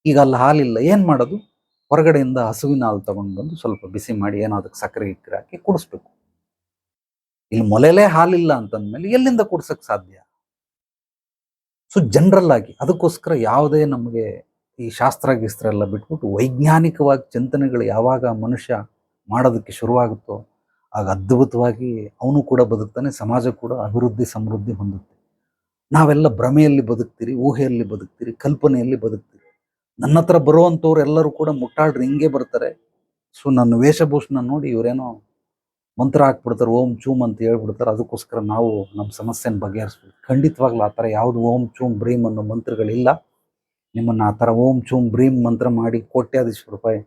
[SPEAKER 2] ಈಗ ಅಲ್ಲಿ ಹಾಲಿಲ್ಲ, ಏನ್ ಮಾಡೋದು, ಹೊರಗಡೆಯಿಂದ ಹಸುವಿನ ಹಾಲು ತಗೊಂಡು ಬಂದು ಸ್ವಲ್ಪ ಬಿಸಿ ಮಾಡಿ ಏನಾದಕ್ಕೆ ಸಕ್ಕರೆ ಗಿಕ್ಕರೆ ಹಾಕಿ ಕುಡಿಸ್ಬೇಕು. ಇಲ್ಲಿ ಮೊಲೆಲೇ ಹಾಲಿಲ್ಲ ಅಂತಂದ್ಮೇಲೆ ಎಲ್ಲಿಂದ ಕುಡ್ಸಕ್ ಸಾಧ್ಯ? ಸೊ ಜನರಲ್ ಆಗಿ ಅದಕ್ಕೋಸ್ಕರ ಯಾವುದೇ ನಮಗೆ ಈ ಶಾಸ್ತ್ರ ಗೀಸ್ತ್ರ ಎಲ್ಲ ಬಿಟ್ಬಿಟ್ಟು ವೈಜ್ಞಾನಿಕವಾಗಿ ಚಿಂತನೆಗಳು ಯಾವಾಗ ಮನುಷ್ಯ ಮಾಡೋದಕ್ಕೆ ಶುರುವಾಗುತ್ತೋ ಆಗ ಅದ್ಭುತವಾಗಿ ಅವನು ಕೂಡ ಬದುಕ್ತಾನೆ, ಸಮಾಜ ಕೂಡ ಅಭಿವೃದ್ಧಿ ಸಮೃದ್ಧಿ ಹೊಂದುತ್ತೆ. ನಾವೆಲ್ಲ ಭ್ರಮೆಯಲ್ಲಿ ಬದುಕ್ತೀರಿ, ಊಹೆಯಲ್ಲಿ ಬದುಕ್ತೀರಿ, ಕಲ್ಪನೆಯಲ್ಲಿ ಬದುಕ್ತೀರಿ. ನನ್ನ ಹತ್ರ ಬರುವಂಥವ್ರು ಎಲ್ಲರೂ ಕೂಡ ಮುಟ್ಟಾಳ್ರು ಹಿಂಗೆ ಬರ್ತಾರೆ. ಸೊ ನನ್ನ ವೇಷಭೂಷಣ ನೋಡಿ ಇವರೇನೋ ಮಂತ್ರ ಹಾಕ್ಬಿಡ್ತಾರೆ, ಓಂ ಚೂಮ್ ಅಂತ ಹೇಳ್ಬಿಡ್ತಾರೆ, ಅದಕ್ಕೋಸ್ಕರ ನಾವು ನಮ್ಮ ಸಮಸ್ಯೆನ ಬಗೆಹರಿಸ್ಬೇಕು. ಖಂಡಿತವಾಗ್ಲೂ ಆ ಥರ ಯಾವುದು ಓಂ ಚೂಮ್ ಬ್ರೀಮ್ ಅನ್ನೋ ಮಂತ್ರಗಳಿಲ್ಲ. ನಿಮ್ಮನ್ನು ಆ ಥರ ಓಂ ಚೂಮ್ ಬ್ರೀಮ್ ಮಂತ್ರ ಮಾಡಿ ಕೋಟ್ಯಾಧೀಶ್ವರ ರೂಪಾಯಿ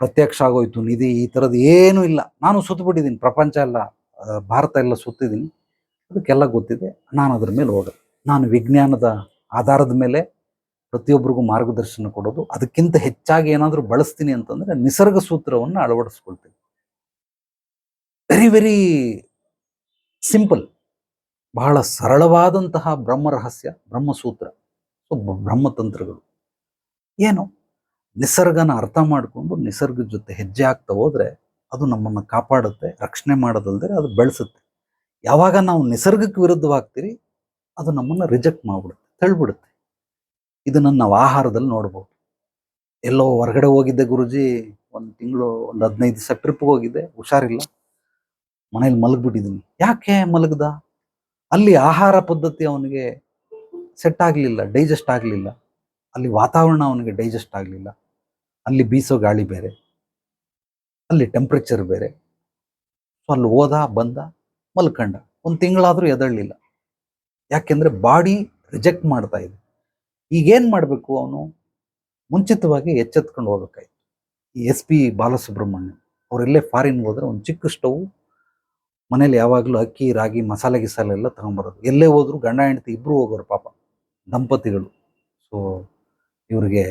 [SPEAKER 2] ಪ್ರತ್ಯಕ್ಷ ಆಗೋಯ್ತು ನಿಧಿ ಈ ಥರದ್ದು ಏನೂ ಇಲ್ಲ. ನಾನು ಸುತ್ತಬಿಟ್ಟಿದ್ದೀನಿ, ಪ್ರಪಂಚ ಎಲ್ಲ ಭಾರತ ಎಲ್ಲ ಸುತ್ತಿದ್ದೀನಿ, ಅದಕ್ಕೆಲ್ಲ ಗೊತ್ತಿದೆ. ನಾನು ಅದ್ರ ಮೇಲೆ ಹೋಗೋದು, ನಾನು ವಿಜ್ಞಾನದ ಆಧಾರದ ಮೇಲೆ ಪ್ರತಿಯೊಬ್ಬರಿಗೂ ಮಾರ್ಗದರ್ಶನ ಕೊಡೋದು. ಅದಕ್ಕಿಂತ ಹೆಚ್ಚಾಗಿ ಏನಾದರೂ ಬಳಸ್ತೀನಿ ಅಂತಂದರೆ ನಿಸರ್ಗ ಸೂತ್ರವನ್ನು ಅಳವಡಿಸ್ಕೊಳ್ತೀನಿ. ವೆರಿ ವೆರಿ ಸಿಂಪಲ್, ಬಹಳ ಸರಳವಾದಂತಹ ಬ್ರಹ್ಮ ರಹಸ್ಯ, ಬ್ರಹ್ಮಸೂತ್ರ, ಬ್ರಹ್ಮತಂತ್ರಗಳು. ಏನು, ನಿಸರ್ಗನ ಅರ್ಥ ಮಾಡಿಕೊಂಡು ನಿಸರ್ಗದ ಜೊತೆ ಹೆಜ್ಜೆ ಆಗ್ತಾ ಹೋದ್ರೆ ಅದು ನಮ್ಮನ್ನು ಕಾಪಾಡುತ್ತೆ, ರಕ್ಷಣೆ ಮಾಡೋದಲ್ದರೆ ಅದು ಬೆಳೆಸುತ್ತೆ. ಯಾವಾಗ ನಾವು ನಿಸರ್ಗಕ್ಕೆ ವಿರುದ್ಧವಾಗ್ತೀರಿ ಅದು ನಮ್ಮನ್ನು ರಿಜೆಕ್ಟ್ ಮಾಡಿಬಿಡುತ್ತೆ, ತಳ್ಳಿಬಿಡುತ್ತೆ. ಇದನ್ನು ನಾವು ಆಹಾರದಲ್ಲಿ ನೋಡ್ಬೋದು. ಎಲ್ಲೋ ಹೊರಗಡೆ ಹೋಗಿದ್ದೆ ಗುರುಜಿ, ಒಂದು ತಿಂಗಳು ಒಂದು 15 ದಿವಸ ಟ್ರಿಪ್ಗೆ ಹೋಗಿದ್ದೆ, ಹುಷಾರಿಲ್ಲ, ಮನೇಲಿ ಮಲಗಿಬಿಟ್ಟಿದ್ದೀನಿ. ಯಾಕೆ ಮಲಗ್ದ? ಅಲ್ಲಿ ಆಹಾರ ಪದ್ಧತಿ ಅವನಿಗೆ ಸೆಟ್ ಆಗಲಿಲ್ಲ, ಡೈಜೆಸ್ಟ್ ಆಗಲಿಲ್ಲ. ಅಲ್ಲಿ ವಾತಾವರಣ ಅವನಿಗೆ ಡೈಜೆಸ್ಟ್ ಆಗಲಿಲ್ಲ. ಅಲ್ಲಿ ಬೀಸೋ ಗಾಳಿ ಬೇರೆ, ಅಲ್ಲಿ ಟೆಂಪ್ರೇಚರ್ ಬೇರೆ. ಸೊ ಅಲ್ಲಿ ಹೋದ ಬಂದ ಮಲ್ಕಂಡ, ಒಂದು ತಿಂಗಳಾದರೂ ಎದಳಲಿಲ್ಲ. ಯಾಕೆಂದರೆ ಬಾಡಿ ರಿಜೆಕ್ಟ್ ಮಾಡ್ತಾ ಇದೆ. ಈಗೇನು ಮಾಡಬೇಕು, ಅವನು ಮುಂಚಿತವಾಗಿ ಎಚ್ಚೆತ್ಕೊಂಡು ಹೋಗ್ಬೇಕಾಯ್ತು. ಈ SP ಬಾಲಸುಬ್ರಹ್ಮಣ್ಯ ಅವರೆಲ್ಲೇ ಫಾರಿನ್ಗೆ ಹೋದ್ರೆ ಒಂದು ಚಿಕ್ಕ ಸ್ಟವ್ ಮನೇಲಿ ಯಾವಾಗಲೂ ಅಕ್ಕಿ ರಾಗಿ ಮಸಾಲೆ ಗಿಸಾಲೆ ಎಲ್ಲ ತಗೊಂಬರೋದು. ಎಲ್ಲೇ ಹೋದ್ರು ಗಂಡ ಹೆಂಡತಿ ಇಬ್ಬರು ಹೋಗೋರು ಪಾಪ, ದಂಪತಿಗಳು. ಸೊ ಇವ್ರಿಗೆ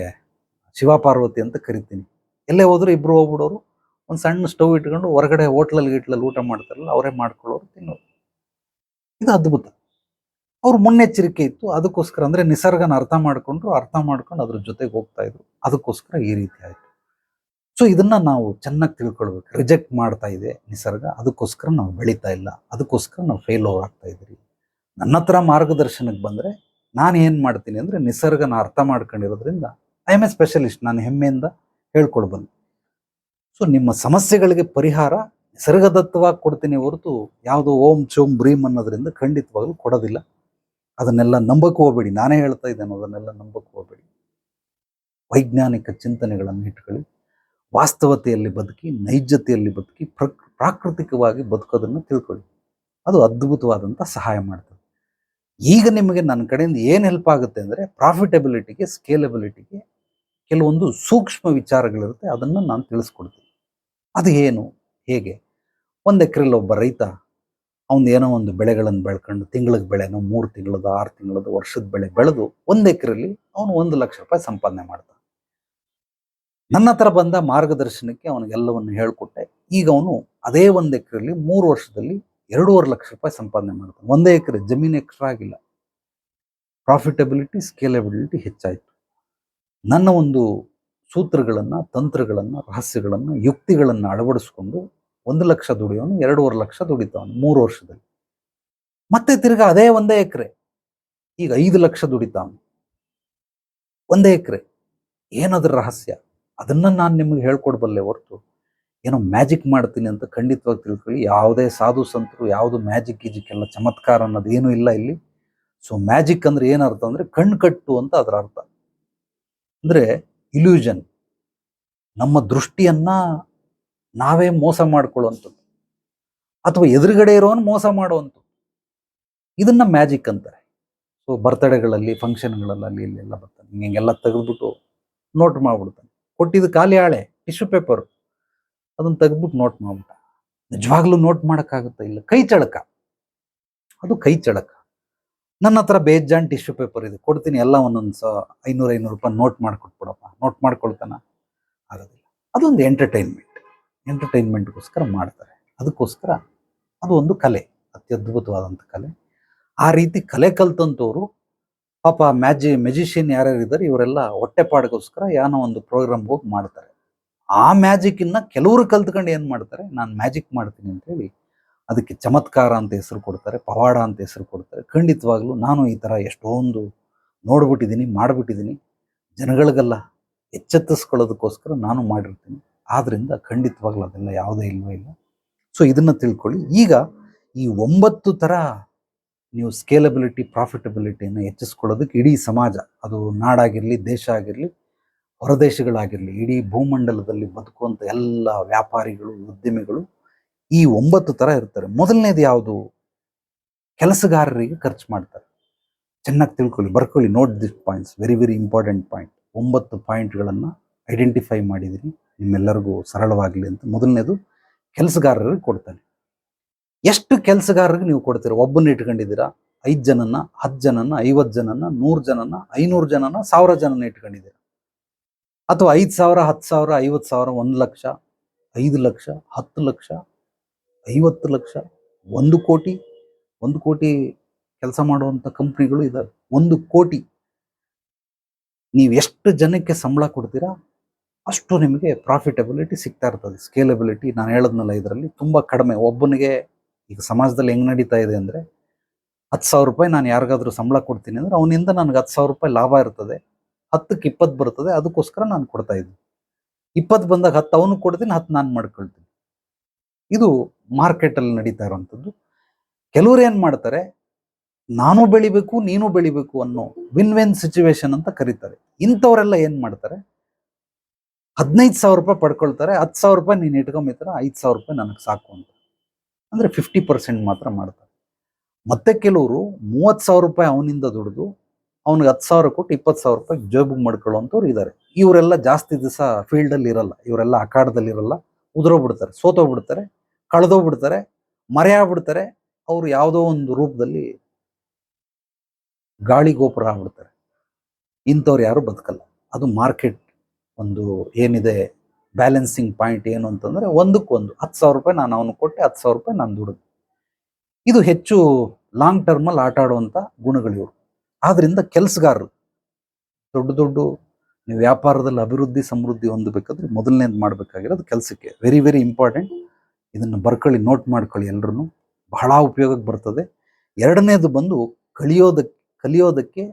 [SPEAKER 2] ಶಿವಪಾರ್ವತಿ ಅಂತ ಕರಿತೀನಿ. ಎಲ್ಲೇ ಹೋದ್ರು ಇಬ್ಬರು ಹೋಗ್ಬಿಡೋರು, ಒಂದು ಸಣ್ಣ ಸ್ಟವ್ ಇಟ್ಕೊಂಡು ಹೊರಗಡೆ ಹೋಟ್ಲಲ್ಲಿ ಊಟ ಮಾಡ್ತಾರಲ್ಲ ಅವರೇ ಮಾಡ್ಕೊಳ್ಳೋರು, ತಿನ್ನೋರು. ಇದು ಅದ್ಭುತ. ಅವ್ರು ಮುನ್ನೆಚ್ಚರಿಕೆ ಇತ್ತು, ಅದಕ್ಕೋಸ್ಕರ ಅಂದರೆ ನಿಸರ್ಗನ ಅರ್ಥ ಮಾಡ್ಕೊಂಡು ಅದ್ರ ಜೊತೆಗೆ ಹೋಗ್ತಾ ಇದ್ರು, ಅದಕ್ಕೋಸ್ಕರ ಈ ರೀತಿ ಆಯಿತು. ಸೊ ಇದನ್ನ ನಾವು ಚೆನ್ನಾಗಿ ತಿಳ್ಕೊಳ್ಬೇಕು. ರಿಜೆಕ್ಟ್ ಮಾಡ್ತಾ ಇದೆ ನಿಸರ್ಗ, ಅದಕ್ಕೋಸ್ಕರ ನಾವು ಬೆಳೀತಾ ಇಲ್ಲ, ಅದಕ್ಕೋಸ್ಕರ ನಾವು ಫೇಲ್ ಓವರ್ ಆಗ್ತಾ ಇದ್ದೀರಿ. ನನ್ನ ಹತ್ರ ಮಾರ್ಗದರ್ಶನಕ್ಕೆ ಬಂದರೆ ನಾನು ಏನು ಮಾಡ್ತೀನಿ ಅಂದರೆ ನಿಸರ್ಗನ ಅರ್ಥ ಮಾಡ್ಕೊಂಡಿರೋದ್ರಿಂದ ಐ ಎಮ್ ಎ ಸ್ಪೆಷಲಿಸ್ಟ್, ನಾನು ಹೆಮ್ಮೆಯಿಂದ ಹೇಳ್ಕೊಳ್ಬಂದು. ಸೊ ನಿಮ್ಮ ಸಮಸ್ಯೆಗಳಿಗೆ ಪರಿಹಾರ ನಿಸರ್ಗದತ್ತವಾಗಿ ಕೊಡ್ತೀನಿ ಹೊರತು ಯಾವುದೋ ಓಂ ಚೋಂ ಬ್ರೀಮ್ ಅನ್ನೋದ್ರಿಂದ ಖಂಡಿತವಾಗ್ಲೂ ಕೊಡೋದಿಲ್ಲ. ಅದನ್ನೆಲ್ಲ ನಂಬಕ್ಕೆ ಹೋಗ್ಬೇಡಿ, ನಾನೇ ಹೇಳ್ತಾ ಇದ್ದೇನೆ, ಅದನ್ನೆಲ್ಲ ನಂಬಕ್ಕೆ ಹೋಗ್ಬೇಡಿ. ವೈಜ್ಞಾನಿಕ ಚಿಂತನೆಗಳನ್ನು ಇಟ್ಕೊಳ್ಳಿ, ವಾಸ್ತವತೆಯಲ್ಲಿ ಬದುಕಿ, ನೈಜತೆಯಲ್ಲಿ ಬದುಕಿ, ಪ್ರಾಕೃತಿಕವಾಗಿ ಬದುಕೋದನ್ನು ತಿಳ್ಕೊಳ್ಳಿ. ಅದು ಅದ್ಭುತವಾದಂಥ ಸಹಾಯ ಮಾಡ್ತದೆ. ಈಗ ನಿಮಗೆ ನನ್ನ ಕಡೆಯಿಂದ ಏನು ಹೆಲ್ಪ್ ಆಗುತ್ತೆ ಅಂದರೆ ಪ್ರಾಫಿಟಬಿಲಿಟಿಗೆ, ಸ್ಕೇಲಬಿಲಿಟಿಗೆ ಕೆಲವೊಂದು ಸೂಕ್ಷ್ಮ ವಿಚಾರಗಳಿರುತ್ತೆ, ಅದನ್ನು ನಾನು ತಿಳಿಸ್ಕೊಡ್ತೀನಿ. ಅದು ಏನು, ಹೇಗೆ? 1 ಎಕರೆಯಲ್ಲಿ ಒಬ್ಬ ರೈತ ಅವನು ಏನೋ ಒಂದು ಬೆಳೆಗಳನ್ನು ಬೆಳ್ಕೊಂಡು ತಿಂಗಳಿಗೆ ಬೆಳೆನೋ 3 ತಿಂಗಳದ್ದು 6 ತಿಂಗಳದ್ದು ವರ್ಷದ ಬೆಳೆ ಬೆಳೆದು 1 ಎಕರೆಯಲ್ಲಿ ಅವನು 1 ಲಕ್ಷ ರೂಪಾಯಿ ಸಂಪಾದನೆ ಮಾಡ್ತಾನೆ. ನನ್ನ ಹತ್ರ ಬಂದ ಮಾರ್ಗದರ್ಶನಕ್ಕೆ ಅವನಿಗೆಲ್ಲವನ್ನು ಹೇಳ್ಕೊಟ್ಟೆ. ಈಗ ಅವನು ಅದೇ 1 ಎಕರೆಯಲ್ಲಿ 3 ವರ್ಷದಲ್ಲಿ 2.5 ಲಕ್ಷ ರೂಪಾಯಿ ಸಂಪಾದನೆ ಮಾಡ್ತಾನೆ. 1 ಎಕರೆ ಜಮೀನು ಎಕ್ಸ್ಟ್ರಾ ಆಗಿಲ್ಲ. ಪ್ರಾಫಿಟಬಿಲಿಟಿ, ಸ್ಕೇಲಬಿಲಿಟಿ ಹೆಚ್ಚಾಯಿತು. ನನ್ನ ಒಂದು ಸೂತ್ರಗಳನ್ನು, ತಂತ್ರಗಳನ್ನು, ರಹಸ್ಯಗಳನ್ನು, ಯುಕ್ತಿಗಳನ್ನು ಅಳವಡಿಸ್ಕೊಂಡು 1 ಲಕ್ಷ ದುಡಿಯೋನು 2.5 ಲಕ್ಷ ದುಡಿತಾವನು 3 ವರ್ಷದಲ್ಲಿ. ಮತ್ತೆ ತಿರ್ಗಾ ಅದೇ 1 ಎಕರೆ ಈಗ 5 ಲಕ್ಷ ದುಡಿತಾವನು 1 ಎಕರೆ. ಏನದ್ರ ರಹಸ್ಯ? ಅದನ್ನ ನಾನು ನಿಮಗೆ ಹೇಳ್ಕೊಡ್ಬಲ್ಲೆ ಹೊರತು ಏನೋ ಮ್ಯಾಜಿಕ್ ಮಾಡ್ತೀನಿ ಅಂತ ಖಂಡಿತವಾಗಿ ತಿಳ್ಕೊಳ್ಳಿ. ಯಾವುದೇ ಸಾಧು ಸಂತರು ಯಾವುದು ಮ್ಯಾಜಿಕ್ ಗೀಜಿಕ್ ಎಲ್ಲ ಚಮತ್ಕಾರ ಅನ್ನೋದು ಏನೂ ಇಲ್ಲ ಇಲ್ಲಿ. ಸೊ ಮ್ಯಾಜಿಕ್ ಅಂದ್ರೆ ಏನರ್ಥ ಅಂದ್ರೆ ಕಣ್ಣು ಕಟ್ಟು ಅಂತ ಅದರ ಅರ್ಥ. ಅಂದ್ರೆ ಇಲ್ಯೂಷನ್, ನಮ್ಮ ದೃಷ್ಟಿಯನ್ನ ನಾವೇ ಮೋಸ ಮಾಡ್ಕೊಳ್ಳುವಂಥದ್ದು ಅಥವಾ ಎದುರುಗಡೆ ಇರೋನು ಮೋಸ ಮಾಡುವಂಥದ್ದು, ಇದನ್ನ ಮ್ಯಾಜಿಕ್ ಅಂತಾರೆ. ಸೊ ಬರ್ತ್ಡೇಗಳಲ್ಲಿ, ಫಂಕ್ಷನ್ಗಳಲ್ಲಿ ಇಲ್ಲೆಲ್ಲ ಬರ್ತಾನೆ, ಹಿಂಗೆಲ್ಲ ತೆಗೆದ್ಬಿಟ್ಟು ನೋಟ್ ಮಾಡ್ಬಿಡ್ತಾನೆ. ಕೊಟ್ಟಿದ್ದು ಖಾಲಿ ಹಾಳೆ ಟಿಶ್ಯೂ ಪೇಪರ್, ಅದನ್ನ ತೆಗೆದ್ಬಿಟ್ಟು ನೋಟ್ ಮಾಡ್ಬಿಟ್ಟ. ನಿಜವಾಗ್ಲೂ ನೋಟ್ ಮಾಡೋಕ್ಕಾಗುತ್ತಾ? ಇಲ್ಲ. ಕೈ ಚಳಕ, ಅದು ಕೈ ಚಳಕ. ನನ್ನ ಹತ್ರ ಬೇಜಾನ್ ಟಿಶ್ಯೂ ಪೇಪರ್ ಇದೆ, ಕೊಡ್ತೀನಿ, ಎಲ್ಲ ಒಂದೊಂದು 500 ರೂಪಾಯಿ ನೋಟ್ ಮಾಡ್ಕೊಟ್ಬಿಡಪ್ಪ. ನೋಟ್ ಮಾಡ್ಕೊಳ್ತಾನ? ಆಗೋದಿಲ್ಲ. ಅದೊಂದು ಎಂಟರ್ಟೈನ್ಮೆಂಟ್ಗೋಸ್ಕರ ಮಾಡ್ತಾರೆ. ಅದಕ್ಕೋಸ್ಕರ ಅದು ಒಂದು ಕಲೆ, ಅತ್ಯದ್ಭುತವಾದಂಥ ಕಲೆ. ಆ ರೀತಿ ಕಲೆ ಕಲ್ತಂಥವ್ರು ಪಾಪ ಮ್ಯಾಜಿಷಿಯನ್ ಯಾರ್ಯಾರು ಇದ್ದಾರೆ ಇವರೆಲ್ಲ ಹೊಟ್ಟೆಪಾಡಿಗೋಸ್ಕರ ಏನೋ ಒಂದು ಪ್ರೋಗ್ರಾಮ್ಗೆ ಹೋಗಿ ಮಾಡ್ತಾರೆ. ಆ ಮ್ಯಾಜಿಕ್ಕಿನ್ನ ಕೆಲವರು ಕಲ್ತ್ಕೊಂಡು ಏನು ಮಾಡ್ತಾರೆ, ನಾನು ಮ್ಯಾಜಿಕ್ ಮಾಡ್ತೀನಿ ಅಂತ ಹೇಳಿ ಅದಕ್ಕೆ ಚಮತ್ಕಾರ ಅಂತ ಹೆಸರು ಕೊಡ್ತಾರೆ, ಪವಾಡ ಅಂತ ಹೆಸರು ಕೊಡ್ತಾರೆ. ಖಂಡಿತವಾಗ್ಲೂ ನಾನು ಈ ಥರ ಎಷ್ಟೊಂದು ನೋಡ್ಬಿಟ್ಟಿದ್ದೀನಿ, ಮಾಡಿಬಿಟ್ಟಿದ್ದೀನಿ. ಜನಗಳಿಗೆಲ್ಲ ಎಚ್ಚೆತ್ತಿಸ್ಕೊಳ್ಳೋದಕ್ಕೋಸ್ಕರ ನಾನು ಮಾಡಿರ್ತೀನಿ. ಆದ್ರಿಂದ ಖಂಡಿತವಾಗ್ಲೂ ಅದೆಲ್ಲ ಯಾವುದೇ ಇಲ್ವೇ ಇಲ್ಲ. ಸೊ ಇದನ್ನ ತಿಳ್ಕೊಳ್ಳಿ. ಈಗ ಈ 9 ಥರ ನೀವು ಸ್ಕೇಲಬಿಲಿಟಿ, ಪ್ರಾಫಿಟಬಿಲಿಟಿಯನ್ನು ಹೆಚ್ಚಿಸ್ಕೊಳ್ಳೋದಕ್ಕೆ ಇಡೀ ಸಮಾಜ, ಅದು ನಾಡಾಗಿರಲಿ, ದೇಶ ಆಗಿರಲಿ, ಹೊರದೇಶಗಳಾಗಿರಲಿ, ಇಡೀ ಭೂಮಂಡಲದಲ್ಲಿ ಬದುಕುವಂಥ ಎಲ್ಲ ವ್ಯಾಪಾರಿಗಳು, ಉದ್ಯಮಿಗಳು ಈ 9 ಥರ ಇರ್ತಾರೆ. ಮೊದಲನೇದು ಯಾವುದು? ಕೆಲಸಗಾರರಿಗೆ ಖರ್ಚು ಮಾಡ್ತಾರೆ. ಚೆನ್ನಾಗಿ ತಿಳ್ಕೊಳ್ಳಿ, ಬರ್ಕೊಳ್ಳಿ, note this points, very very important point. 9 ಪಾಯಿಂಟ್ಗಳನ್ನು ಐಡೆಂಟಿಫೈ ಮಾಡಿದ್ದೀನಿ ನಿಮ್ಮೆಲ್ಲರಿಗೂ ಸರಳವಾಗಲಿ ಅಂತ. ಮೊದಲನೇದು ಕೆಲಸಗಾರರಿಗೆ ಕೊಡ್ತಾನೆ. ಎಷ್ಟು ಕೆಲಸಗಾರರಿಗೆ ನೀವು ಕೊಡ್ತೀರಾ? ಒಬ್ಬನ ಇಟ್ಕೊಂಡಿದ್ದೀರಾ, 5 ಜನನ, 10 ಜನನ, 50 ಜನನ, 100 ಜನನ, 500 ಜನನ, 1000 ಜನನ ಇಟ್ಕೊಂಡಿದ್ದೀರಾ? ಅಥವಾ 5,000, 10,000, 50,000, 1 ಲಕ್ಷ, 5 ಲಕ್ಷ, 10 ಲಕ್ಷ, 50 ಲಕ್ಷ, 1 ಕೋಟಿ? 1 ಕೋಟಿ ಕೆಲಸ ಮಾಡುವಂಥ ಕಂಪ್ನಿಗಳು ಇದ್ದಾವೆ. 1 ಕೋಟಿ. ನೀವು ಎಷ್ಟು ಜನಕ್ಕೆ ಸಂಬಳ ಕೊಡ್ತೀರಾ ಅಷ್ಟು ನಿಮಗೆ ಪ್ರಾಫಿಟಬಿಲಿಟಿ ಸಿಗ್ತಾ ಇರ್ತದೆ. ಸ್ಕೇಲಬಿಲಿಟಿ ನಾನು ಹೇಳದ್ನಲ್ಲ, ಇದರಲ್ಲಿ ತುಂಬ ಕಡಿಮೆ. ಒಬ್ಬನಿಗೆ ಈಗ ಸಮಾಜದಲ್ಲಿ ಹೆಂಗೆ ನಡೀತಾ ಇದೆ ಅಂದರೆ, 10,000 ರೂಪಾಯಿ ನಾನು ಯಾರಿಗಾದ್ರೂ ಸಂಬಳ ಕೊಡ್ತೀನಿ ಅಂದರೆ ಅವನಿಂದ ನನಗೆ 10,000 ರೂಪಾಯಿ ಲಾಭ ಇರ್ತದೆ. 10ಕ್ಕೆ 20 ಬರ್ತದೆ, ಅದಕ್ಕೋಸ್ಕರ ನಾನು ಕೊಡ್ತಾ ಇದ್ದೀನಿ. 20 ಬಂದಾಗ 10 ಅವನಿಗೆ ಕೊಡ್ತೀನಿ, 10 ನಾನು ಮಾಡ್ಕೊಳ್ತೀನಿ. ಇದು ಮಾರ್ಕೆಟಲ್ಲಿ ನಡೀತಾ ಇರುವಂಥದ್ದು. ಕೆಲವರು ಏನು ಮಾಡ್ತಾರೆ, ನಾನು ಬೆಳಿಬೇಕು ನೀನು ಬೆಳಿಬೇಕು ಅನ್ನೋ ವಿನ್ ಸಿಚುವೇಶನ್ ಅಂತ ಕರೀತಾರೆ. ಇಂಥವರೆಲ್ಲ ಏನು ಮಾಡ್ತಾರೆ, 15,000 ರೂಪಾಯಿ ಪಡ್ಕೊಳ್ತಾರೆ, 10,000 ರೂಪಾಯಿ ನೀನು ಇಟ್ಕೊಂಬಿತ್ತರ, 5,000 ರೂಪಾಯಿ ನನಗೆ ಸಾಕು ಅಂತ. ಅಂದರೆ 50% ಮಾತ್ರ ಮಾಡ್ತಾರೆ. ಮತ್ತೆ ಕೆಲವರು 30,000 ರೂಪಾಯಿ ಅವನಿಂದ ದುಡಿದು ಅವ್ನಿಗೆ 10,000 ಕೊಟ್ಟು 20,000 ರೂಪಾಯಿ ಜೇಬಿಗೆ ಮಾಡ್ಕೊಳ್ಳೋಂಥವ್ರು ಇದ್ದಾರೆ. ಇವರೆಲ್ಲ ಜಾಸ್ತಿ ದಿವಸ ಫೀಲ್ಡಲ್ಲಿ ಇರಲ್ಲ, ಇವರೆಲ್ಲ ಅಖಾಡದಲ್ಲಿ ಇರಲ್ಲ, ಉದುರೋಗ್ಬಿಡ್ತಾರೆ, ಸೋತೋಗ್ಬಿಡ್ತಾರೆ, ಕಳೆದೋಗ್ಬಿಡ್ತಾರೆ, ಮರೆಯಾಗ್ಬಿಡ್ತಾರೆ. ಅವರು ಯಾವುದೋ ಒಂದು ರೂಪದಲ್ಲಿ ಗಾಳಿ ಗೋಪುರ ಆಗ್ಬಿಡ್ತಾರೆ. ಇಂಥವ್ರು ಯಾರು ಬದುಕಲ್ಲ. ಅದು ಮಾರ್ಕೆಟ್ ಒಂದು ಏನಿದೆ ಬ್ಯಾಲೆನ್ಸಿಂಗ್ ಪಾಯಿಂಟ್ ಏನು ಅಂತಂದರೆ, ಒಂದಕ್ಕೊಂದು 10,000 ರೂಪಾಯಿ ನಾನು ಅವನು ಕೊಟ್ಟೆ, 10,000 ರೂಪಾಯಿ ನಾನು ದುಡಿದು. ಇದು ಹೆಚ್ಚು ಲಾಂಗ್ ಟರ್ಮಲ್ಲಿ ಆಟ ಆಡುವಂಥ ಗುಣಗಳಿವರು. ಆದ್ರಿಂದ ಕೆಲಸಗಾರರು ದೊಡ್ಡ ನೀವು ವ್ಯಾಪಾರದಲ್ಲಿ ಅಭಿವೃದ್ಧಿ ಸಮೃದ್ಧಿ ಹೊಂದಬೇಕಾದ್ರೆ ಮೊದಲನೇದು ಮಾಡಬೇಕಾಗಿರೋದು ಕೆಲಸಕ್ಕೆ. Very very important. ಇದನ್ನು ಬರ್ಕೊಳ್ಳಿ, ನೋಟ್ ಮಾಡ್ಕೊಳ್ಳಿ ಎಲ್ಲರೂ, ಬಹಳ ಉಪಯೋಗಕ್ಕೆ ಬರ್ತದೆ. ಎರಡನೇದು ಬಂದು ಕಲಿಯೋದಕ್ಕೆ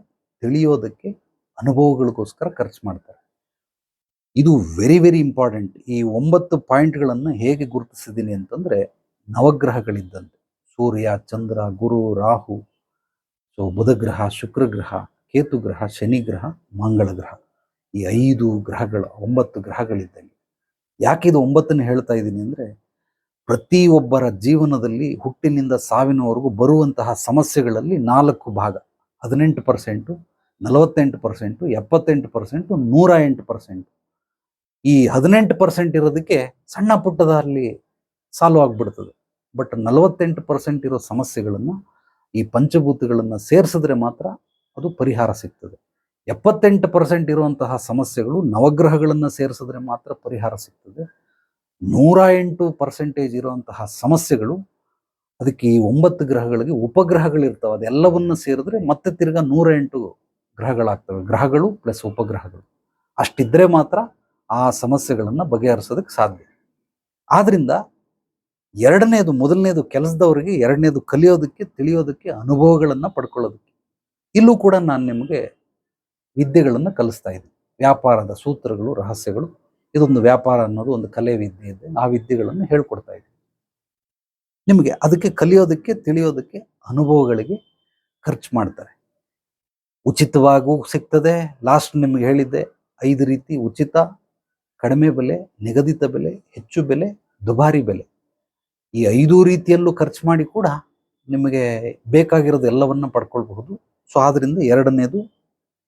[SPEAKER 2] ತಿಳಿಯೋದಕ್ಕೆ ಅನುಭವಗಳಿಗೋಸ್ಕರ ಖರ್ಚು ಮಾಡ್ತಾರೆ. ಇದು ವೆರಿ ವೆರಿ ಇಂಪಾರ್ಟೆಂಟ್. ಈ 9 ಪಾಯಿಂಟ್ಗಳನ್ನು ಹೇಗೆ ಗುರುತಿಸಿದ್ದೀನಿ ಅಂತಂದರೆ, ನವಗ್ರಹಗಳಿದ್ದಂತೆ ಸೂರ್ಯ, ಚಂದ್ರ, ಗುರು, ರಾಹು, ಸೊ ಬುಧ ಗ್ರಹ, ಶುಕ್ರ ಗ್ರಹ, ಕೇತು ಗ್ರಹ, ಶನಿ ಗ್ರಹ, ಮಂಗಳ ಗ್ರಹ. ಈ 5 ಗ್ರಹಗಳು, 9 ಗ್ರಹಗಳಿದ್ದಂಗೆ. ಯಾಕೆ ಇದು 9ನ್ನು ಹೇಳ್ತಾ ಇದ್ದೀನಿ ಅಂದರೆ, ಪ್ರತಿಯೊಬ್ಬರ ಜೀವನದಲ್ಲಿ ಹುಟ್ಟಿನಿಂದ ಸಾವಿನವರೆಗೂ ಬರುವಂತಹ ಸಮಸ್ಯೆಗಳಲ್ಲಿ 4 ಭಾಗ, 18%, 48%, 78%, 108%. ಈ 18% ಇರೋದಕ್ಕೆ ಸಣ್ಣ ಪುಟ್ಟದಲ್ಲಿ ಸಾಲ್ವ್ ಆಗಿಬಿಡ್ತದೆ. ಬಟ್ 48% ಇರೋ ಸಮಸ್ಯೆಗಳನ್ನು ಈ ಪಂಚಭೂತಗಳನ್ನು ಸೇರಿಸಿದ್ರೆ ಮಾತ್ರ ಅದು ಪರಿಹಾರ ಸಿಗ್ತದೆ. 78% ಇರುವಂತಹ ಸಮಸ್ಯೆಗಳು ನವಗ್ರಹಗಳನ್ನು ಸೇರಿಸಿದ್ರೆ ಮಾತ್ರ ಪರಿಹಾರ ಸಿಗ್ತದೆ. 108% ಇರುವಂತಹ ಸಮಸ್ಯೆಗಳು ಅದಕ್ಕೆ ಈ 9 ಗ್ರಹಗಳಿಗೆ ಉಪಗ್ರಹಗಳಿರ್ತವೆ, ಅದೆಲ್ಲವನ್ನು ಸೇರಿದ್ರೆ ಮತ್ತೆ ತಿರ್ಗಾ 108 ಗ್ರಹಗಳಾಗ್ತವೆ. ಗ್ರಹಗಳು ಪ್ಲಸ್ ಉಪಗ್ರಹಗಳು ಅಷ್ಟಿದ್ರೆ ಮಾತ್ರ ಆ ಸಮಸ್ಯೆಗಳನ್ನು ಬಗೆಹರಿಸೋದಕ್ಕೆ ಸಾಧ್ಯ. ಆದ್ರಿಂದ ಎರಡನೇದು, ಮೊದಲನೇದು ಕೆಲಸದವರಿಗೆ, ಎರಡನೇದು ಕಲಿಯೋದಕ್ಕೆ, ತಿಳಿಯೋದಕ್ಕೆ, ಅನುಭವಗಳನ್ನು ಪಡ್ಕೊಳ್ಳೋದಕ್ಕೆ. ಇಲ್ಲೂ ಕೂಡ ನಾನು ನಿಮಗೆ ವಿದ್ಯೆಗಳನ್ನು ಕಲಿಸ್ತಾ ಇದ್ದೀನಿ. ವ್ಯಾಪಾರದ ಸೂತ್ರಗಳು, ರಹಸ್ಯಗಳು. ಇದೊಂದು ವ್ಯಾಪಾರ ಅನ್ನೋದು ಒಂದು ಕಲೆ ವಿದ್ಯೆ ಇದೆ, ಆ ವಿದ್ಯೆಗಳನ್ನು ಹೇಳ್ಕೊಡ್ತಾ ಇದ್ದೀನಿ ನಿಮಗೆ. ಅದಕ್ಕೆ ಕಲಿಯೋದಕ್ಕೆ, ತಿಳಿಯೋದಕ್ಕೆ, ಅನುಭವಗಳಿಗೆ ಖರ್ಚು ಮಾಡ್ತಾರೆ. ಉಚಿತವಾಗೂ ಸಿಗ್ತದೆ. ಲಾಸ್ಟ್ ನಿಮ್ಗೆ ಹೇಳಿದ್ದೆ 5 ರೀತಿ: ಉಚಿತ, ಕಡಿಮೆ ಬೆಲೆ, ನಿಗದಿತ ಬೆಲೆ, ಹೆಚ್ಚು ಬೆಲೆ, ದುಬಾರಿ ಬೆಲೆ. ಈ 5 ರೀತಿಯಲ್ಲೂ ಖರ್ಚು ಮಾಡಿ ಕೂಡ ನಿಮಗೆ ಬೇಕಾಗಿರೋದು ಎಲ್ಲವನ್ನ ಪಡ್ಕೊಳ್ಬಹುದು. ಸೊ ಆದ್ರಿಂದ ಎರಡನೇದು,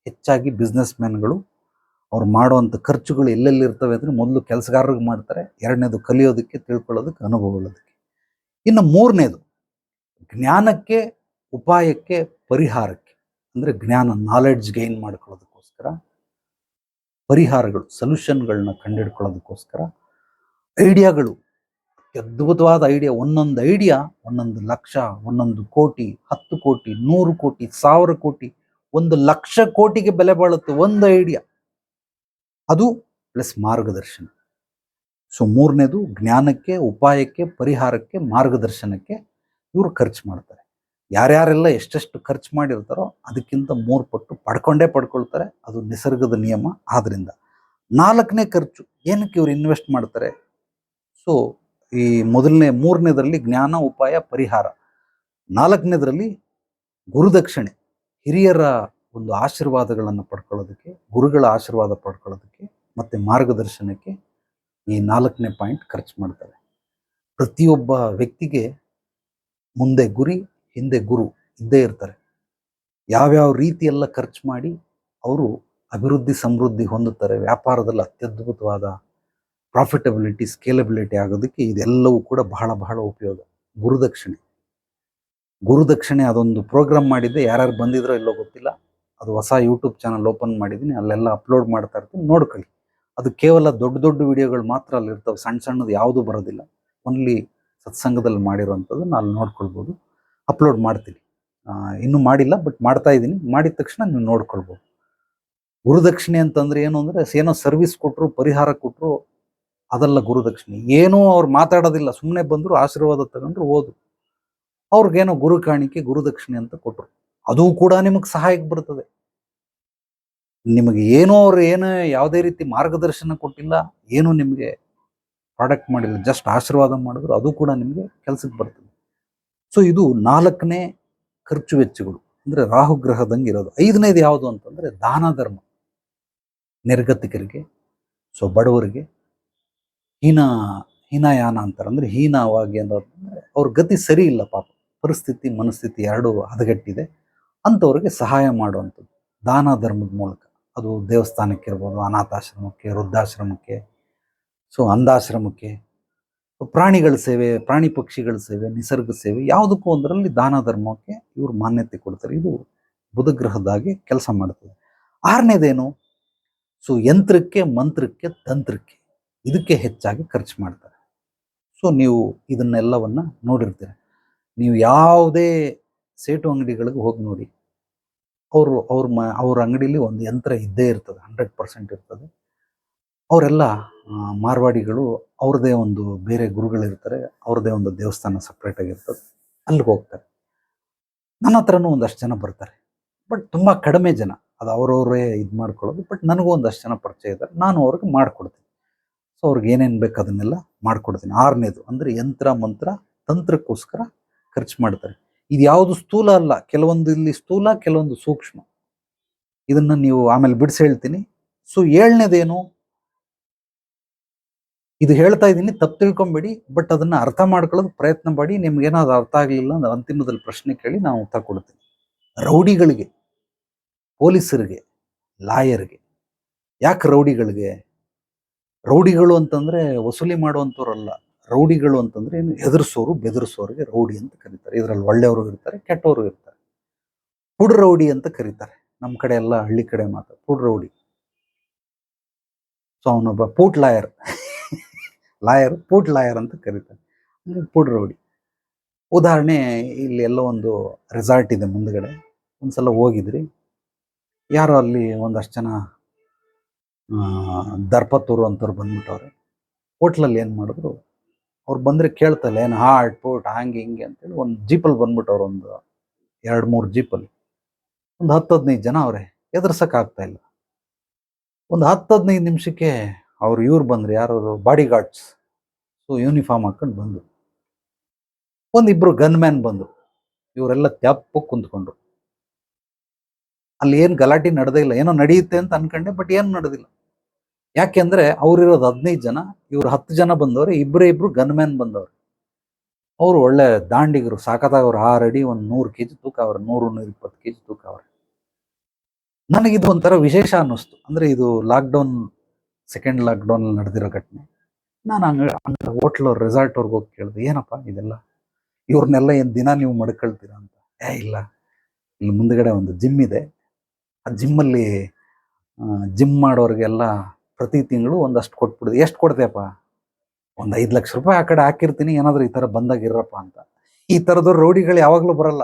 [SPEAKER 2] ಹೆಚ್ಚಾಗಿ ಬಿಸ್ನೆಸ್ ಮ್ಯಾನ್ಗಳು ಅವ್ರು ಮಾಡುವಂಥ ಖರ್ಚುಗಳು ಎಲ್ಲೆಲ್ಲಿ ಇರ್ತವೆ ಅಂದರೆ ಮೊದಲು ಕೆಲಸಗಾರರಿಗೆ ಮಾಡ್ತಾರೆ. ಎರಡನೇದು ಕಲಿಯೋದಕ್ಕೆ, ತಿಳ್ಕೊಳ್ಳೋದಕ್ಕೆ, ಅನುಭವಗಳೋದಕ್ಕೆ. ಇನ್ನು ಮೂರನೇದು ಜ್ಞಾನಕ್ಕೆ, ಉಪಾಯಕ್ಕೆ, ಪರಿಹಾರಕ್ಕೆ. ಅಂದರೆ ಜ್ಞಾನ, ನಾಲೆಡ್ಜ್ ಗೈನ್ ಮಾಡ್ಕೊಳ್ಳೋದಕ್ಕೋಸ್ಕರ, ಪರಿಹಾರಗಳು, ಸೊಲ್ಯೂಷನ್ಗಳನ್ನ ಕಂಡುಹಿಡ್ಕೊಳ್ಳೋದಕ್ಕೋಸ್ಕರ, ಐಡಿಯಾಗಳು, ಅದ್ಭುತವಾದ ಐಡಿಯಾ. ಒಂದೊಂದು ಐಡಿಯಾ 1 ಲಕ್ಷ, 1 ಕೋಟಿ, 10 ಕೋಟಿ, 100 ಕೋಟಿ, 1000 ಕೋಟಿ, 1,00,000 ಕೋಟಿಗೆ ಬೆಲೆ ಬಾಳುತ್ತೆ ಒಂದು ಐಡಿಯಾ. ಅದು ಪ್ಲಸ್ ಮಾರ್ಗದರ್ಶನ. ಸೊ ಮೂರನೇದು ಜ್ಞಾನಕ್ಕೆ, ಉಪಾಯಕ್ಕೆ, ಪರಿಹಾರಕ್ಕೆ, ಮಾರ್ಗದರ್ಶನಕ್ಕೆ ಇವರು ಖರ್ಚು ಮಾಡ್ತಾರೆ. ಯಾರ್ಯಾರೆಲ್ಲ ಎಷ್ಟೆಷ್ಟು ಖರ್ಚು ಮಾಡಿರ್ತಾರೋ ಅದಕ್ಕಿಂತ 3 ಪಟ್ಟು ಪಡ್ಕೊಳ್ತಾರೆ. ಅದು ನಿಸರ್ಗದ ನಿಯಮ. ಆದ್ರಿಂದ 4ನೇ ಖರ್ಚು ಏನಕ್ಕೆ ಇವರು ಇನ್ವೆಸ್ಟ್ ಮಾಡ್ತಾರೆ? ಸೊ ಈ ಮೂರನೇದರಲ್ಲಿ ಜ್ಞಾನ, ಉಪಾಯ, ಪರಿಹಾರ. 4ನೇದರಲ್ಲಿ ಗುರುದಕ್ಷಿಣೆ, ಹಿರಿಯರ ಒಂದು ಆಶೀರ್ವಾದಗಳನ್ನು ಪಡ್ಕೊಳ್ಳೋದಕ್ಕೆ, ಗುರುಗಳ ಆಶೀರ್ವಾದ ಪಡ್ಕೊಳ್ಳೋದಕ್ಕೆ ಮತ್ತೆ ಮಾರ್ಗದರ್ಶನಕ್ಕೆ ಈ 4ನೇ ಪಾಯಿಂಟ್ ಖರ್ಚು ಮಾಡ್ತಾರೆ. ಪ್ರತಿಯೊಬ್ಬ ವ್ಯಕ್ತಿಗೆ ಮುಂದೆ ಗುರಿ, ಹಿಂದೆ ಗುರು ಇದ್ದೇ ಇರ್ತಾರೆ. ಯಾವ್ಯಾವ ರೀತಿಯೆಲ್ಲ ಖರ್ಚು ಮಾಡಿ ಅವರು ಅಭಿವೃದ್ಧಿ, ಸಮೃದ್ಧಿ ಹೊಂದುತ್ತಾರೆ, ವ್ಯಾಪಾರದಲ್ಲಿ ಅತ್ಯದ್ಭುತವಾದ ಪ್ರಾಫಿಟಬಿಲಿಟಿ, ಸ್ಕೇಲಬಿಲಿಟಿ ಆಗೋದಕ್ಕೆ ಇದೆಲ್ಲವೂ ಕೂಡ ಬಹಳ ಬಹಳ ಉಪಯೋಗ. ಗುರುದಕ್ಷಿಣೆ ಅದೊಂದು ಪ್ರೋಗ್ರಾಮ್ ಮಾಡಿದ್ದೆ. ಯಾರ್ಯಾರು ಬಂದಿದ್ರೋ ಇಲ್ಲೋ ಗೊತ್ತಿಲ್ಲ. ಅದು ಹೊಸ ಯೂಟ್ಯೂಬ್ ಚಾನಲ್ ಓಪನ್ ಮಾಡಿದ್ದೀನಿ, ಅಲ್ಲೆಲ್ಲ ಅಪ್ಲೋಡ್ ಮಾಡ್ತಾ ಇರ್ತೀನಿ, ನೋಡ್ಕೊಳ್ಳಿ. ಅದು ಕೇವಲ ದೊಡ್ಡ ದೊಡ್ಡ ವಿಡಿಯೋಗಳು ಮಾತ್ರ ಅಲ್ಲಿ ಇರ್ತವೆ, ಸಣ್ಣ ಸಣ್ಣದು ಯಾವುದೂ ಬರೋದಿಲ್ಲ. ಓನ್ಲಿ ಸತ್ಸಂಗದಲ್ಲಿ ಮಾಡಿರೋವಂಥದ್ದು ನಾನು ನೋಡ್ಕೊಳ್ಬೋದು. ಅಪ್ಲೋಡ್ ಮಾಡ್ತೀನಿ. ಇನ್ನೂ ಮಾಡಿಲ್ಲ, ಬಟ್ ಮಾಡ್ತಾ ಇದ್ದೀನಿ. ಮಾಡಿದ ತಕ್ಷಣ ನೀವು ನೋಡ್ಕೊಳ್ಬೋದು. ಗುರುದಕ್ಷಿಣೆ ಅಂತಂದ್ರೆ ಏನು ಅಂದರೆ, ಏನೋ ಸರ್ವಿಸ್ ಕೊಟ್ಟರು, ಪರಿಹಾರ ಕೊಟ್ಟರು, ಅದೆಲ್ಲ ಗುರುದಕ್ಷಿಣೆ. ಏನೂ ಅವ್ರು ಮಾತಾಡೋದಿಲ್ಲ, ಸುಮ್ಮನೆ ಬಂದರು, ಆಶೀರ್ವಾದ ತಗೊಂಡ್ರು, ಓದು. ಅವ್ರಿಗೇನೋ ಗುರು ಕಾಣಿಕೆ, ಗುರುದಕ್ಷಿಣೆ ಅಂತ ಕೊಟ್ಟರು, ಅದು ಕೂಡ ನಿಮಗೆ ಸಹಾಯಕ್ಕೆ ಬರ್ತದೆ. ನಿಮಗೆ ಏನೋ ಅವ್ರು ಯಾವುದೇ ರೀತಿ ಮಾರ್ಗದರ್ಶನ ಕೊಟ್ಟಿಲ್ಲ, ಏನೂ ನಿಮಗೆ ಪ್ರಾಡಕ್ಟ್ ಮಾಡಿಲ್ಲ, ಜಸ್ಟ್ ಆಶೀರ್ವಾದ ಮಾಡಿದ್ರು, ಅದು ಕೂಡ ನಿಮಗೆ ಕೆಲಸಕ್ಕೆ ಬರ್ತದೆ. ಸೊ ಇದು 4ನೇ ಖರ್ಚು ವೆಚ್ಚಗಳು, ಅಂದರೆ ರಾಹುಗ್ರಹದಂಗೆ ಇರೋದು. 5ನೇದು ಯಾವುದು ಅಂತಂದರೆ ದಾನ ಧರ್ಮ. ನಿರ್ಗತಿಕರಿಗೆ, ಸೊ ಬಡವರಿಗೆ, ಹೀನಯಾನ ಅಂತಾರೆ, ಅಂದರೆ ಹೀನವಾಗಿ ಅನ್ನೋದಂದರೆ ಅವ್ರ ಗತಿ ಸರಿ ಇಲ್ಲ, ಪಾಪ ಪರಿಸ್ಥಿತಿ, ಮನಸ್ಥಿತಿ ಎರಡೂ ಹದಗೆಟ್ಟಿದೆ, ಅಂಥವ್ರಿಗೆ ಸಹಾಯ ಮಾಡುವಂಥದ್ದು ದಾನ ಧರ್ಮದ ಮೂಲಕ. ಅದು ದೇವಸ್ಥಾನಕ್ಕೆ ಇರ್ಬೋದು, ಅನಾಥಾಶ್ರಮಕ್ಕೆ, ವೃದ್ಧಾಶ್ರಮಕ್ಕೆ, ಸೊ ಅಂಧಾಶ್ರಮಕ್ಕೆ, ಪ್ರಾಣಿಗಳ ಸೇವೆ, ಪ್ರಾಣಿ ಪಕ್ಷಿಗಳ ಸೇವೆ, ನಿಸರ್ಗ ಸೇವೆ, ಯಾವುದಕ್ಕೂ ಒಂದರಲ್ಲಿ ದಾನ ಧರ್ಮಕ್ಕೆ ಇವರು ಮಾನ್ಯತೆ ಕೊಡ್ತಾರೆ. ಇದು ಬುಧಗ್ರಹದಾಗಿ ಕೆಲಸ ಮಾಡ್ತದೆ. 6ನೇದೇನು? ಸೊ ಯಂತ್ರಕ್ಕೆ, ಮಂತ್ರಕ್ಕೆ, ತಂತ್ರಕ್ಕೆ, ಇದಕ್ಕೆ ಹೆಚ್ಚಾಗಿ ಖರ್ಚು ಮಾಡ್ತಾರೆ. ಸೊ ನೀವು ಇದನ್ನೆಲ್ಲವನ್ನ ನೋಡಿರ್ತೀರ. ನೀವು ಯಾವುದೇ ಸೇಟು ಅಂಗಡಿಗಳಿಗೆ ಹೋಗಿ ನೋಡಿ, ಅವ್ರ ಅಂಗಡಿಲಿ ಒಂದು ಯಂತ್ರ ಇದ್ದೇ ಇರ್ತದೆ, 100% ಇರ್ತದೆ. ಅವರೆಲ್ಲ ಮಾರ್ವಾಡಿಗಳು, ಅವ್ರದ್ದೇ ಒಂದು ಬೇರೆ ಗುರುಗಳಿರ್ತಾರೆ, ಅವ್ರದ್ದೇ ಒಂದು ದೇವಸ್ಥಾನ ಸಪ್ರೇಟ್ ಆಗಿರ್ತದೆ, ಅಲ್ಲಿಗೆ ಹೋಗ್ತಾರೆ. ನನ್ನ ಹತ್ರನೂ ಒಂದಷ್ಟು ಜನ ಬರ್ತಾರೆ, ಬಟ್ ತುಂಬ ಕಡಿಮೆ ಜನ, ಅದು ಅವರವರೇ ಇದು ಮಾಡ್ಕೊಳ್ಳೋದು. ಬಟ್ ನನಗೂ ಒಂದಷ್ಟು ಜನ ಪರಿಚಯ ಇದ್ದಾರೆ, ನಾನು ಅವ್ರಿಗೆ ಮಾಡಿಕೊಡ್ತೀನಿ. ಸೊ ಅವ್ರಿಗೆ ಏನೇನು ಬೇಕು ಅದನ್ನೆಲ್ಲ ಮಾಡಿಕೊಡ್ತೀನಿ. 6ನೇದು ಅಂದರೆ ಯಂತ್ರ, ಮಂತ್ರ, ತಂತ್ರಕ್ಕೋಸ್ಕರ ಖರ್ಚು ಮಾಡ್ತಾರೆ. ಇದು ಯಾವುದು ಸ್ಥೂಲ ಅಲ್ಲ, ಕೆಲವೊಂದು ಇಲ್ಲಿ ಸ್ಥೂಲ, ಕೆಲವೊಂದು ಸೂಕ್ಷ್ಮ. ಇದನ್ನ ನೀವು ಆಮೇಲೆ ಬಿಡಿಸಿ ಹೇಳ್ತೀನಿ. ಸೊ 7ನೇದೇನು? ಇದು ಹೇಳ್ತಾ ಇದ್ದೀನಿ, ತಪ್ಪು ತಿಳ್ಕೊಂಬೇಡಿ, ಬಟ್ ಅದನ್ನ ಅರ್ಥ ಮಾಡ್ಕೊಳ್ಳೋದು ಪ್ರಯತ್ನ ಪಡಿ. ನಿಮ್ಗೇನಾದ್ರು ಅರ್ಥ ಆಗಲಿಲ್ಲ ಅಂದ್ರೆ ಅಂತಿಮದಲ್ಲಿ ಪ್ರಶ್ನೆ ಕೇಳಿ ನಾವು ಉತ್ತರ ಕೊಡ್ತೀನಿ. ರೌಡಿಗಳಿಗೆ, ಪೊಲೀಸರಿಗೆ, ಲಾಯರ್ಗೆ. ಯಾಕೆ ರೌಡಿಗಳಿಗೆ? ರೌಡಿಗಳು ಅಂತಂದ್ರೆ ವಸೂಲಿ ಮಾಡುವಂಥವ್ರಲ್ಲ, ರೌಡಿಗಳು ಅಂತಂದ್ರೆ ಏನು, ಹೆದರ್ಸೋರು ಬೆದರ್ಸೋರಿಗೆ ರೌಡಿ ಅಂತ ಕರೀತಾರೆ. ಇದರಲ್ಲಿ ಒಳ್ಳೆಯವರು ಇರ್ತಾರೆ, ಕೆಟ್ಟವರು ಇರ್ತಾರೆ. ಪುಡ್ ರೌಡಿ ಅಂತ ಕರೀತಾರೆ, ನಮ್ಮ ಕಡೆ ಎಲ್ಲ ಹಳ್ಳಿ ಕಡೆ ಮಾತ್ರ ಪುಡ್ ರೌಡಿ. ಸೊ ಅವನೊಬ್ಬ ಪೂಟ್ ಲಾಯರ್ ಪೂಟ್ ಲಾಯರ್ ಅಂತ ಕರೀತಾರೆ, ಪುಡ್ ರೌಡಿ. ಉದಾಹರಣೆ, ಇಲ್ಲಿ ಎಲ್ಲೋ ಒಂದು ರೆಸಾರ್ಟ್ ಇದೆ ಮುಂದ್ಗಡೆ, ಒಂದ್ಸಲ ಹೋಗಿದ್ರಿ, ಯಾರೋ ಅಲ್ಲಿ ಒಂದಷ್ಟು ಜನ ದರ್ಪತ್ತೂರು ಅಂತವ್ರು ಬಂದ್ಬಿಟ್ಟವ್ರೆ. ಹೋಟ್ಲಲ್ಲಿ ಏನು ಮಾಡಿದ್ರು, ಅವ್ರು ಬಂದರೆ ಕೇಳ್ತಲ್ಲ ಏನು ಹಾಟ್ ಪೋಟ್ ಹಂಗೆ ಹಿಂಗೆ ಅಂತೇಳಿ ಒಂದು ಜೀಪಲ್ಲಿ ಬಂದ್ಬಿಟ್ಟವ್ರು, ಒಂದು 2-3 ಜೀಪಲ್ಲಿ ಒಂದು 10-15 ಜನ ಅವರೇ, ಎದುರ್ಸೋಕ್ಕಾಗ್ತಾ ಇಲ್ಲ. ಒಂದು 10-15 ನಿಮಿಷಕ್ಕೆ ಇವ್ರು ಬಂದ್ರು, ಯಾರು ಬಾಡಿ ಗಾರ್ಡ್ಸ್, ಸೊ ಯೂನಿಫಾರ್ಮ್ ಹಾಕೊಂಡು ಬಂದರು. ಒಂದಿಬ್ರು ಗನ್ಮ್ಯಾನ್ ಬಂದರು, ಇವರೆಲ್ಲ ತ್ಯಾಪ್ಪಕ್ಕೆ ಕುಂತ್ಕೊಂಡ್ರು. ಅಲ್ಲಿ ಏನು ಗಲಾಟೆ ನಡೆದೇ ಇಲ್ಲ, ಏನೋ ನಡೆಯುತ್ತೆ ಅಂತ ಅನ್ಕೊಂಡೆ, ಬಟ್ ಏನು ನಡೆದಿಲ್ಲ. ಯಾಕೆಂದ್ರೆ ಅವ್ರಿರೋದು 15 ಜನ, ಇವ್ರು 10 ಜನ ಬಂದವ್ರೆ, ಇಬ್ರು ಗನ್ಮ್ಯಾನ್ ಬಂದವ್ರೆ. ಅವರು ಒಳ್ಳೆ ದಾಂಡಿಗರು, ಸಾಕತ್ತಾಗವ್ರು, 6 ಅಡಿ, ಒಂದು 100 kg ತೂಕ ಅವ್ರೆ, 100-120 kg ತೂಕ ಅವ್ರೆ. ನನಗಿದು ಒಂಥರ ವಿಶೇಷ ಅನ್ನಿಸ್ತು. ಅಂದ್ರೆ ಇದು ಸೆಕೆಂಡ್ ಲಾಕ್ಡೌನ್ ನಡೆದಿರೋ ಘಟನೆ. ನಾನು ಹಂಗೆ ಹೋಟ್ಲ್ ರೆಸಾರ್ಟ್ ಅವ್ರಿಗೆ ಹೋಗಿ ಕೇಳಿದೆ, ಏನಪ್ಪ ಇದೆಲ್ಲ, ಇವ್ರನ್ನೆಲ್ಲ ಏನು ದಿನ ನೀವು ಮಡ್ಕೊಳ್ತೀರಾ ಅಂತ. ಇಲ್ಲ, ಇಲ್ಲಿ ಮುಂದ್ಗಡೆ ಒಂದು ಜಿಮ್ ಇದೆ, ಆ ಜಿಮ್ಮಲ್ಲಿ ಜಿಮ್ ಮಾಡೋರಿಗೆಲ್ಲ ಪ್ರತಿ ತಿಂಗಳು ಒಂದಷ್ಟು ಕೊಟ್ಬಿಡುದು. ಎಷ್ಟು ಕೊಡ್ತೇಪ್ಪ? ಒಂದು 5 ಲಕ್ಷ ರೂಪಾಯಿ ಆ ಕಡೆ ಹಾಕಿರ್ತೀನಿ, ಏನಾದರೂ ಈ ಥರ ಬಂದಾಗಿರಪ್ಪ ಅಂತ. ಈ ಥರದವ್ರು ರೌಡಿಗಳು ಯಾವಾಗಲೂ ಬರಲ್ಲ,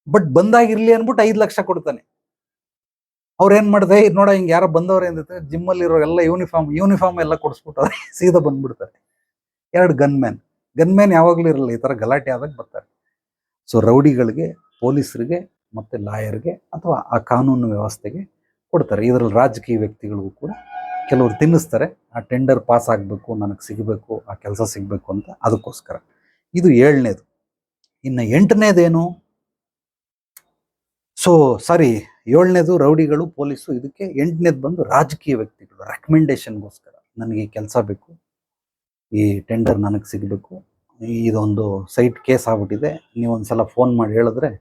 [SPEAKER 2] ಬಟ್ ಬಂದಾಗಿರ್ಲಿ ಅಂದ್ಬಿಟ್ಟು 5 ಲಕ್ಷ ಕೊಡ್ತಾನೆ. ಅವ್ರೇನು ಮಾಡಿದೆ, ನೋಡ ಹಿಂಗೆ ಯಾರೋ ಬಂದವ್ರೆ ಅಂದಿತ್ತು, ಜಿಮ್ಮಲ್ಲಿ ಇರೋರೆಲ್ಲ ಯೂನಿಫಾರ್ಮ್ ಎಲ್ಲ ಕೊಡಿಸ್ಬಿಟ್ಟವ್ರೆ, ಸೀದಾ ಬಂದ್ಬಿಡ್ತಾರೆ. 2 ಗನ್ಮ್ಯಾನ್ ಯಾವಾಗಲೂ ಇರಲ್ಲ, ಈ ಥರ ಗಲಾಟೆ ಆದಾಗ ಬರ್ತಾರೆ. ಸೊ ರೌಡಿಗಳಿಗೆ, ಪೊಲೀಸರಿಗೆ ಮತ್ತು ಲಾಯರ್ಗೆ ಅಥವಾ ಆ ಕಾನೂನು ವ್ಯವಸ್ಥೆಗೆ ಕೊಡ್ತಾರೆ. ಇದರಲ್ಲಿ ರಾಜಕೀಯ ವ್ಯಕ್ತಿಗಳಿಗೂ ಕೂಡ ಕೆಲವರು ತಿನ್ನಿಸ್ತಾರೆ, ಆ ಟೆಂಡರ್ ಪಾಸ್ ಆಗಬೇಕು, ನನಗೆ ಸಿಗಬೇಕು, ಆ ಕೆಲಸ ಸಿಗಬೇಕು ಅಂತ, ಅದಕ್ಕೋಸ್ಕರ. ಇದು 7ನೇದು. ಇನ್ನು 8ನೇದೇನು? 7ನೇದು ರೌಡಿಗಳು, ಪೊಲೀಸು. ಇದಕ್ಕೆ 8ನೇದು ಬಂದು ರಾಜಕೀಯ ವ್ಯಕ್ತಿಗಳು, ರೆಕಮೆಂಡೇಶನ್ಗೋಸ್ಕರ. ನನಗೆ ಈ ಕೆಲಸ ಬೇಕು, ಈ ಟೆಂಡರ್ ನನಗೆ ಸಿಗಬೇಕು, ಇದೊಂದು ಸೈಟ್ ಕೇಸ್ ಆಗ್ಬಿಟ್ಟಿದೆ, ನೀವೊಂದ್ಸಲ ಫೋನ್ ಮಾಡಿ ಹೇಳಿದ್ರೆ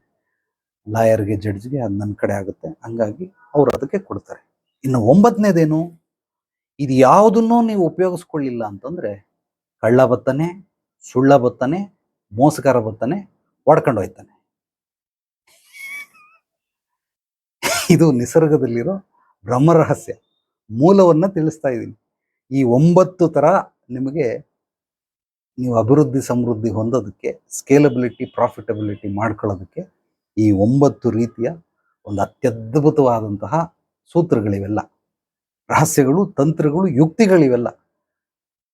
[SPEAKER 2] ಲಾಯರ್ಗೆ, ಜಡ್ಜ್ಗೆ ಅದು ನನ್ನ ಕಡೆ ಆಗುತ್ತೆ, ಹಂಗಾಗಿ ಅವ್ರು ಅದಕ್ಕೆ ಕೊಡ್ತಾರೆ. ಇನ್ನು 9ನೇದೇನು? ಇದು ಯಾವುದನ್ನೂ ನೀವು ಉಪಯೋಗಿಸ್ಕೊಳ್ಳಿಲ್ಲ ಅಂತಂದ್ರೆ ಕಳ್ಳ ಬತ್ತಾನೆ, ಸುಳ್ಳ ಬತ್ತಾನೆ, ಮೋಸಗಾರ ಬತ್ತಾನೆ, ಹೊಡ್ಕೊಂಡು ಹೋಯ್ತಾನೆ. ಇದು ನಿಸರ್ಗದಲ್ಲಿರೋ ಬ್ರಹ್ಮರಹಸ್ಯ, ಮೂಲವನ್ನ ತಿಳಿಸ್ತಾ ಇದ್ದೀನಿ. ಈ 9 ಥರ ನಿಮಗೆ ನೀವು ಅಭಿವೃದ್ಧಿ ಸಮೃದ್ಧಿ ಹೊಂದೋದಕ್ಕೆ, ಸ್ಕೇಲಬಿಲಿಟಿ, ಪ್ರಾಫಿಟಬಿಲಿಟಿ ಮಾಡ್ಕೊಳ್ಳೋದಕ್ಕೆ ಈ 9 ರೀತಿಯ ಒಂದು ಅತ್ಯದ್ಭುತವಾದಂತಹ ಸೂತ್ರಗಳಿವೆಲ್ಲ, ರಹಸ್ಯಗಳು, ತಂತ್ರಗಳು, ಯುಕ್ತಿಗಳಿವೆಲ್ಲ.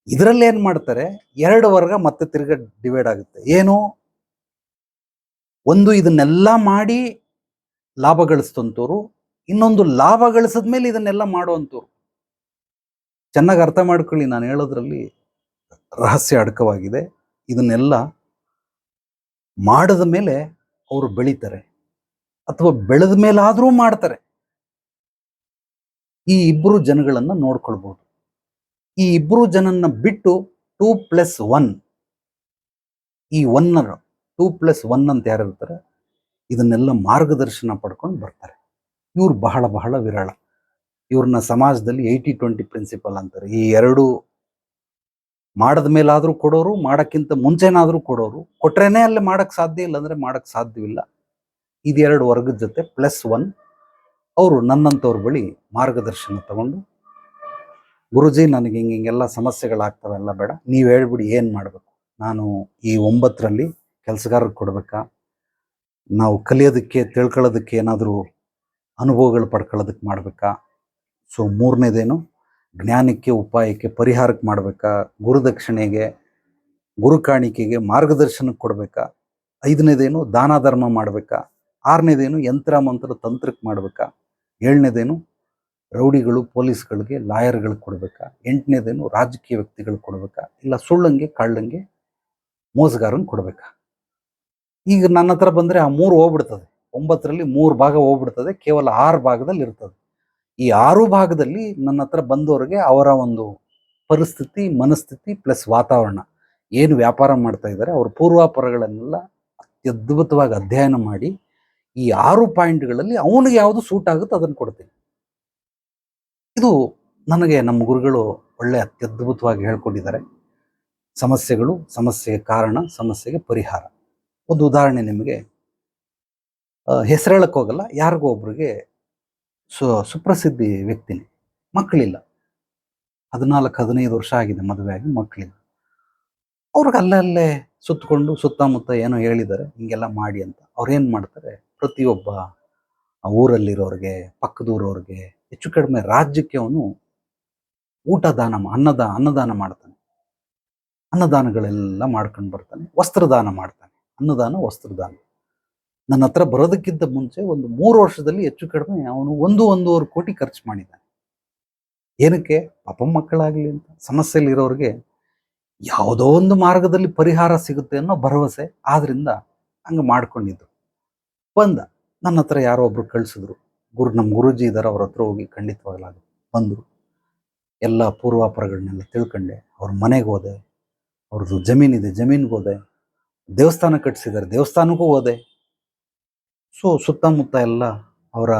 [SPEAKER 2] ಇದರಲ್ಲಿ ಏನು ಮಾಡ್ತಾರೆ, 2 ವರ್ಗ ಮತ್ತೆ ತಿರ್ಗಾ ಡಿವೈಡ್ ಆಗುತ್ತೆ. ಏನು? ಒಂದು ಇದನ್ನೆಲ್ಲ ಮಾಡಿ ಲಾಭ ಗಳಿಸ್ತಂತವ್ರು, ಇನ್ನೊಂದು ಲಾಭ ಗಳಿಸಿದ್ಮೇಲೆ ಇದನ್ನೆಲ್ಲ ಮಾಡುವಂಥವ್ರು. ಚೆನ್ನಾಗಿ ಅರ್ಥ ಮಾಡ್ಕೊಳ್ಳಿ, ನಾನು ಹೇಳೋದ್ರಲ್ಲಿ ರಹಸ್ಯ ಅಡಕವಾಗಿದೆ. ಇದನ್ನೆಲ್ಲ ಮಾಡಿದ ಮೇಲೆ ಅವರು ಬೆಳೀತಾರೆ, ಅಥವಾ ಬೆಳೆದ ಮೇಲಾದರೂ ಮಾಡ್ತಾರೆ. ಈ 2 ಜನಗಳನ್ನ ನೋಡ್ಕೊಳ್ಬಹುದು. ಈ 2 ಜನನ್ನ ಬಿಟ್ಟು 2+1, ಈ 2+1 ಅಂತ ಯಾರು ಇರ್ತಾರೆ, ಇದನ್ನೆಲ್ಲ ಮಾರ್ಗದರ್ಶನ ಪಡ್ಕೊಂಡು ಬರ್ತಾರೆ. ಇವ್ರು ಬಹಳ ಬಹಳ ವಿರಳ. ಇವ್ರನ್ನ ಸಮಾಜದಲ್ಲಿ 80-20 ಪ್ರಿನ್ಸಿಪಲ್ ಅಂತಾರೆ. ಈ 2 ಮಾಡದ ಮೇಲಾದ್ರೂ ಕೊಡೋರು, ಮಾಡಕ್ಕಿಂತ ಮುಂಚೆನಾದ್ರೂ ಕೊಡೋರು. ಕೊಟ್ರೇನೆ ಅಲ್ಲಿ ಮಾಡಕ್ ಸಾಧ್ಯ, ಇಲ್ಲ ಅಂದ್ರೆ ಮಾಡಕ್ ಸಾಧ್ಯವಿಲ್ಲ. ಇದು 2 ವರ್ಗದ ಜೊತೆ +1 ಅವರು ನನ್ನಂಥವ್ರ ಬಳಿ ಮಾರ್ಗದರ್ಶನ ತಗೊಂಡು, ಗುರುಜಿ ನನಗೆ ಹಿಂಗೆಲ್ಲ ಸಮಸ್ಯೆಗಳಾಗ್ತವೆ, ಎಲ್ಲ ಬೇಡ, ನೀವು ಹೇಳ್ಬಿಡಿ ಏನು ಮಾಡಬೇಕು, ನಾನು ಈ 9ರಲ್ಲಿ ಕೆಲಸಗಾರರಿಗೆ ಕೊಡ್ಬೇಕಾ, ನಾವು ಕಲಿಯೋದಕ್ಕೆ, ತಿಳ್ಕೊಳ್ಳೋದಕ್ಕೆ, ಏನಾದರೂ ಅನುಭವಗಳು ಪಡ್ಕೊಳ್ಳೋದಕ್ಕೆ ಮಾಡಬೇಕಾ? ಸೊ 3ನೇದೇನು? ಜ್ಞಾನಕ್ಕೆ, ಉಪಾಯಕ್ಕೆ, ಪರಿಹಾರಕ್ಕೆ ಮಾಡಬೇಕಾ? ಗುರುದಕ್ಷಿಣೆಗೆ, ಗುರು ಕಾಣಿಕೆಗೆ, ಮಾರ್ಗದರ್ಶನಕ್ಕೆ ಕೊಡಬೇಕಾ? 5ನೇದೇನು? ದಾನ ಧರ್ಮ ಮಾಡಬೇಕಾ? 6ನೇದೇನು? ಯಂತ್ರ ಮಂತ್ರ ತಂತ್ರಕ್ಕೆ ಮಾಡಬೇಕಾ? 7ನೇದೇನು? ರೌಡಿಗಳು, ಪೊಲೀಸ್ಗಳಿಗೆ, ಲಾಯರ್ಗಳಿಗೆ ಕೊಡಬೇಕಾ? 8ನೇದೇನು? ರಾಜಕೀಯ ವ್ಯಕ್ತಿಗಳಿಗೆ ಕೊಡಬೇಕಾ? ಇಲ್ಲ ಸುಳ್ಳಂಗೆ, ಕಳ್ಳಂಗೆ, ಮೋಸಗಾರಂಗೆ ಕೊಡಬೇಕಾ? ಈಗ ನನ್ನ ಹತ್ರ ಬಂದರೆ ಆ 3 ಹೋಗ್ಬಿಡ್ತದೆ. 9ರಲ್ಲಿ 3 ಭಾಗ ಹೋಗ್ಬಿಡ್ತದೆ, ಕೇವಲ 6 ಭಾಗದಲ್ಲಿ ಇರ್ತದೆ. ಈ 6 ಭಾಗದಲ್ಲಿ ನನ್ನ ಹತ್ರ ಬಂದವರಿಗೆ ಅವರ ಒಂದು ಪರಿಸ್ಥಿತಿ, ಮನಸ್ಥಿತಿ ಪ್ಲಸ್ ವಾತಾವರಣ, ಏನು ವ್ಯಾಪಾರ ಮಾಡ್ತಾ ಇದ್ದಾರೆ, ಅವ್ರ ಪೂರ್ವಾಪರಗಳನ್ನೆಲ್ಲ ಅತ್ಯದ್ಭುತವಾಗಿ ಅಧ್ಯಯನ ಮಾಡಿ ಈ 6 ಪಾಯಿಂಟ್ಗಳಲ್ಲಿ ಅವನಿಗೆ ಯಾವುದು ಸೂಟ್ ಆಗುತ್ತೆ ಅದನ್ನು ಕೊಡ್ತೀನಿ. ಇದು ನನಗೆ ನಮ್ಮ ಗುರುಗಳು ಒಳ್ಳೆ ಅತ್ಯದ್ಭುತವಾಗಿ ಹೇಳ್ಕೊಂಡಿದ್ದಾರೆ. ಸಮಸ್ಯೆಗಳು, ಸಮಸ್ಯೆಗೆ ಕಾರಣ, ಸಮಸ್ಯೆಗೆ ಪರಿಹಾರ. ಒಂದು ಉದಾಹರಣೆ ನಿಮಗೆ ಹೆಸರು ಹೇಳಕ್ ಹೋಗಲ್ಲ, ಯಾರಿಗೋ ಒಬ್ರಿಗೆ ಸುಪ್ರಸಿದ್ಧಿ ವ್ಯಕ್ತಿನೇ, ಮಕ್ಕಳಿಲ್ಲ, 14-15 ವರ್ಷ ಆಗಿದೆ ಮದುವೆ ಆಗಿ, ಮಕ್ಕಳಿಲ್ಲ. ಅವ್ರಿಗೆ ಅಲ್ಲಲ್ಲೇ ಸುತ್ತಕೊಂಡು ಸುತ್ತಮುತ್ತ ಏನೋ ಹೇಳಿದ್ದಾರೆ ಹಿಂಗೆಲ್ಲ ಮಾಡಿ ಅಂತ. ಅವ್ರೇನ್ ಮಾಡ್ತಾರೆ, ಪ್ರತಿಯೊಬ್ಬ ಆ ಊರಲ್ಲಿರೋರಿಗೆ, ಪಕ್ಕದೂರವ್ರಿಗೆ, ಹೆಚ್ಚು ಕಡಿಮೆ ರಾಜ್ಯಕ್ಕೆ ಅವನು ಊಟ ದಾನ ಅನ್ನದಾನ ಮಾಡ್ತಾನೆ. ಅನ್ನದಾನಗಳೆಲ್ಲ ಮಾಡ್ಕೊಂಡು ಬರ್ತಾನೆ. ವಸ್ತ್ರದಾನ ಮಾಡ್ತಾನೆ. ಅನ್ನದಾನ, ವಸ್ತ್ರದಾನ. ನನ್ನ ಹತ್ರ ಬರೋದಕ್ಕಿಂತ ಮುಂಚೆ ಒಂದು 3 ವರ್ಷದಲ್ಲಿ ಹೆಚ್ಚು ಕಡಿಮೆ ಅವನು 1-1.5 ಕೋಟಿ ಖರ್ಚು ಮಾಡಿದ್ದಾನೆ. ಏನಕ್ಕೆ? ಪಾಪ ಮಕ್ಕಳಾಗ್ಲಿ ಅಂತ. ಸಮಸ್ಯೆಯಲ್ಲಿರೋರಿಗೆ ಯಾವುದೋ ಒಂದು ಮಾರ್ಗದಲ್ಲಿ ಪರಿಹಾರ ಸಿಗುತ್ತೆ ಅನ್ನೋ ಭರವಸೆ, ಆದ್ರಿಂದ ಹಂಗೆ ಮಾಡ್ಕೊಂಡಿದ್ದು. ಬಂದ ನನ್ನ ಹತ್ರ ಯಾರೋ ಒಬ್ರು ಕಳ್ಸಿದ್ರು, ನಮ್ಮ ಗುರೂಜಿ ಇದ್ದಾರೆ, ಅವ್ರ ಹತ್ರ ಹೋಗಿ ಖಂಡಿತವಾಗ್ಲಾಗುತ್ತೆ. ಬಂದರು, ಎಲ್ಲ ಪೂರ್ವಾಪರಗಳನ್ನೆಲ್ಲ ತಿಳ್ಕೊಂಡೆ. ಅವ್ರ ಮನೆಗೆ ಹೋದೆ, ಅವ್ರದ್ದು ಜಮೀನಿದೆ, ಜಮೀನಿಗೆ ಹೋದೆ. ದೇವಸ್ಥಾನ ಕಟ್ಸಿದ್ದಾರೆ, ದೇವಸ್ಥಾನಕ್ಕೂ ಹೋದೆ. ಸೊ ಸುತ್ತಮುತ್ತ ಎಲ್ಲ ಅವರ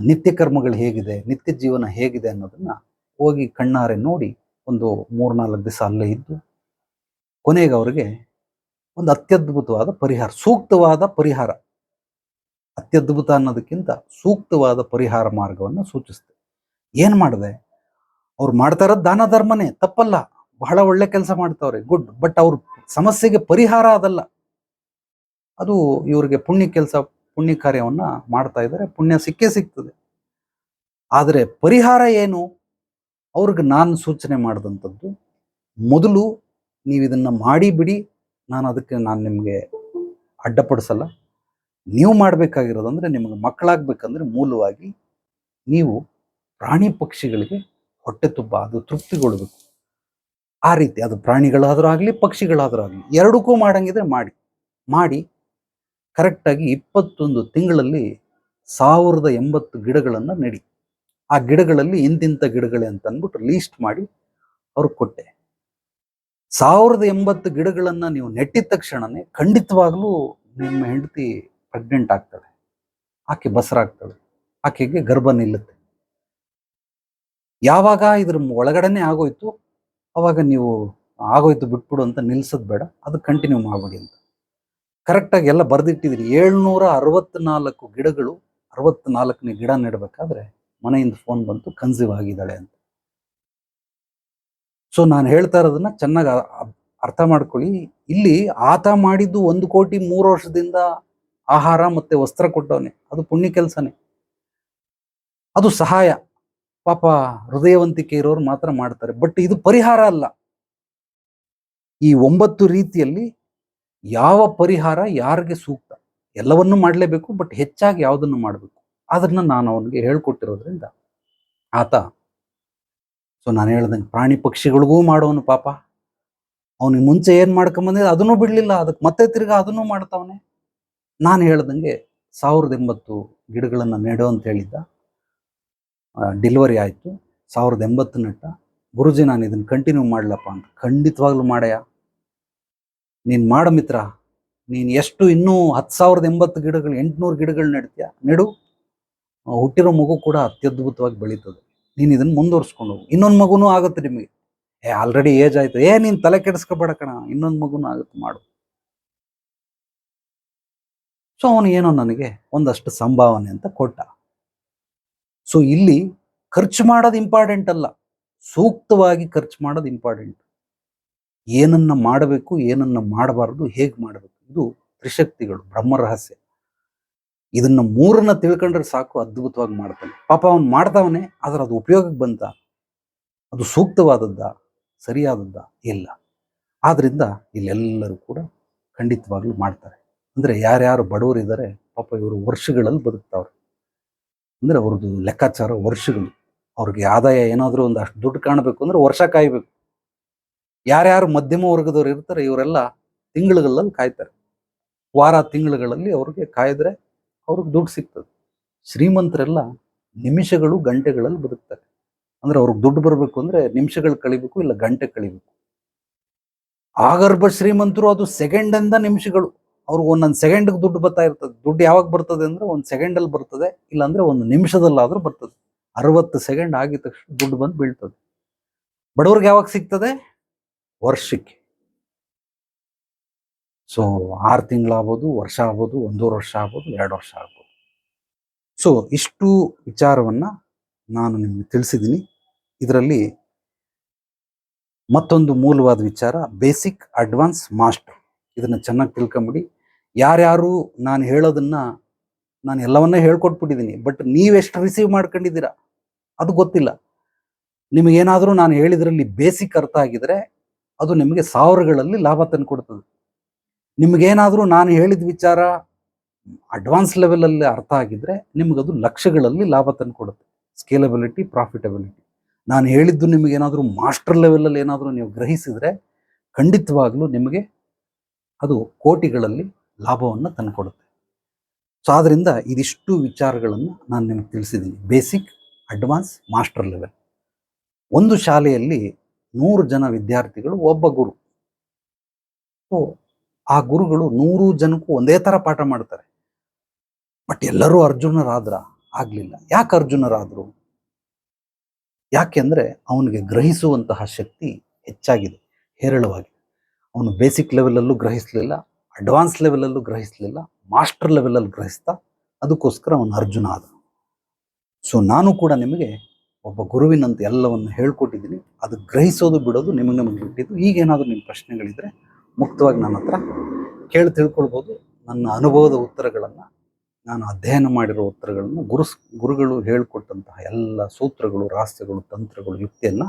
[SPEAKER 2] ನಿತ್ಯ ಕರ್ಮಗಳು ಹೇಗಿದೆ, ನಿತ್ಯ ಜೀವನ ಹೇಗಿದೆ ಅನ್ನೋದನ್ನ ಹೋಗಿ ಕಣ್ಣಾರೆ ನೋಡಿ ಒಂದು 3-4 ದಿವಸ ಅಲ್ಲೇ ಇದ್ದು, ಕೊನೆಗೆ ಅವ್ರಿಗೆ ಒಂದು ಅತ್ಯದ್ಭುತವಾದ ಪರಿಹಾರ, ಸೂಕ್ತವಾದ ಪರಿಹಾರ, ಅತ್ಯದ್ಭುತ ಅನ್ನೋದಕ್ಕಿಂತ ಸೂಕ್ತವಾದ ಪರಿಹಾರ ಮಾರ್ಗವನ್ನು ಸೂಚಿಸ್ತೆ. ಏನ್ ಮಾಡಿದೆ? ಅವ್ರು ಮಾಡ್ತಾ ಇರೋದು ದಾನ ಧರ್ಮನೇ, ತಪ್ಪಲ್ಲ, ಬಹಳ ಒಳ್ಳೆ ಕೆಲಸ ಮಾಡ್ತಾವ್ರೆ, ಗುಡ್. ಬಟ್ ಅವ್ರ ಸಮಸ್ಯೆಗೆ ಪರಿಹಾರ ಅದಲ್ಲ. ಅದು ಇವ್ರಿಗೆ ಪುಣ್ಯ ಕಾರ್ಯವನ್ನ ಮಾಡ್ತಾ ಇದ್ದಾರೆ, ಪುಣ್ಯ ಸಿಕ್ಕೇ ಸಿಗ್ತದೆ. ಆದರೆ ಪರಿಹಾರ ಏನು? ಅವ್ರಿಗೆ ನಾನು ಸೂಚನೆ ಮಾಡಿದಂಥದ್ದು, ಮೊದಲು ನೀವು ಇದನ್ನ ಮಾಡಿ ಬಿಡಿ, ನಾನು ನಿಮಗೆ ಅಡ್ಡಪಡಿಸಲ್ಲ. ನೀವು ಮಾಡಬೇಕಾಗಿರೋದಂದ್ರೆ, ನಿಮಗೆ ಮಕ್ಕಳಾಗಬೇಕಂದ್ರೆ ಮೂಲವಾಗಿ ನೀವು ಪ್ರಾಣಿ ಪಕ್ಷಿಗಳಿಗೆ ಹೊಟ್ಟೆ ತುಂಬ ಅದು ತೃಪ್ತಿಗೊಳ್ಬೇಕು. ಆ ರೀತಿ ಅದು ಪ್ರಾಣಿಗಳಾದರೂ ಆಗಲಿ, ಪಕ್ಷಿಗಳಾದರೂ ಆಗಲಿ, ಎರಡಕ್ಕೂ ಮಾಡಂಗಿದ್ರೆ ಮಾಡಿ ಕರೆಕ್ಟಾಗಿ 21 ತಿಂಗಳಲ್ಲಿ 1080 ಗಿಡಗಳನ್ನು ನೆಡಿ. ಆ ಗಿಡಗಳಲ್ಲಿ ಇಂತಿಂಥ ಗಿಡಗಳೇ ಅಂತ ಅಂದ್ಬಿಟ್ಟು ಲೀಸ್ಟ್ ಮಾಡಿ ಅವ್ರಿಗೆ ಕೊಟ್ಟೆ. 1080 ಗಿಡಗಳನ್ನು ನೀವು ನೆಟ್ಟಿದ ತಕ್ಷಣನೇ ಖಂಡಿತವಾಗ್ಲೂ ನಿಮ್ಮ ಹೆಂಡತಿ ಪ್ರೆಗ್ನೆಂಟ್ ಆಗ್ತಾಳೆ, ಆಕೆ ಬಸರಾಗ್ತಾಳೆ, ಆಕೆಗೆ ಗರ್ಭ ನಿಲ್ಲುತ್ತೆ. ಯಾವಾಗ ಇದ್ರ ಒಳಗಡೆನೆ ಆಗೋಯ್ತು, ಅವಾಗ ನೀವು ಆಗೋಯ್ತು ಬಿಟ್ಬಿಡು ಅಂತ ನಿಲ್ಸೋದು ಬೇಡ, ಅದು ಕಂಟಿನ್ಯೂ ಮಾಡ್ಬಿಡಿ ಅಂತ ಕರೆಕ್ಟಾಗಿ ಎಲ್ಲ ಬರೆದಿಟ್ಟಿದ್ರಿ. 764 ಗಿಡಗಳು, 64ನೇ ಗಿಡ ನೆಡಬೇಕಾದ್ರೆ ಮನೆಯಿಂದ ಫೋನ್ ಬಂತು, ಕನ್ಸೀವ್ ಆಗಿದ್ದಾಳೆ ಅಂತ. ಸೊ ನಾನು ಹೇಳ್ತಾ ಇರೋದನ್ನ ಚೆನ್ನಾಗಿ ಅರ್ಥ ಮಾಡ್ಕೊಳ್ಳಿ. ಇಲ್ಲಿ ಆತ ಮಾಡಿದ್ದು 1 ಕೋಟಿ 3 ವರ್ಷದಿಂದ ಆಹಾರ ಮತ್ತೆ ವಸ್ತ್ರ ಕೊಟ್ಟವನೇ, ಅದು ಪುಣ್ಯ ಕೆಲಸನೇ, ಅದು ಸಹಾಯ. ಪಾಪ ಹೃದಯವಂತಿಕೆ ಇರೋರು ಮಾತ್ರ ಮಾಡ್ತಾರೆ. ಬಟ್ ಇದು ಪರಿಹಾರ ಅಲ್ಲ. ಈ 9 ರೀತಿಯಲ್ಲಿ ಯಾವ ಪರಿಹಾರ ಯಾರಿಗೆ ಸೂಕ್ತ, ಎಲ್ಲವನ್ನೂ ಮಾಡಲೇಬೇಕು, ಬಟ್ ಹೆಚ್ಚಾಗಿ ಯಾವುದನ್ನು ಮಾಡಬೇಕು ಅದನ್ನ ನಾನು ಅವನಿಗೆ ಹೇಳ್ಕೊಟ್ಟಿರೋದ್ರಿಂದ ಆತ, ಸೊ ನಾನು ಹೇಳ್ದಂಗೆ ಪ್ರಾಣಿ ಪಕ್ಷಿಗಳಿಗೂ ಮಾಡೋನು ಪಾಪ. ಅವನಿಗೆ ಮುಂಚೆ ಏನ್ ಮಾಡ್ಕೊಂಬಂದಿದ್ದ ಅದನ್ನೂ ಬಿಡ್ಲಿಲ್ಲ, ಅದಕ್ಕೆ ಮತ್ತೆ ತಿರ್ಗಾ ಅದನ್ನೂ ಮಾಡ್ತಾವನೆ. ನಾನು ಹೇಳ್ದಂಗೆ 1080 ಗಿಡಗಳನ್ನು ನೆಡೋ ಅಂತ ಹೇಳಿದ್ದ. ಡೆಲಿವರಿ ಆಯಿತು, 1080 ನೆಟ್ಟ. ಗುರುಜಿ ನಾನು ಇದನ್ನು ಕಂಟಿನ್ಯೂ ಮಾಡ್ಲಪ್ಪ ಅಂತ. ಖಂಡಿತವಾಗ್ಲೂ ಮಾಡಯ್ಯ, ನೀನು ಮಾಡ ಮಿತ್ರ. ನೀನು ಎಷ್ಟು ಇನ್ನೂ 10,080 ಗಿಡಗಳು, 800 ಗಿಡಗಳು ನೆಡ್ತೀಯ, ನೆಡು. ಹುಟ್ಟಿರೋ ಮಗು ಕೂಡ ಅತ್ಯದ್ಭುತವಾಗಿ ಬೆಳೀತದೆ. ನೀನು ಇದನ್ನು ಮುಂದುವರ್ಸ್ಕೊಂಡು ಹೋಗು, ಇನ್ನೊಂದು ಮಗುನೂ ಆಗುತ್ತೆ ನಿಮಗೆ. ಆಲ್ರೆಡಿ ಏಜ್ ಆಯ್ತು, ನೀನು ತಲೆ ಕೆಡಿಸ್ಕೋಬೇಡ ಕಣ, ಇನ್ನೊಂದು ಮಗುನೂ ಆಗುತ್ತೆ, ಮಾಡು. ಸೊ ಅವನು ಏನೋ ನನಗೆ ಒಂದಷ್ಟು ಸಂಭಾವನೆ ಅಂತ ಕೊಟ್ಟ. ಸೊ ಇಲ್ಲಿ ಖರ್ಚು ಮಾಡೋದು ಇಂಪಾರ್ಟೆಂಟ್ ಅಲ್ಲ, ಸೂಕ್ತವಾಗಿ ಖರ್ಚು ಮಾಡೋದು ಇಂಪಾರ್ಟೆಂಟ್. ಏನನ್ನ ಮಾಡಬೇಕು, ಏನನ್ನ ಮಾಡಬಾರ್ದು, ಹೇಗೆ ಮಾಡಬೇಕು, ಇದು ತ್ರಿಶಕ್ತಿಗಳು, ಬ್ರಹ್ಮ ರಹಸ್ಯ. ಇದನ್ನ 3 ತಿಳ್ಕೊಂಡ್ರೆ ಸಾಕು, ಅದ್ಭುತವಾಗಿ ಮಾಡ್ತಾನೆ. ಪಾಪ ಅವನು ಮಾಡ್ತಾವನೆ, ಆದ್ರೆ ಅದು ಉಪಯೋಗಕ್ಕೆ ಬಂತ, ಅದು ಸೂಕ್ತವಾದದ್ದ, ಸರಿಯಾದದ್ದ ಇಲ್ಲ. ಆದ್ರಿಂದ ಇಲ್ಲೆಲ್ಲರೂ ಕೂಡ ಖಂಡಿತವಾಗ್ಲೂ ಮಾಡ್ತಾರೆ. ಅಂದ್ರೆ ಯಾರ್ಯಾರು ಬಡವರು ಇದ್ದಾರೆ ಪಾಪ, ಇವರು ವರ್ಷಗಳಲ್ಲಿ ಬದುಕ್ತಾವ್ರೆ. ಅಂದ್ರೆ ಅವ್ರದ್ದು ಲೆಕ್ಕಾಚಾರ ವರ್ಷಗಳು. ಅವ್ರಿಗೆ ಆದಾಯ ಏನಾದರೂ ಒಂದು ಅಷ್ಟು ದುಡ್ಡು ಕಾಣಬೇಕು ಅಂದ್ರೆ ವರ್ಷ ಕಾಯ್ಬೇಕು. ಯಾರ್ಯಾರು ಮಧ್ಯಮ ವರ್ಗದವ್ರು ಇರ್ತಾರೆ ಇವರೆಲ್ಲ ತಿಂಗಳುಗಳಲ್ಲಿ ಕಾಯ್ತಾರೆ, ವಾರ ತಿಂಗಳುಗಳಲ್ಲಿ ಅವ್ರಿಗೆ ಕಾಯ್ದ್ರೆ ಅವ್ರಿಗೆ ದುಡ್ಡು ಸಿಗ್ತದೆ. ಶ್ರೀಮಂತರೆಲ್ಲ ನಿಮಿಷಗಳು ಗಂಟೆಗಳಲ್ಲಿ ಬದುಕ್ತಾರೆ. ಅಂದ್ರೆ ಅವ್ರಿಗೆ ದುಡ್ಡು ಬರಬೇಕು ಅಂದ್ರೆ ನಿಮಿಷಗಳು ಕಳಿಬೇಕು, ಇಲ್ಲ ಗಂಟೆ ಕಳಿಬೇಕು. ಆಗರ್ಭ ಶ್ರೀಮಂತರು ಅದು ಸೆಕೆಂಡಿಂದ ನಿಮಿಷಗಳು, ಅವ್ರಿಗೆ ಒಂದೊಂದು ಸೆಕೆಂಡ್ಗೆ ದುಡ್ಡು ಬರ್ತಾ ಇರ್ತದೆ. ದುಡ್ಡು ಯಾವಾಗ ಬರ್ತದೆ ಅಂದ್ರೆ 1 ಸೆಕೆಂಡಲ್ಲಿ ಬರ್ತದೆ, ಇಲ್ಲಾಂದ್ರೆ 1 ನಿಮಿಷದಲ್ಲಾದ್ರೂ ಬರ್ತದೆ. 60 ಸೆಕೆಂಡ್ ಆಗಿದ ತಕ್ಷಣ ದುಡ್ಡು ಬಂದು ಬೀಳ್ತದೆ. ಬಡವ್ರಿಗೆ ಯಾವಾಗ ಸಿಗ್ತದೆ? ವರ್ಷಕ್ಕೆ. ಸೊ 6 ತಿಂಗಳಾಗ್ಬೋದು, ವರ್ಷ ಆಗ್ಬೋದು, 1.5 ವರ್ಷ ಆಗ್ಬೋದು, 2 ವರ್ಷ ಆಗ್ಬೋದು. ಸೊ ಇಷ್ಟು ವಿಚಾರವನ್ನ ನಾನು ನಿಮಗೆ ತಿಳಿಸಿದ್ದೀನಿ. ಇದರಲ್ಲಿ ಮತ್ತೊಂದು ಮೂಲವಾದ ವಿಚಾರ ಬೇಸಿಕ್, ಅಡ್ವಾನ್ಸ್, ಮಾಸ್ಟರ್. ಇದನ್ನ ಚೆನ್ನಾಗಿ ತಿಳ್ಕೊಂಬಿಡಿ. ಯಾರ್ಯಾರು ನಾನು ಹೇಳೋದನ್ನ ನಾನು ಎಲ್ಲವನ್ನ ಹೇಳ್ಕೊಟ್ಬಿಟ್ಟಿದ್ದೀನಿ, ಬಟ್ ನೀವೆಷ್ಟು ರಿಸೀವ್ ಮಾಡ್ಕೊಂಡಿದ್ದೀರಾ ಅದು ಗೊತ್ತಿಲ್ಲ. ನಿಮಗೇನಾದರೂ ನಾನು ಹೇಳಿದ್ರಲ್ಲಿ ಬೇಸಿಕ್ ಅರ್ಥ ಆಗಿದ್ರೆ ಅದು ನಿಮಗೆ ಸಾವಿರಗಳಲ್ಲಿ ಲಾಭ ತಂದು ಕೊಡ್ತದೆ. ನಿಮಗೇನಾದರೂ ನಾನು ಹೇಳಿದ ವಿಚಾರ ಅಡ್ವಾನ್ಸ್ ಲೆವೆಲಲ್ಲಿ ಅರ್ಥ ಆಗಿದ್ರೆ ನಿಮಗದು ಲಕ್ಷಗಳಲ್ಲಿ ಲಾಭ ತಂದು ಕೊಡುತ್ತೆ. Scalability, profitability. ನಾನು ಹೇಳಿದ್ದು ನಿಮಗೇನಾದರೂ ಮಾಸ್ಟರ್ ಲೆವೆಲಲ್ಲಿ ಏನಾದರೂ ನೀವು ಗ್ರಹಿಸಿದ್ರೆ ಖಂಡಿತವಾಗ್ಲೂ ನಿಮಗೆ ಅದು ಕೋಟಿಗಳಲ್ಲಿ ಲಾಭವನ್ನು ತಂದುಕೊಡುತ್ತೆ. ಸೊ ಆದ್ದರಿಂದ ಇದಿಷ್ಟು ವಿಚಾರಗಳನ್ನು ನಾನು ನಿಮಗೆ ತಿಳಿಸಿದ್ದೀನಿ. Basic, advance, master level. ಒಂದು ಶಾಲೆಯಲ್ಲಿ 100 ಜನ ವಿದ್ಯಾರ್ಥಿಗಳು, ಒಬ್ಬ ಗುರು. ಸೊ ಆ ಗುರುಗಳು 100 ಜನಕ್ಕೂ ಒಂದೇ ಥರ ಪಾಠ ಮಾಡ್ತಾರೆ. ಬಟ್ ಎಲ್ಲರೂ ಅರ್ಜುನರಾದ್ರ? ಆಗಲಿಲ್ಲ. ಯಾಕೆ ಅರ್ಜುನರಾದರು? ಯಾಕೆಂದರೆ ಅವನಿಗೆ ಗ್ರಹಿಸುವಂತಹ ಶಕ್ತಿ ಹೆಚ್ಚಾಗಿದೆ, ಹೇರಳವಾಗಿದೆ. ಅವನು ಬೇಸಿಕ್ ಲೆವೆಲಲ್ಲೂ ಗ್ರಹಿಸಲಿಲ್ಲ, ಅಡ್ವಾನ್ಸ್ ಲೆವೆಲಲ್ಲೂ ಗ್ರಹಿಸಲಿಲ್ಲ, ಮಾಸ್ಟರ್ ಲೆವೆಲಲ್ಲಿ ಗ್ರಹಿಸ್ತಾ, ಅದಕ್ಕೋಸ್ಕರ ಅವನು ಅರ್ಜುನ ಆದ. ಸೊ ನಾನು ಕೂಡ ನಿಮಗೆ ಒಬ್ಬ ಗುರುವಿನಂತೆ ಎಲ್ಲವನ್ನು ಹೇಳ್ಕೊಟ್ಟಿದ್ದೀನಿ. ಅದು ಗ್ರಹಿಸೋದು ಬಿಡೋದು ನಿಮಗೆ ಬಿಟ್ಟಿದ್ದು. ಈಗೇನಾದರೂ ನಿಮ್ಮ ಪ್ರಶ್ನೆಗಳಿದ್ರೆ ಮುಕ್ತವಾಗಿ ನನ್ನ ಹತ್ರ ಕೇಳಿ ತಿಳ್ಕೊಳ್ಬೋದು. ನನ್ನ ಅನುಭವದ ಉತ್ತರಗಳನ್ನು, ನಾನು ಅಧ್ಯಯನ ಮಾಡಿರೋ ಉತ್ತರಗಳನ್ನು, ಗುರುಗಳು ಹೇಳಿಕೊಟ್ಟಂತಹ ಎಲ್ಲ ಸೂತ್ರಗಳು, ರಹಸ್ಯಗಳು, ತಂತ್ರಗಳು, ಯುಕ್ತಿಯನ್ನು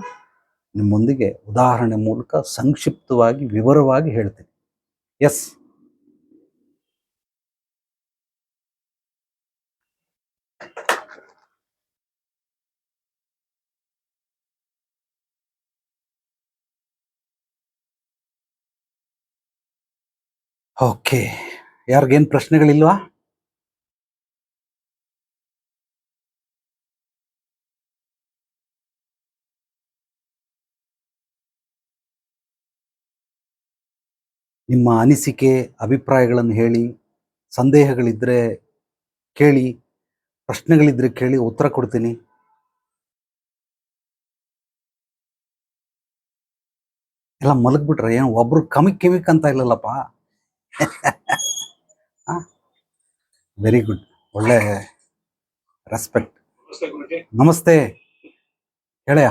[SPEAKER 2] ನಿಮ್ಮೊಂದಿಗೆ ಉದಾಹರಣೆ ಮೂಲಕ ಸಂಕ್ಷಿಪ್ತವಾಗಿ, ವಿವರವಾಗಿ ಹೇಳ್ತೀನಿ. Yes, okay. ಯಾರಿಗೇನು ಪ್ರಶ್ನೆಗಳಿಲ್ವಾ? ನಿಮ್ಮ ಅನಿಸಿಕೆ, ಅಭಿಪ್ರಾಯಗಳನ್ನು ಹೇಳಿ. ಸಂದೇಹಗಳಿದ್ದರೆ ಕೇಳಿ, ಪ್ರಶ್ನೆಗಳಿದ್ದರೆ ಕೇಳಿ, ಉತ್ತರ ಕೊಡ್ತೀನಿ. ಎಲ್ಲ ಮಲಗ್ಬಿಟ್ರೆ ಏನು ಒಬ್ರು ಕಮಿಕ್ ಅಂತ ಇಲ್ಲಲ್ಲಪ್ಪ. ವೆರಿ ಗುಡ್, ಒಳ್ಳೆ ರೆಸ್ಪೆಕ್ಟ್. ನಮಸ್ತೆ ಹೇಳಯ್ಯ.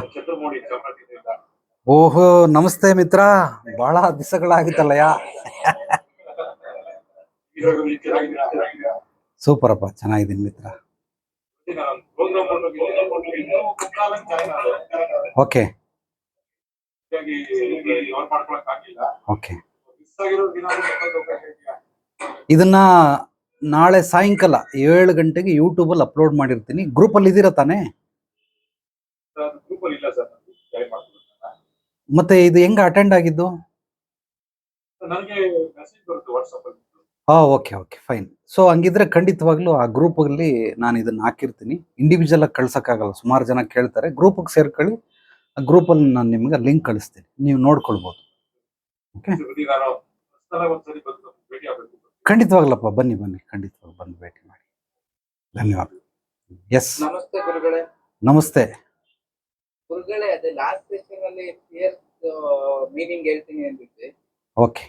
[SPEAKER 2] ಓಹೋ, ನಮಸ್ತೆ ಮಿತ್ರ, ಬಹಳ ದಿವಸಗಳಾಗಿತ್ತಲ್ಲಯ್ಯ. ಸೂಪರಪ್ಪ, ಚೆನ್ನಾಗಿದ್ದೀನಿ ಮಿತ್ರ. Okay okay. ಇದನ್ನ ನಾಳೆ ಸಾಯಂಕಾಲ 7 ಗಂಟೆಗೆ ಯೂಟ್ಯೂಬಲ್ಲಿ ಅಪ್ಲೋಡ್ ಮಾಡಿರ್ತೀನಿ. ಗ್ರೂಪಲ್ಲಿ ಇದ್ದೀರಾ ತಾನೇ? ಮತ್ತೆ ಇದು ಹೆಂಗ ಅಟೆಂಡ್ ಆಗಿದ್ದು? Okay okay, fine. ಸೊ ಹಂಗಿದ್ರೆ ಖಂಡಿತವಾಗ್ಲೂ ಆ ಗ್ರೂಪಲ್ಲಿ ನಾನು ಇದನ್ನ ಹಾಕಿರ್ತೀನಿ. ಇಂಡಿವಿಜುವಲ್ ಆಗಿ ಕಳ್ಸೋಕ್ಕಾಗಲ್ಲ, ಸುಮಾರು ಜನ ಕೇಳ್ತಾರೆ. ಗ್ರೂಪಿಗೆ ಸೇರ್ಕೊಳ್ಳಿ. ಆ ಗ್ರೂಪಲ್ಲಿ ನಾನು ನಿಮ್ಗೆ ಲಿಂಕ್ ಕಳಿಸ್ತೀನಿ, ನೀವು ನೋಡ್ಕೊಳ್ಬೋದು. ಓಕೆ, ಖಂಡಿತವಾಗ್ಲಪ್ಪ, ಬನ್ನಿ ಬನ್ನಿ, ಖಂಡಿತವಾಗಿ ಬಂದು ಭೇಟಿ ಮಾಡಿ. ಧನ್ಯವಾದ. ಎಸ್,
[SPEAKER 3] ನಮಸ್ತೆ ಗುರುಗಳೇ.
[SPEAKER 2] ನಮಸ್ತೆ
[SPEAKER 3] ಗುರುಗಳೇ, ಅದೇ ಲಾಸ್ಟ್ ಸೆಷನ್ ಅಲ್ಲಿ ಮೀನಿಂಗ್ ಹೇಳ್ತೀನಿ ಅಂದಿದ್ದೆ.
[SPEAKER 2] ಓಕೆ,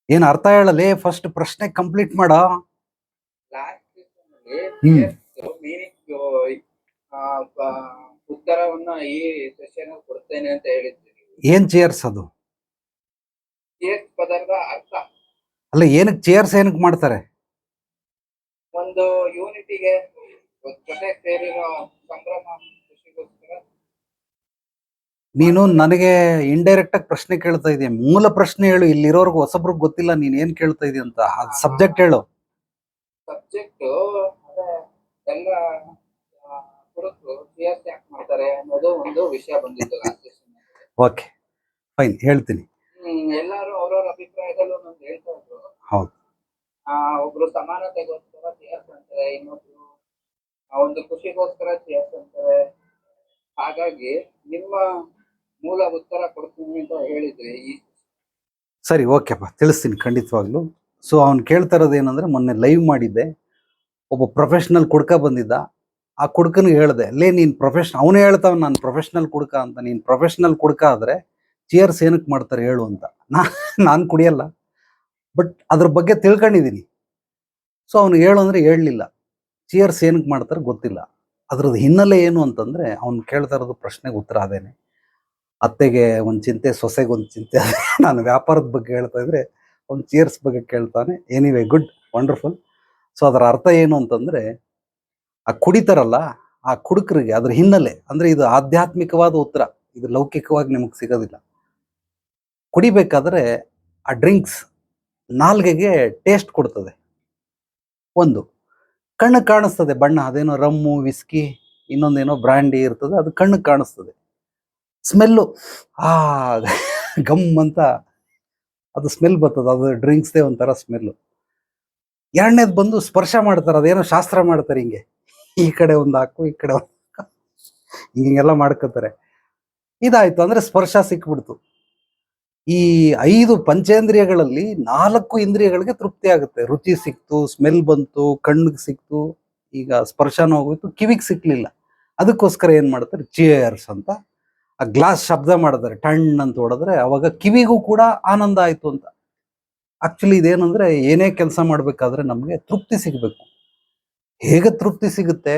[SPEAKER 2] ಏನು ಅರ್ಥ ಹೇಳಲಿ? ಫಸ್ಟ್ ಪ್ರಶ್ನೆ ಕಂಪ್ಲೀಟ್ ಮಾಡ.
[SPEAKER 3] ಲಾಸ್ಟ್ ಸೆಷನ್ ಅಲ್ಲಿ ಮೀನಿಂಗ್ ಉತ್ತರವನ್ನ ಈ ಸೆಷನ್ ಕೊಡ್ತೇನೆ ಅಂತ ಹೇಳಿದ್ರಿ.
[SPEAKER 2] ಏನ್ ಚೇರ್ಸ್ ಅದು?
[SPEAKER 3] ಚೇರ್ಸ್ ಪದದ ಅರ್ಥ
[SPEAKER 2] ಅಲ್ಲ, ಏನಕ್ಕೆ ಚೇರ್ಸ್ ಏನಕ್ಕೆ ಮಾಡ್ತಾರೆ?
[SPEAKER 3] ಒಂದು ಯೂನಿಟಿಗೆ ಜೊತೆ ಸೇರಿರೋ ಸಂಭ್ರಮ, ಖುಷಿಗೋಸ್ಕರ.
[SPEAKER 2] ನೀನು ನನಗೆ ಇಂಡೈರೆಕ್ಟ್ ಆಗಿ ಪ್ರಶ್ನೆ ಕೇಳ್ತಾ ಇದೀಯ. ಮೂಲ ಪ್ರಶ್ನೆ ಹೇಳು. ಇಲ್ಲಿರೋರ್ಗು ಹೊಸಬ್ರಿಗೆ ಗೊತ್ತಿಲ್ಲ ನೀನ್ ಏನ್ ಕೇಳ್ತಾ ಇದೀಯ ಅಂತ. ಅದ್ ಸಬ್ಜೆಕ್ಟ್ ಹೇಳು.
[SPEAKER 3] ಸಬ್ಜೆಕ್ಟ್ ಎಲ್ಲ ಕುರಿತು ಚೇರ್ಸ್ ಯಾಕೆ ಮಾಡ್ತಾರೆ ಅನ್ನೋದು ಒಂದು ವಿಷಯ ಬಂದಿತ್ತು ಲಾಸ್ಟ್ ಸೆಷನ್.
[SPEAKER 2] ಓಕೆ, ಫೈನ್, ಹೇಳ್ತೀನಿ.
[SPEAKER 3] ಎಲ್ಲಾರು ಅವ್ರವ್ರ ಅಭಿಪ್ರಾಯದಲ್ಲೂ ನಮ್ಗೆ ಹೇಳ್ತಾ ಇದ್ರು.
[SPEAKER 2] ಹೌದು,
[SPEAKER 3] ಒಬ್ರು ಸಮಾನತೆಗೋಸ್ಕರ ಚೇರ್ಸ್ ಅಂತಾರೆ, ಇನ್ನೊಬ್ರು ಒಂದು ಖುಷಿಗೋಸ್ಕರ ಚೇರ್ಸ್ ಅಂತಾರೆ. ಹಾಗಾಗಿ ನಿಮ್ಮ ಮೂಲ ಉತ್ತರ ಕೊಡ್ತೀನಿ ಅಂತ ಹೇಳಿದ್ರಿ.
[SPEAKER 2] ಸರಿ, ಓಕೆಪ್ಪ, ತಿಳಿಸ್ತೀನಿ ಖಂಡಿತವಾಗ್ಲು. ಸೊ ಅವ್ನು ಕೇಳ್ತಾ ಇರೋದು ಏನಂದ್ರೆ, ಮೊನ್ನೆ ಲೈವ್ ಮಾಡಿದ್ದೆ, ಒಬ್ಬ ಪ್ರೊಫೆಷ್ನಲ್ ಕುಡ್ಕ ಬಂದಿದ್ದ. ಆ ಕುಡ್ಕನಿಗೆ ಹೇಳ್ದೆ, ಲೇ ನೀನ್ ಅವನೇ ಹೇಳ್ತಾವ ನಾನು ಪ್ರೊಫೆಷ್ನಲ್ ಕುಡ್ಕ ಅಂತ. ನೀನ್ ಪ್ರೊಫೆಷ್ನಲ್ ಕುಡ್ಕ ಆದ್ರೆ ಚಿಯರ್ಸ್ ಏನಕ್ಕೆ ಮಾಡ್ತಾರೆ ಹೇಳು ಅಂತ. ನಾನು ಕುಡಿಯಲ್ಲ, ಬಟ್ ಅದ್ರ ಬಗ್ಗೆ ತಿಳ್ಕೊಂಡಿದ್ದೀನಿ. ಸೊ ಅವ್ನು ಹೇಳು ಅಂದರೆ ಹೇಳಲಿಲ್ಲ. ಚಿಯರ್ಸ್ ಏನಕ್ಕೆ ಮಾಡ್ತಾರೆ ಗೊತ್ತಿಲ್ಲ. ಅದ್ರದ್ದು ಹಿನ್ನೆಲೆ ಏನು ಅಂತಂದರೆ ಅವ್ನು ಕೇಳ್ತಾ ಇರೋದು ಪ್ರಶ್ನೆಗೆ ಉತ್ತರ ಅದೇನೆ. ಅತ್ತೆಗೆ ಒಂದು ಚಿಂತೆ, ಸೊಸೆಗೆ ಒಂದು ಚಿಂತೆ. ನಾನು ವ್ಯಾಪಾರದ ಬಗ್ಗೆ ಹೇಳ್ತಾ ಇದ್ರೆ ಅವ್ನು ಚಿಯರ್ಸ್ ಬಗ್ಗೆ ಕೇಳ್ತಾನೆ. Anyway, good, wonderful. ಸೊ ಅದರ ಅರ್ಥ ಏನು ಅಂತಂದರೆ, ಆ ಕುಡಿತಾರಲ್ಲ ಆ ಕುಡುಕರಿಗೆ ಅದ್ರ ಹಿನ್ನೆಲೆ ಅಂದರೆ ಇದು ಆಧ್ಯಾತ್ಮಿಕವಾದ ಉತ್ತರ, ಇದು ಲೌಕಿಕವಾಗಿ ನಿಮಗೆ ಸಿಗೋದಿಲ್ಲ. ಕುಡಿಬೇಕಾದ್ರೆ ಆ ಡ್ರಿಂಕ್ಸ್ ನಾಲ್ಗೆಗೆ ಟೇಸ್ಟ್ ಕೊಡ್ತದೆ. ಒಂದು ಕಣ್ಣು ಕಾಣಿಸ್ತದೆ ಬಣ್ಣ, ಅದೇನೋ ರಮ್ಮು, ವಿಸ್ಕಿ, ಇನ್ನೊಂದೇನೋ ಬ್ರ್ಯಾಂಡಿ ಇರ್ತದೆ, ಅದು ಕಣ್ಣು ಕಾಣಿಸ್ತದೆ. ಸ್ಮೆಲ್ಲು ಆ ಗಮ್ ಅಂತ ಅದು ಸ್ಮೆಲ್ ಬರ್ತದೆ, ಅದು ಡ್ರಿಂಕ್ಸ್ದೇ ಒಂಥರ ಸ್ಮೆಲ್ಲು. ಎರಡನೇದು ಬಂದು ಸ್ಪರ್ಶ ಮಾಡ್ತಾರೆ, ಅದೇನೋ ಶಾಸ್ತ್ರ ಮಾಡ್ತಾರೆ, ಹಿಂಗೆ ಈ ಕಡೆ ಒಂದು ಹಾಕು, ಈ ಕಡೆ ಒಂದು ಹಿಂಗೆಲ್ಲ ಮಾಡ್ಕೋತಾರೆ. ಇದಾಯ್ತು ಅಂದರೆ ಸ್ಪರ್ಶ ಸಿಕ್ಬಿಡ್ತು. ಈ 5 ಪಂಚೇಂದ್ರಿಯಗಳಲ್ಲಿ 4 ಇಂದ್ರಿಯಗಳಿಗೆ ತೃಪ್ತಿ ಆಗುತ್ತೆ. ರುಚಿ ಸಿಕ್ತು, ಸ್ಮೆಲ್ ಬಂತು, ಕಣ್ಣಿಗೆ ಸಿಕ್ತು, ಈಗ ಸ್ಪರ್ಶನೂ ಹೋಗಿತ್ತು, ಕಿವಿಗೆ ಸಿಕ್ಲಿಲ್ಲ. ಅದಕ್ಕೋಸ್ಕರ ಏನು ಮಾಡ್ತಾರೆ, ಚಿಯರ್ಸ್ ಅಂತ ಆ ಗ್ಲಾಸ್ ಶಬ್ದ ಮಾಡ್ತಾರೆ, ಟಣ್ ಅಂತ ಹೊಡೆದ್ರೆ ಅವಾಗ ಕಿವಿಗೂ ಕೂಡ ಆನಂದ ಆಯಿತು ಅಂತ. ಆಕ್ಚುಲಿ ಇದೇನಂದ್ರೆ, ಏನೇ ಕೆಲಸ ಮಾಡಬೇಕಾದ್ರೆ ನಮಗೆ ತೃಪ್ತಿ ಸಿಗಬೇಕು. ಹೇಗೆ ತೃಪ್ತಿ ಸಿಗುತ್ತೆ?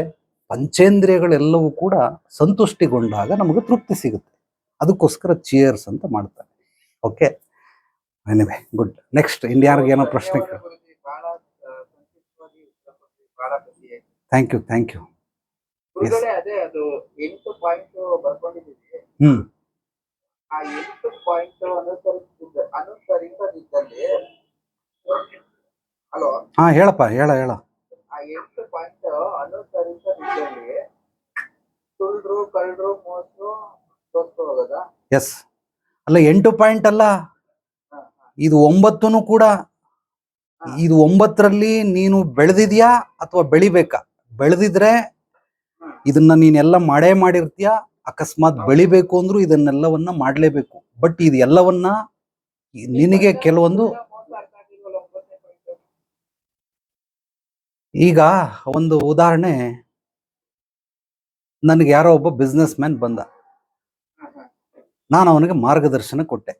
[SPEAKER 2] ಪಂಚೇಂದ್ರಿಯಗಳೆಲ್ಲವೂ ಕೂಡ ಸಂತುಷ್ಟಿಗೊಂಡಾಗ ನಮಗೆ ತೃಪ್ತಿ ಸಿಗುತ್ತೆ. ಅದಕ್ಕೋಸ್ಕರ ಚಿಯರ್ಸ್ ಅಂತ ಮಾಡ್ತಾರೆ. Okay, anyway, good. ನೆಕ್ಸ್ಟ್ ಇಂಡಿಯಾರ್ಗೆ ಏನೋ ಪ್ರಶ್ನೆ ಕೇಳ.
[SPEAKER 3] ಗುರುಜಿ ಬಹಳ ಸಂಕ್ಷಿಪ್ತವಾಗಿ ಉತ್ತರ ಕೊಟ್ರಿ, ಬಹಳ ಖುಷಿ ಆಯ್ತು.
[SPEAKER 2] Thank you.
[SPEAKER 3] ಗುರುಗಳೇ, ಅದೇ ಅದು 8 ಪಾಯಿಂಟ್ ಬರ್ಕೊಂಡಿದ್ದೀವಿ. ಆ 8 ಪಾಯಿಂಟ್ ಅನುಸರಿಸದಿದ್ದಲ್ಲಿ, ಹಲೋ,
[SPEAKER 2] ಹಾ ಹೇಳಪ್ಪ, ಹೇಳ.
[SPEAKER 3] ಆ 8 ಪಾಯಿಂಟ್ ಅನುಸರಿಸದಿದ್ದಲ್ಲಿ ಸುಳ್ಳು, ಕಳ್ಳರು, ಮೋಸು ತೋರ್ಸ್ಕೊ ಹೋಗದ?
[SPEAKER 2] ಎಸ್. ಅಲ್ಲ, 8 ಪಾಯಿಂಟ್ ಅಲ್ಲ, ಇದು 9 ಕೂಡ. ಇದು 9ರಲ್ಲಿ ನೀನು ಬೆಳೆದಿದ್ಯಾ ಅಥವಾ ಬೆಳಿಬೇಕಾ? ಬೆಳೆದಿದ್ರೆ ಇದನ್ನ ನೀನೆಲ್ಲ ಮಾಡಿರ್ತೀಯ. ಅಕಸ್ಮಾತ್ ಬೆಳಿಬೇಕು ಅಂದ್ರೂ ಇದನ್ನೆಲ್ಲವನ್ನ ಮಾಡಲೇಬೇಕು. ಬಟ್ ಇದು ಎಲ್ಲವನ್ನ ನಿನಗೆ ಕೆಲವೊಂದು, ಈಗ ಒಂದು ಉದಾಹರಣೆ, ನನಗೆ ಯಾರೋ ಒಬ್ಬ ಬಿಸ್ನೆಸ್ ಮ್ಯಾನ್ ಬಂದ, ನಾನು ಅವನಿಗೆ ಮಾರ್ಗದರ್ಶನ ಕೊಟ್ಟೆ.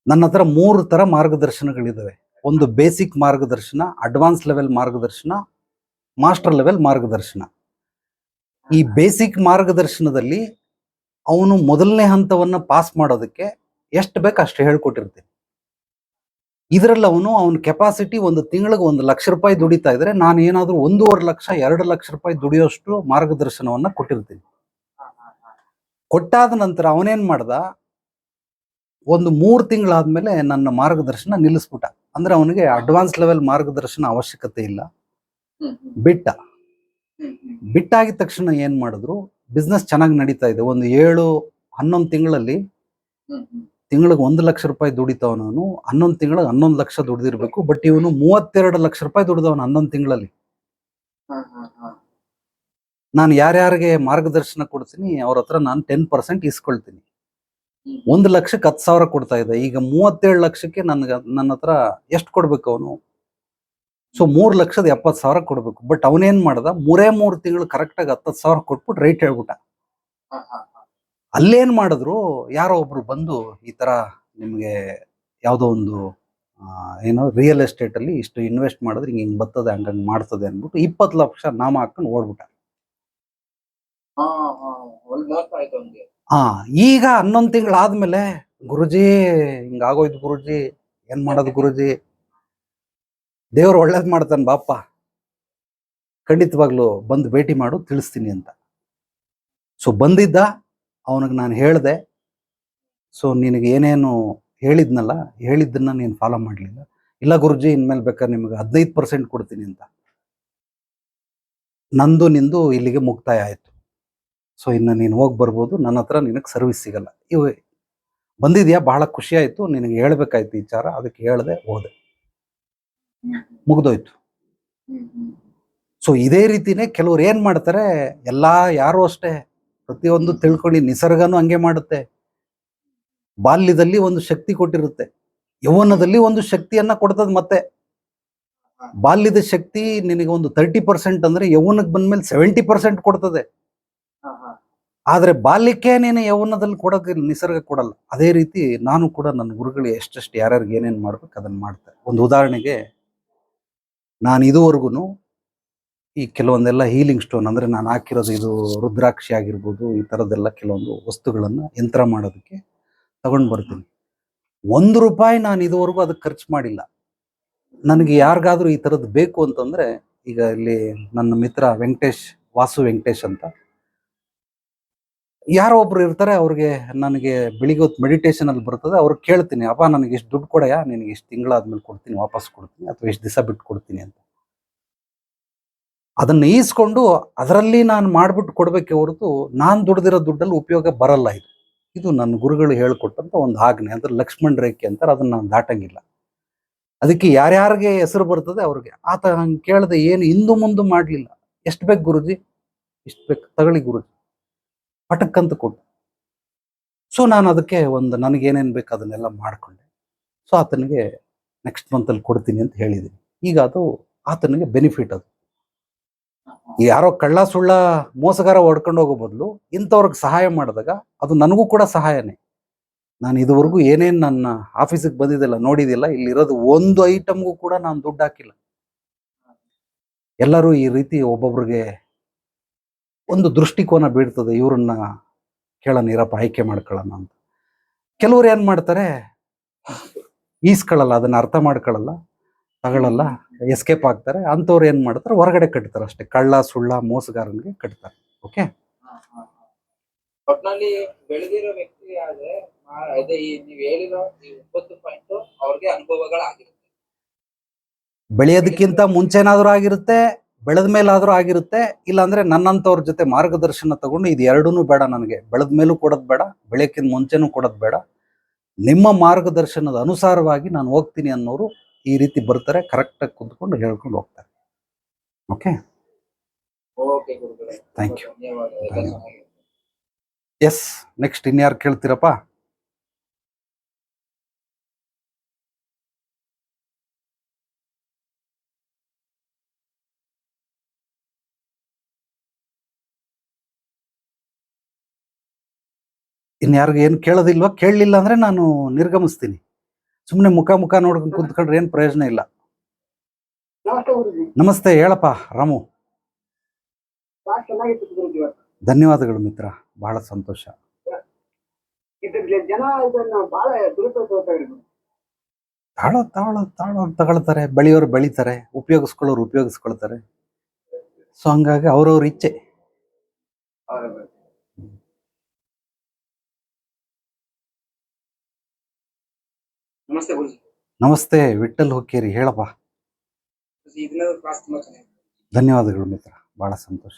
[SPEAKER 2] ನನ್ನ ಹತ್ರ 3 ಥರ ಮಾರ್ಗದರ್ಶನಗಳಿದ್ದಾವೆ. ಒಂದು ಬೇಸಿಕ್ ಮಾರ್ಗದರ್ಶನ, ಅಡ್ವಾನ್ಸ್ ಲೆವೆಲ್ ಮಾರ್ಗದರ್ಶನ, ಮಾಸ್ಟರ್ ಲೆವೆಲ್ ಮಾರ್ಗದರ್ಶನ. ಈ ಬೇಸಿಕ್ ಮಾರ್ಗದರ್ಶನದಲ್ಲಿ ಅವನು ಮೊದಲನೇ ಹಂತವನ್ನು ಪಾಸ್ ಮಾಡೋದಕ್ಕೆ ಎಷ್ಟು ಬೇಕು ಅಷ್ಟು ಹೇಳ್ಕೊಟ್ಟಿರ್ತೀನಿ. ಇದರಲ್ಲಿ ಅವನ ಕೆಪಾಸಿಟಿ ಒಂದು ತಿಂಗಳಿಗೆ 1 ಲಕ್ಷ ರೂಪಾಯಿ ದುಡಿತಾ ಇದ್ರೆ, ನಾನು ಏನಾದರೂ 1.5 ಲಕ್ಷ 2 ಲಕ್ಷ ರೂಪಾಯಿ ದುಡಿಯೋಷ್ಟು ಮಾರ್ಗದರ್ಶನವನ್ನ ಕೊಟ್ಟಿರ್ತೀನಿ. ಕೊಟ್ಟಾದ ನಂತರ ಅವನೇನ್ ಮಾಡ್ದ, ಒಂದು 3 ತಿಂಗಳಾದ್ಮೇಲೆ ನನ್ನ ಮಾರ್ಗದರ್ಶನ ನಿಲ್ಲಿಸ್ಬಿಟ್ಟ. ಅಂದ್ರೆ ಅವನಿಗೆ ಅಡ್ವಾನ್ಸ್ ಲೆವೆಲ್ ಮಾರ್ಗದರ್ಶನ ಅವಶ್ಯಕತೆ ಇಲ್ಲ, ಬಿಟ್ಟಾಗಿದ ತಕ್ಷಣ ಏನ್ ಮಾಡಿದ್ರು, ಬಿಸ್ನೆಸ್ ಚೆನ್ನಾಗಿ ನಡೀತಾ ಇದೆ. ಒಂದು 7-11 ತಿಂಗಳಲ್ಲಿ ತಿಂಗಳಿಗೆ 1 ಲಕ್ಷ ರೂಪಾಯಿ ದುಡಿತವನು. 11 ತಿಂಗಳಿಗೆ 11 ಲಕ್ಷ ದುಡಿದಿರ್ಬೇಕು. ಬಟ್ ಇವನು 32 ಲಕ್ಷ ರೂಪಾಯಿ ದುಡಿದವನು 11 ತಿಂಗಳಲ್ಲಿ. ನಾನು ಯಾರ್ಯಾರಿಗೆ ಮಾರ್ಗದರ್ಶನ ಕೊಡ್ತೀನಿ ಅವ್ರ ಹತ್ರ ನಾನು 10% ಇಸ್ಕೊಳ್ತೀನಿ. 1 ಲಕ್ಷಕ್ಕೆ 10,000 ಕೊಡ್ತಾ ಇದ್ದ. ಈಗ 37 ಲಕ್ಷಕ್ಕೆ ನನ್ನ ಹತ್ರ ಎಷ್ಟು ಕೊಡ್ಬೇಕು ಅವನು? ಸೊ 3,70,000 ಕೊಡ್ಬೇಕು. ಬಟ್ ಅವನೇನ್ ಮಾಡ್ದ, 3 ತಿಂಗಳು ಕರೆಕ್ಟಾಗಿ 10,000 ಕೊಟ್ಬಿಟ್ಟು ರೈಟ್ ಹೇಳ್ಬಿಟ್ಟ. ಅಲ್ಲೇನ್ ಮಾಡಿದ್ರು, ಯಾರೋ ಒಬ್ರು ಬಂದು ಈ ತರ ನಿಮ್ಗೆ ಯಾವುದೋ ಒಂದು ಏನೋ ರಿಯಲ್ ಎಸ್ಟೇಟ್ ಅಲ್ಲಿ ಇಷ್ಟು ಇನ್ವೆಸ್ಟ್ ಮಾಡಿದ್ರೆ ಹಿಂಗೆ ಬರ್ತದೆ, ಹಂಗಂಗೆ ಮಾಡ್ತದೆ ಅಂದ್ಬಿಟ್ಟು 20 ಲಕ್ಷ ನಾಮ ಹಾಕೊಂಡು ಓಡ್ಬಿಟ್ಟ. ಈಗ 11 ತಿಂಗಳಾದ್ಮೇಲೆ, ಗುರುಜಿ ಹಿಂಗಾಗೋಯ್ತು ಗುರುಜಿ, ಏನ್ ಮಾಡೋದು ಗುರುಜಿ, ದೇವ್ರು ಒಳ್ಳೇದ್ ಮಾಡ್ತಾನೆ ಬಾಪ, ಖಂಡಿತವಾಗ್ಲು ಬಂದು ಭೇಟಿ ಮಾಡು, ತಿಳಿಸ್ತೀನಿ ಅಂತ. ಸೊ ಬಂದಿದ್ದ, ಅವನಿಗೆ ನಾನು ಹೇಳಿದೆ, ಸೊ ನಿನಗೆ ಏನೇನು ಹೇಳಿದ್ದನ್ನ ನೀನು ಫಾಲೋ ಮಾಡಲಿಲ್ಲ. ಇಲ್ಲ ಗುರುಜಿ, ಇನ್ಮೇಲೆ ಬೇಕಾದ್ರೆ ನಿಮಗೆ 15% ಕೊಡ್ತೀನಿ ಅಂತ. ನಂದು ನಿಂದು ಇಲ್ಲಿಗೆ ಮುಕ್ತಾಯ ಆಯಿತು. ಸೊ ಇನ್ನು ನೀನು ಹೋಗಿ ಬರ್ಬೋದು, ನನ್ನ ಹತ್ರ ನಿನಗೆ ಸರ್ವಿಸ್ ಸಿಗಲ್ಲ. ಬಂದಿದ್ಯಾ, ಬಹಳ ಖುಷಿ ಆಯಿತು, ನಿನಗೆ ಹೇಳ್ಬೇಕಾಯ್ತು ವಿಚಾರ, ಅದಕ್ಕೆ ಹೇಳಿದೆ, ಹೋದೆ, ಮುಗ್ದೋಯ್ತು. ಸೊ ಇದೇ ರೀತಿನೇ ಕೆಲವ್ರು ಏನ್ ಮಾಡ್ತಾರೆ, ಯಾರು ಅಷ್ಟೇ, ಪ್ರತಿಯೊಂದು ತಿಳ್ಕೊಂಡು, ನಿಸರ್ಗನೂ ಹಂಗೆ ಮಾಡುತ್ತೆ. ಬಾಲ್ಯದಲ್ಲಿ ಒಂದು ಶಕ್ತಿ ಕೊಟ್ಟಿರುತ್ತೆ, ಯೌವನದಲ್ಲಿ ಒಂದು ಶಕ್ತಿಯನ್ನ ಕೊಡ್ತದೆ. ಮತ್ತೆ ಬಾಲ್ಯದ ಶಕ್ತಿ ನಿನಗೆ ಒಂದು 30% ಅಂದ್ರೆ ಯೌವನಕ್ಕೆ ಬಂದ್ಮೇಲೆ 70% ಕೊಡ್ತದೆ. ಆದರೆ ಬಾಲ್ಯಕ್ಕೆ ನೀನು ಯೌವನದಲ್ಲಿ ಕೊಡೋಕೆ ನಿಸರ್ಗ ಕೊಡಲ್ಲ. ಅದೇ ರೀತಿ ನಾನು ಕೂಡ ನನ್ನ ಗುರುಗಳು ಎಷ್ಟೆಷ್ಟು ಯಾರ್ಯಾರಿಗೆ ಏನೇನು ಮಾಡ್ಬೇಕು ಅದನ್ನು ಮಾಡ್ತಾರೆ. ಒಂದು ಉದಾಹರಣೆಗೆ, ನಾನು ಇದುವರೆಗೂ ಈ ಕೆಲವೊಂದೆಲ್ಲ ಹೀಲಿಂಗ್ ಸ್ಟೋನ್ ಅಂದರೆ ನಾನು ಹಾಕಿರೋದು ಇದು ರುದ್ರಾಕ್ಷಿ ಆಗಿರ್ಬೋದು, ಈ ಥರದ್ದೆಲ್ಲ ಕೆಲವೊಂದು ವಸ್ತುಗಳನ್ನು ಯಂತ್ರ ಮಾಡೋದಕ್ಕೆ ತಗೊಂಡು ಬರ್ತೀನಿ. ₹1 ನಾನು ಇದುವರೆಗೂ ಅದಕ್ಕೆ ಖರ್ಚು ಮಾಡಿಲ್ಲ. ನನಗೆ ಯಾರಿಗಾದ್ರೂ ಈ ಥರದ್ದು ಬೇಕು ಅಂತಂದರೆ, ಈಗ ಇಲ್ಲಿ ನನ್ನ ಮಿತ್ರ ವೆಂಕಟೇಶ್, ವಾಸು ವೆಂಕಟೇಶ್ ಅಂತ ಯಾರೋ ಒಬ್ರು ಇರ್ತಾರೆ, ಅವ್ರಿಗೆ ನನಗೆ ಬೆಳಿಗ್ಗೆ ಹೊತ್ತು ಮೆಡಿಟೇಷನಲ್ಲಿ ಬರ್ತದೆ, ಅವ್ರಿಗೆ ಕೇಳ್ತೀನಿ, ಅಪ್ಪ ನನಗೆ ಎಷ್ಟು ದುಡ್ಡು ಕೊಡಯ್ಯ, ನಿನಗೆ ಎಷ್ಟು ತಿಂಗಳಾದ್ಮೇಲೆ ಕೊಡ್ತೀನಿ, ವಾಪಸ್ ಕೊಡ್ತೀನಿ, ಅಥವಾ ಎಷ್ಟು ದಿವಸ ಬಿಟ್ಟು ಕೊಡ್ತೀನಿ ಅಂತ. ಅದನ್ನು ಈಸ್ಕೊಂಡು ಅದರಲ್ಲಿ ನಾನು ಮಾಡಿಬಿಟ್ಟು ಕೊಡಬೇಕೆ ಹೊರತು ನಾನು ದುಡ್ದಿರೋ ದುಡ್ಡಲ್ಲಿ ಉಪಯೋಗ ಬರಲ್ಲ. ಇದು ನನ್ನ ಗುರುಗಳು ಹೇಳ್ಕೊಟ್ಟಂತ ಒಂದು ಆಜ್ಞೆ. ಅಂದ್ರೆ ಲಕ್ಷ್ಮಣ್ ರೇಖೆ ಅಂತಾರೆ, ಅದನ್ನು ನಾನು ದಾಟಂಗಿಲ್ಲ. ಅದಕ್ಕೆ ಯಾರ್ಯಾರಿಗೆ ಹೆಸರು ಬರ್ತದೆ ಅವ್ರಿಗೆ. ಆತ ಹಂಗೆ ಕೇಳದೆ ಏನು ಹಿಂದು ಮುಂದೆ ಮಾಡಲಿಲ್ಲ. ಎಷ್ಟು ಬೇಕು ಗುರುಜಿ, ಇಷ್ಟು ಬೇಕು ತಗೊಳ್ಳಿ ಗುರುಜಿ, ಪಟಕ್ಕಂತ ಕೊಟ್ಟು. ಸೊ ನಾನು ಅದಕ್ಕೆ ಒಂದು ನನಗೇನೇನು ಬೇಕು ಅದನ್ನೆಲ್ಲ ಮಾಡಿಕೊಂಡೆ. ಸೊ ಆತನಿಗೆ ನೆಕ್ಸ್ಟ್ ಮಂತಲ್ಲಿ ಕೊಡ್ತೀನಿ ಅಂತ ಹೇಳಿದ್ದೀನಿ. ಈಗ ಅದು ಆತನಿಗೆ ಬೆನಿಫಿಟ್. ಅದು ಯಾರೋ ಕಳ್ಳ ಸುಳ್ಳ ಮೋಸಗಾರ ಹೊಡ್ಕೊಂಡು ಹೋಗೋ ಬದಲು ಇಂಥವ್ರಿಗೆ ಸಹಾಯ ಮಾಡಿದಾಗ ಅದು ನನಗೂ ಕೂಡ ಸಹಾಯನೇ. ನಾನು ಇದುವರೆಗೂ ಏನೇನು ನನ್ನ ಆಫೀಸಿಗೆ ಬಂದಿದ್ದೆಲ್ಲ ನೋಡಿದಿಲ್ಲ, ಇಲ್ಲಿರೋದು ಒಂದು ಐಟಮ್ಗೂ ಕೂಡ ನಾನು ದುಡ್ಡು ಹಾಕಿಲ್ಲ. ಎಲ್ಲರೂ ಈ ರೀತಿ ಒಬ್ಬೊಬ್ರಿಗೆ ಒಂದು ದೃಷ್ಟಿಕೋನ ಬೀಳ್ತದೆ, ಇವ್ರನ್ನ ಕೇಳೋಣ ಇರಪ್ಪ, ಆಯ್ಕೆ ಮಾಡ್ಕೊಳ್ಳೋಣ ಅಂತ. ಕೆಲವ್ರು ಏನು ಮಾಡ್ತಾರೆ, ಈಸ್ಕೊಳ್ಳಲ್ಲ, ಅದನ್ನು ಅರ್ಥ ಮಾಡ್ಕೊಳ್ಳಲ್ಲ, ತಗೊಳ್ಳಲ್ಲ, ಎಸ್ಕೇಪ್ ಆಗ್ತಾರೆ. ಅಂಥವ್ರು ಏನು ಮಾಡ್ತಾರೆ, ಹೊರಗಡೆ ಕಟ್ತಾರೆ ಅಷ್ಟೇ. ಕಳ್ಳ ಸುಳ್ಳ ಮೋಸಗಾರನಿಗೆ ಕಟ್ತಾರೆ. ಓಕೆ,
[SPEAKER 3] ಒಟ್ನಲ್ಲಿ ಬೆಳೆದಿರೋ ವ್ಯಕ್ತಿ ಆದ್ರೆ ಅದೇ ನೀವು ಹೇಳಿರೋ ಈ 9 ಪಾಯಿಂಟ್ ಅವ್ರಿಗೆ ಅನುಭವಗಳಾಗಿರುತ್ತೆ.
[SPEAKER 2] ಬೆಳೆಯೋದಕ್ಕಿಂತ ಮುಂಚೆನಾದ್ರೂ ಆಗಿರುತ್ತೆ, ಬೆಳೆದ ಮೇಲಾದ್ರೂ ಆಗಿರುತ್ತೆ. ಇಲ್ಲಾಂದ್ರೆ ನನ್ನಂಥವ್ರ ಜೊತೆ ಮಾರ್ಗದರ್ಶನ ತಗೊಂಡು ಇದು ಎರಡೂ ಬೇಡ, ನನಗೆ ಬೆಳೆದ ಮೇಲೂ ಕೊಡೋದು ಬೇಡ, ಬೆಳೆಯಕ್ಕಿಂತ ಮುಂಚೆನೂ ಕೊಡೋದು ಬೇಡ, ನಿಮ್ಮ ಮಾರ್ಗದರ್ಶನದ ಅನುಸಾರವಾಗಿ ನಾನು ಹೋಗ್ತೀನಿ ಅನ್ನೋರು ಈ ರೀತಿ ಬರ್ತಾರೆ. ಕರೆಕ್ಟಾಗಿ ಕುಂತ್ಕೊಂಡು ಹೇಳ್ಕೊಂಡು ಹೋಗ್ತಾರೆ. ಓಕೆ,
[SPEAKER 3] ಓಕೆ ಗುರುಗಳೇ,
[SPEAKER 2] ಥ್ಯಾಂಕ್ ಯು.
[SPEAKER 3] ಧನ್ಯವಾದ.
[SPEAKER 2] ಎಸ್, ನೆಕ್ಸ್ಟ್ ಇನ್ಯಾರು ಕೇಳ್ತೀರಪ್ಪ? ಇನ್ಯಾರಿಗೂ ಏನು ಕೇಳೋದಿಲ್ವಾ? ಕೇಳಲಿಲ್ಲ ಅಂದ್ರೆ ನಾನು ನಿರ್ಗಮಿಸ್ತೀನಿ. ಸುಮ್ಮನೆ ಮುಖ ನೋಡ್ಕೊಂಡು ಕುಂತ್ಕೊಂಡ್ರೆ ಏನು ಪ್ರಯೋಜನ ಇಲ್ಲ.
[SPEAKER 1] ನಮಸ್ತೆ ಗುರುಜಿ.
[SPEAKER 2] ನಮಸ್ತೆ, ಹೇಳಪ್ಪ ರಾಮು.
[SPEAKER 1] ಕ್ಲಾಸ್ ಚೆನ್ನಾಗಿತ್ತು ಗುರುಜಿ ಇವತ್ತು.
[SPEAKER 2] ಧನ್ಯವಾದಗಳು ಮಿತ್ರ, ಬಹಳ ಸಂತೋಷ.
[SPEAKER 1] ಇದ್ರ ಜನ ಇದನ್ನ ಬಹಳ ದುರುಪಯೋಗ
[SPEAKER 2] ತಗೊಳ್ತಾರೆ, ಬೆಳೆಯೋರು ಬೆಳಿತಾರೆ, ಉಪಯೋಗಿಸ್ಕೊಳ್ಳೋರು ಉಪಯೋಗಿಸ್ಕೊಳ್ತಾರೆ. ಸೊ ಹಂಗಾಗಿ ಅವ್ರವ್ರ ಇಚ್ಛೆ.
[SPEAKER 3] ನಮಸ್ತೆ ಗುರುಜಿ.
[SPEAKER 2] ನಮಸ್ತೆ ವಿಠಲ್ ಹುಕ್ಕೇರಿ, ಹೇಳಪ್ಪ.
[SPEAKER 3] ಇದನ್ನ ಕ್ಲಾಸ್ ತುಂಬಾ ಚೆನ್ನಾಗಿದೆ.
[SPEAKER 2] ಧನ್ಯವಾದಗಳು ಮಿತ್ರ, ಬಹಳ ಸಂತೋಷ.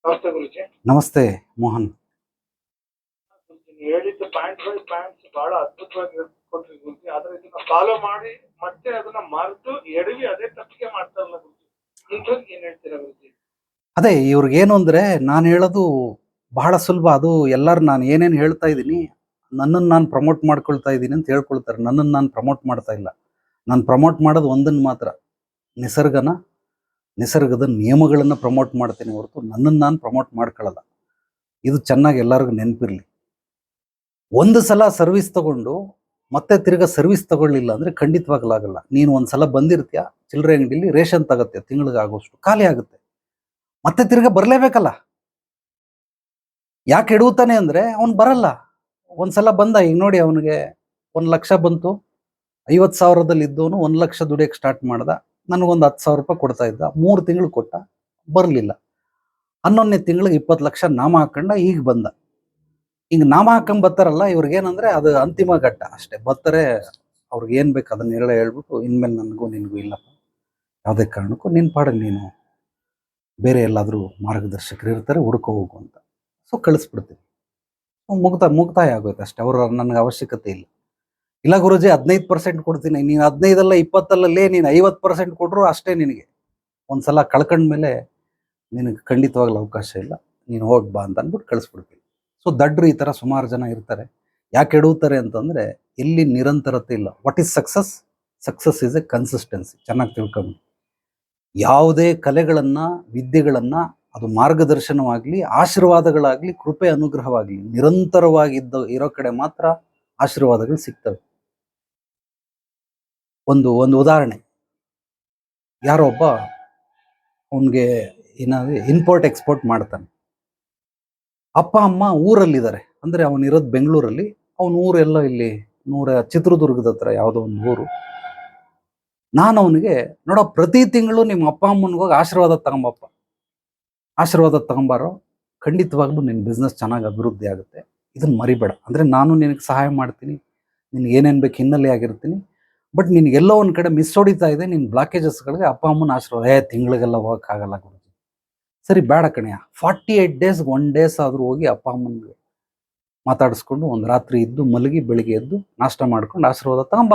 [SPEAKER 1] ನಮಸ್ತೆ ಗುರುಜಿ.
[SPEAKER 2] ನಮಸ್ತೆ ಮೋಹನ್.
[SPEAKER 1] ನೀವು ಹೇಳಿದ್ದು ಪಾಯಿಂಟ್ ಬೈ ಪಾಯಿಂಟ್ಸ್ ಬಹಳ ಅದ್ಭುತವಾಗಿ ಹೇಳ್ಕೊಟ್ರಿ ಗುರುಜಿ. ಆದ್ರೆ ಇದನ್ನ ಫಾಲೋ ಮಾಡಿ ಮತ್ತೆ ಅದನ್ನ ಮರೆತು ಎಡವಿ ಅದೇ ತಪ್ಪಿಗೆ ಮಾಡ್ತಾರಲ್ಲ ಗುರುಜಿ, ಇಂಥವ್ರಿಗೆ ಏನ್ ಹೇಳ್ತೀರಾ ಗುರುಜಿ?
[SPEAKER 2] ಅದೇ ಇವ್ರಿಗೇನು ಅಂದ್ರೆ, ನಾನು ಹೇಳೋದು ಬಹಳ ಸುಲಭ. ಅದು ಎಲ್ಲರೂ ನಾನು ಏನೇನು ಹೇಳ್ತಾ ಇದ್ದೀನಿ, ನನ್ನನ್ನು ನಾನು ಪ್ರಮೋಟ್ ಮಾಡ್ಕೊಳ್ತಾ ಇದ್ದೀನಿ ಅಂತ ಹೇಳ್ಕೊಳ್ತಾರೆ. ನನ್ನನ್ನು ನಾನು ಪ್ರಮೋಟ್ ಮಾಡ್ತಾ ಇಲ್ಲ. ನಾನು ಪ್ರಮೋಟ್ ಮಾಡೋದು ಒಂದನ್ನು ಮಾತ್ರ, ನಿಸರ್ಗದ ನಿಯಮಗಳನ್ನು ಪ್ರಮೋಟ್ ಮಾಡ್ತೀನಿ ಹೊರತು ನನ್ನನ್ನು ನಾನು ಪ್ರಮೋಟ್ ಮಾಡ್ಕೊಳ್ಳಲ್ಲ. ಇದು ಚೆನ್ನಾಗಿ ಎಲ್ಲರಿಗೂ ನೆನಪಿರಲಿ. ಒಂದು ಸಲ ಸರ್ವಿಸ್ ತಗೊಂಡು ಮತ್ತೆ ತಿರ್ಗಾ ಸರ್ವಿಸ್ ತಗೊಳ್ಳಿಲ್ಲ ಅಂದರೆ ಖಂಡಿತವಾಗಲಾಗಲ್ಲ. ನೀನು ಒಂದು ಸಲ ಬಂದಿರ್ತೀಯ ಚಿಲ್ಲರೆ ಅಂಗಡಿಲಿ, ರೇಷನ್ ತಗತ್ತೆ, ತಿಂಗಳಿಗೆ ಆಗೋಷ್ಟು ಖಾಲಿ ಆಗುತ್ತೆ, ಮತ್ತೆ ತಿರ್ಗಾ ಬರಲೇಬೇಕಲ್ಲ. ಯಾಕೆ ಎಡುತ್ತಾನೆ ಅಂದರೆ ಅವನು ಬರಲ್ಲ. ಒಂದ್ಸಲ ಬಂದ, ಈಗ ನೋಡಿ ಅವನಿಗೆ 1,00,000 ಬಂತು, 50,000ದಲ್ಲಿ ಇದ್ದವನು 1,00,000 ದುಡಿಯೋಕೆ ಸ್ಟಾರ್ಟ್ ಮಾಡ್ದ. ನನಗೊಂದು 10,000 ರೂಪಾಯಿ ಕೊಡ್ತಾ ಇದ್ದ. 3 ತಿಂಗಳು ಕೊಟ್ಟ, ಬರಲಿಲ್ಲ. 11ನೇ ತಿಂಗಳಿಗೆ 20 ಲಕ್ಷ ನಾಮ ಹಾಕೊಂಡ, ಈಗ ಬಂದ. ಹಿಂಗೆ ನಾಮ ಹಾಕೊಂಡ್ ಬರ್ತಾರಲ್ಲ, ಇವ್ರಿಗೇನಂದ್ರೆ ಅದು ಅಂತಿಮ ಘಟ್ಟ ಅಷ್ಟೇ. ಬರ್ತಾರೆ, ಅವ್ರಿಗೆ ಏನು ಬೇಕು ಅದನ್ನೆಲ್ಲ ಹೇಳ್ಬಿಟ್ಟು, ಇನ್ಮೇಲೆ ನನಗೂ ನಿನಗೂ ಇಲ್ಲಪ್ಪ, ಯಾವುದೇ ಕಾರಣಕ್ಕೂ ನಿನ್ನ ಪಾಡಿಗೆ ನೀನು ಬೇರೆ ಎಲ್ಲಾದರೂ ಮಾರ್ಗದರ್ಶಕರು ಇರ್ತಾರೆ, ಹುಡ್ಕೋ ಹೋಗು ಅಂತ. ಸೊ ಕಳಿಸ್ಬಿಡ್ತೀನಿ. ಮುಕ್ತಾಯ ಆಗೋಯ್ತು ಅಷ್ಟೇ. ಅವ್ರ ನನಗೆ ಅವಶ್ಯಕತೆ ಇಲ್ಲ. ಇಲ್ಲ ಗುರುಜಿ 15% ಕೊಡ್ತೀನಿ, ನೀನು 15 ಅಲ್ಲ 20 ಅಲ್ಲೇ ನೀನು 50% ಕೊಟ್ಟರು ಅಷ್ಟೇ. ನಿನಗೆ ಒಂದ್ಸಲ ಕಳ್ಕೊಂಡ್ಮೇಲೆ ನಿನಗೆ ಖಂಡಿತವಾಗ್ಲೂ ಅವಕಾಶ ಇಲ್ಲ, ನೀನು ಹೋಗಿ ಬಾ ಅಂತ ಅಂದ್ಬಿಟ್ಟು ಕಳಿಸ್ಬಿಡ್ತೀನಿ. ಸೊ ದಡ್ರು ಈ ಥರ ಸುಮಾರು ಜನ ಇರ್ತಾರೆ. ಯಾಕೆ ಎಡುತ್ತಾರೆ ಅಂತಂದರೆ, ಎಲ್ಲಿ ನಿರಂತರತೆ ಇಲ್ಲ. What is success? Success is A consistency. ಚೆನ್ನಾಗಿ ತಿಳ್ಕೊಂಡು, ಯಾವುದೇ ಕಲೆಗಳನ್ನ, ವಿದ್ಯೆಗಳನ್ನ, ಅದು ಮಾರ್ಗದರ್ಶನವಾಗ್ಲಿ, ಆಶೀರ್ವಾದಗಳಾಗ್ಲಿ, ಕೃಪೆ ಅನುಗ್ರಹವಾಗ್ಲಿ ನಿರಂತರವಾಗಿದ್ದ ಇರೋ ಕಡೆ ಮಾತ್ರ ಆಶೀರ್ವಾದಗಳು ಸಿಗ್ತವೆ. ಒಂದು ಒಂದು ಉದಾಹರಣೆ, ಯಾರೋ ಒಬ್ಬ ಅವನಿಗೆ ಏನಾದ್ರು ಇಂಪೋರ್ಟ್ ಎಕ್ಸ್ಪೋರ್ಟ್ ಮಾಡ್ತಾನೆ. ಅಪ್ಪ ಅಮ್ಮ ಊರಲ್ಲಿದ್ದಾರೆ, ಅಂದ್ರೆ ಅವನಿರೋದು ಬೆಂಗಳೂರಲ್ಲಿ, ಅವನ ಊರೆಲ್ಲ ಇಲ್ಲಿ ಚಿತ್ರದುರ್ಗದ ಹತ್ರ ಯಾವುದೋ ಒಂದು ಊರು. ನಾನು ಅವನಿಗೆ, ನೋಡೋ, ಪ್ರತಿ ತಿಂಗಳು ನಿಮ್ಮ ಅಪ್ಪ ಅಮ್ಮನಿಗೋಗಿ ಆಶೀರ್ವಾದ ತಗೊಂಬಾರೋ, ಖಂಡಿತವಾಗ್ಲೂ ನಿನ್ನ ಬಿಸ್ನೆಸ್ ಚೆನ್ನಾಗಿ ಅಭಿವೃದ್ಧಿ ಆಗುತ್ತೆ. ಇದನ್ನ ಮರಿಬೇಡ. ಅಂದ್ರೆ ನಾನು ನಿನಗೆ ಸಹಾಯ ಮಾಡ್ತೀನಿ, ನಿನ್ಗೆ ಏನೇನು ಬೇಕು ಹಿನ್ನೆಲೆ ಆಗಿರ್ತೀನಿ. ಬಟ್ ನಿನ್ಗೆಲ್ಲೋ ಒಂದು ಕಡೆ ಮಿಸ್ ಹೊಡಿತಾ ಇದೆ, ನಿನ್ನ ಬ್ಲಾಕೇಜಸ್ಗಳಿಗೆ ಅಪ್ಪ ಅಮ್ಮನ ಆಶೀರ್ವಾದ. ತಿಂಗಳಿಗೆಲ್ಲ ಹೋಗೋಕ್ಕಾಗಲ್ಲ ಗುರುಜಿ. ಸರಿ, ಬೇಡ ಕಣಯ್ಯ, 48 ಡೇಸ್ 1 ಡೇಸ್ ಆದರೂ ಹೋಗಿ ಅಪ್ಪ ಅಮ್ಮನಿಗೆ ಮಾತಾಡಿಸ್ಕೊಂಡು ಒಂದು ರಾತ್ರಿ ಇದ್ದು ಮಲಗಿ ಬೆಳಿಗ್ಗೆ ಎದ್ದು ನಾಷ್ಟ ಮಾಡ್ಕೊಂಡು ಆಶೀರ್ವಾದ ತಗೊಂಬ.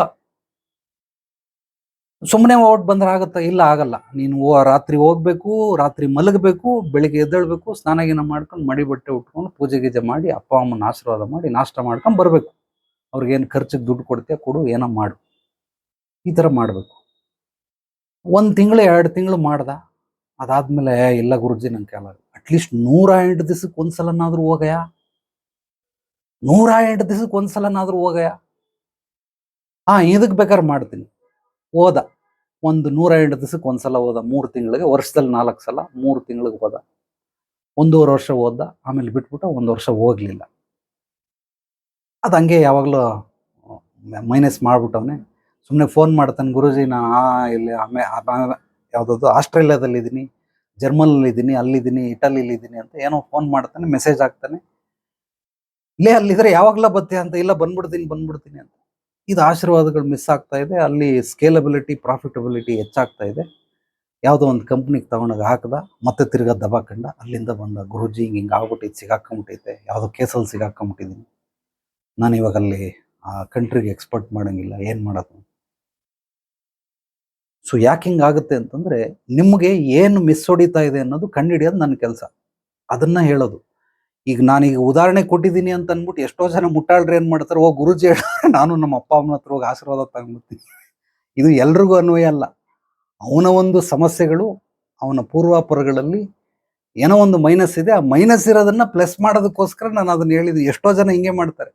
[SPEAKER 2] ಸುಮ್ಮನೆ ಓಟ್ ಬಂದ್ರೆ ಆಗುತ್ತಾ? ಇಲ್ಲ, ಆಗಲ್ಲ. ನೀನು ರಾತ್ರಿ ಹೋಗ್ಬೇಕು, ರಾತ್ರಿ ಮಲಗಬೇಕು, ಬೆಳಿಗ್ಗೆ ಎದ್ದೇಳ್ಬೇಕು, ಸ್ನಾನ ಗೀನ ಮಾಡ್ಕೊಂಡು ಮಡಿ ಬಟ್ಟೆ ಉಟ್ಕೊಂಡು ಪೂಜೆ ಗೀಜೆ ಮಾಡಿ ಅಪ್ಪ ಅಮ್ಮನ ಆಶೀರ್ವಾದ ಮಾಡಿ ನಾಷ್ಟ ಮಾಡ್ಕೊಂಡು ಬರಬೇಕು. ಅವ್ರಿಗೇನು ಖರ್ಚಿಗೆ ದುಡ್ಡು ಕೊಡ್ತೀಯ ಕೊಡು, ಏನೋ ಮಾಡು. ಈ ಥರ ಮಾಡಬೇಕು. 1 ತಿಂಗಳು 2 ತಿಂಗಳು ಮಾಡ್ದ. ಅದಾದ್ಮೇಲೆ, ಇಲ್ಲ ಗುರುಜಿ ನಂಗೆ ಕೇಳ, ಅಟ್ಲೀಸ್ಟ್ 108 ದಿವಸಕ್ಕೆ ಒಂದ್ಸಲನಾದ್ರೂ ಹೋಗಯ್ಯ, 108 ದಿವಸಕ್ಕೆ ಒಂದ್ಸಲನಾದ್ರೂ ಹೋಗಯ್ಯ. ಇದಕ್ಕೆ ಬೇಕಾದ್ರೆ ಮಾಡ್ತೀನಿ. ಹೋದ, ಒಂದು 108 ದಿವಸಕ್ಕೆ ಒಂದ್ಸಲ ಹೋದ. 3 ತಿಂಗಳಿಗೆ, ವರ್ಷದಲ್ಲಿ 4 ಸಲ, 3 ತಿಂಗಳಿಗೆ ಹೋದ. 1.5 ವರ್ಷ ಓದ್ದ, ಆಮೇಲೆ ಬಿಟ್ಬಿಟ್ಟ. 1 ವರ್ಷ ಹೋಗ್ಲಿಲ್ಲ. ಅದು ಹಂಗೆ ಯಾವಾಗಲೂ ಮೈನಸ್ ಮಾಡ್ಬಿಟ್ಟವನೆ. ಸುಮ್ಮನೆ ಫೋನ್ ಮಾಡ್ತಾನೆ, ಗುರುಜಿ ನಾ ಇಲ್ಲಿ ಯಾವುದಾದ್ರು ಆಸ್ಟ್ರೇಲಿಯಾದಲ್ಲಿದ್ದೀನಿ, ಜರ್ಮನಿಲಿದ್ದೀನಿ, ಅಲ್ಲಿದ್ದೀನಿ, ಇಟಲಿಲಿದ್ದೀನಿ ಅಂತ ಏನೋ ಫೋನ್ ಮಾಡ್ತಾನೆ, ಮೆಸೇಜ್ ಹಾಕ್ತಾನೆ. ಇಲ್ಲೇ ಅಲ್ಲಿದ್ರೆ ಯಾವಾಗಲ ಬತ್ತೆ ಅಂತ. ಇಲ್ಲ, ಬಂದ್ಬಿಡ್ತೀನಿ ಅಂತ. ಇದು ಆಶೀರ್ವಾದಗಳು ಮಿಸ್ ಆಗ್ತಾ ಇದೆ. ಅಲ್ಲಿ ಸ್ಕೇಲಬಿಲಿಟಿ, ಪ್ರಾಫಿಟಬಿಲಿಟಿ ಹೆಚ್ಚಾಗ್ತಾ ಇದೆ. ಯಾವುದೋ ಒಂದು ಕಂಪ್ನಿಗೆ ತಗೊಂಡಾಗ ಹಾಕದ, ಮತ್ತೆ ತಿರ್ಗಾ ದಬಾಕಂಡ, ಅಲ್ಲಿಂದ ಬಂದ, ಗುರುಜಿ ಹಿಂಗೆ ಆಗ್ಬಿಟ್ಟಿತ್ತು, ಸಿಗಾಕೊಂಬಿಟ್ಟೈತೆ, ಯಾವುದೋ ಕೇಸಲ್ಲಿ ಸಿಗಾಕೊಂಬಿಟ್ಟಿದ್ದೀನಿ, ನಾನು ಇವಾಗ ಅಲ್ಲಿ ಆ ಕಂಟ್ರಿಗೆ ಎಕ್ಸ್ಪೋರ್ಟ್ ಮಾಡೋಂಗಿಲ್ಲ, ಏನು ಮಾಡೋದು? ಸೊ ಯಾಕೆ ಹಿಂಗಾಗುತ್ತೆ ಅಂತಂದ್ರೆ, ನಿಮಗೆ ಏನು ಮಿಸ್ ಹೊಡಿತಾ ಇದೆ ಅನ್ನೋದು ಕಂಡುಹಿಡಿಯೋದು ನನ್ನ ಕೆಲಸ, ಅದನ್ನ ಹೇಳೋದು. ಈಗ ನಾನೀಗ ಉದಾಹರಣೆ ಕೊಟ್ಟಿದ್ದೀನಿ ಅಂತ ಅಂದ್ಬಿಟ್ಟು ಎಷ್ಟೋ ಜನ ಮುಟ್ಟಾಳ್ರಿ ಏನ್ ಮಾಡ್ತಾರೆ, ಗುರುಜಿ ಹೇಳಿದ್ರೆ ನಾನು ನಮ್ಮ ಅಪ್ಪ ಅಮ್ಮನ ಹತ್ರ ಹೋಗಿ ಆಶೀರ್ವಾದ ತಗೊಂಡ್ಬಿಡ್ತೀನಿ. ಇದು ಎಲ್ರಿಗೂ ಅನ್ವಯ ಅಲ್ಲ. ಅವನ ಒಂದು ಸಮಸ್ಯೆಗಳು, ಅವನ ಪೂರ್ವಾಪರಗಳಲ್ಲಿ ಏನೋ ಒಂದು ಮೈನಸ್ ಇದೆ. ಆ ಮೈನಸ್ ಇರೋದನ್ನ ಪ್ಲಸ್ ಮಾಡೋದಕ್ಕೋಸ್ಕರ ನಾನು ಅದನ್ನ ಹೇಳಿದ್ದೀನಿ. ಎಷ್ಟೋ ಜನ ಹಿಂಗೆ ಮಾಡ್ತಾರೆ.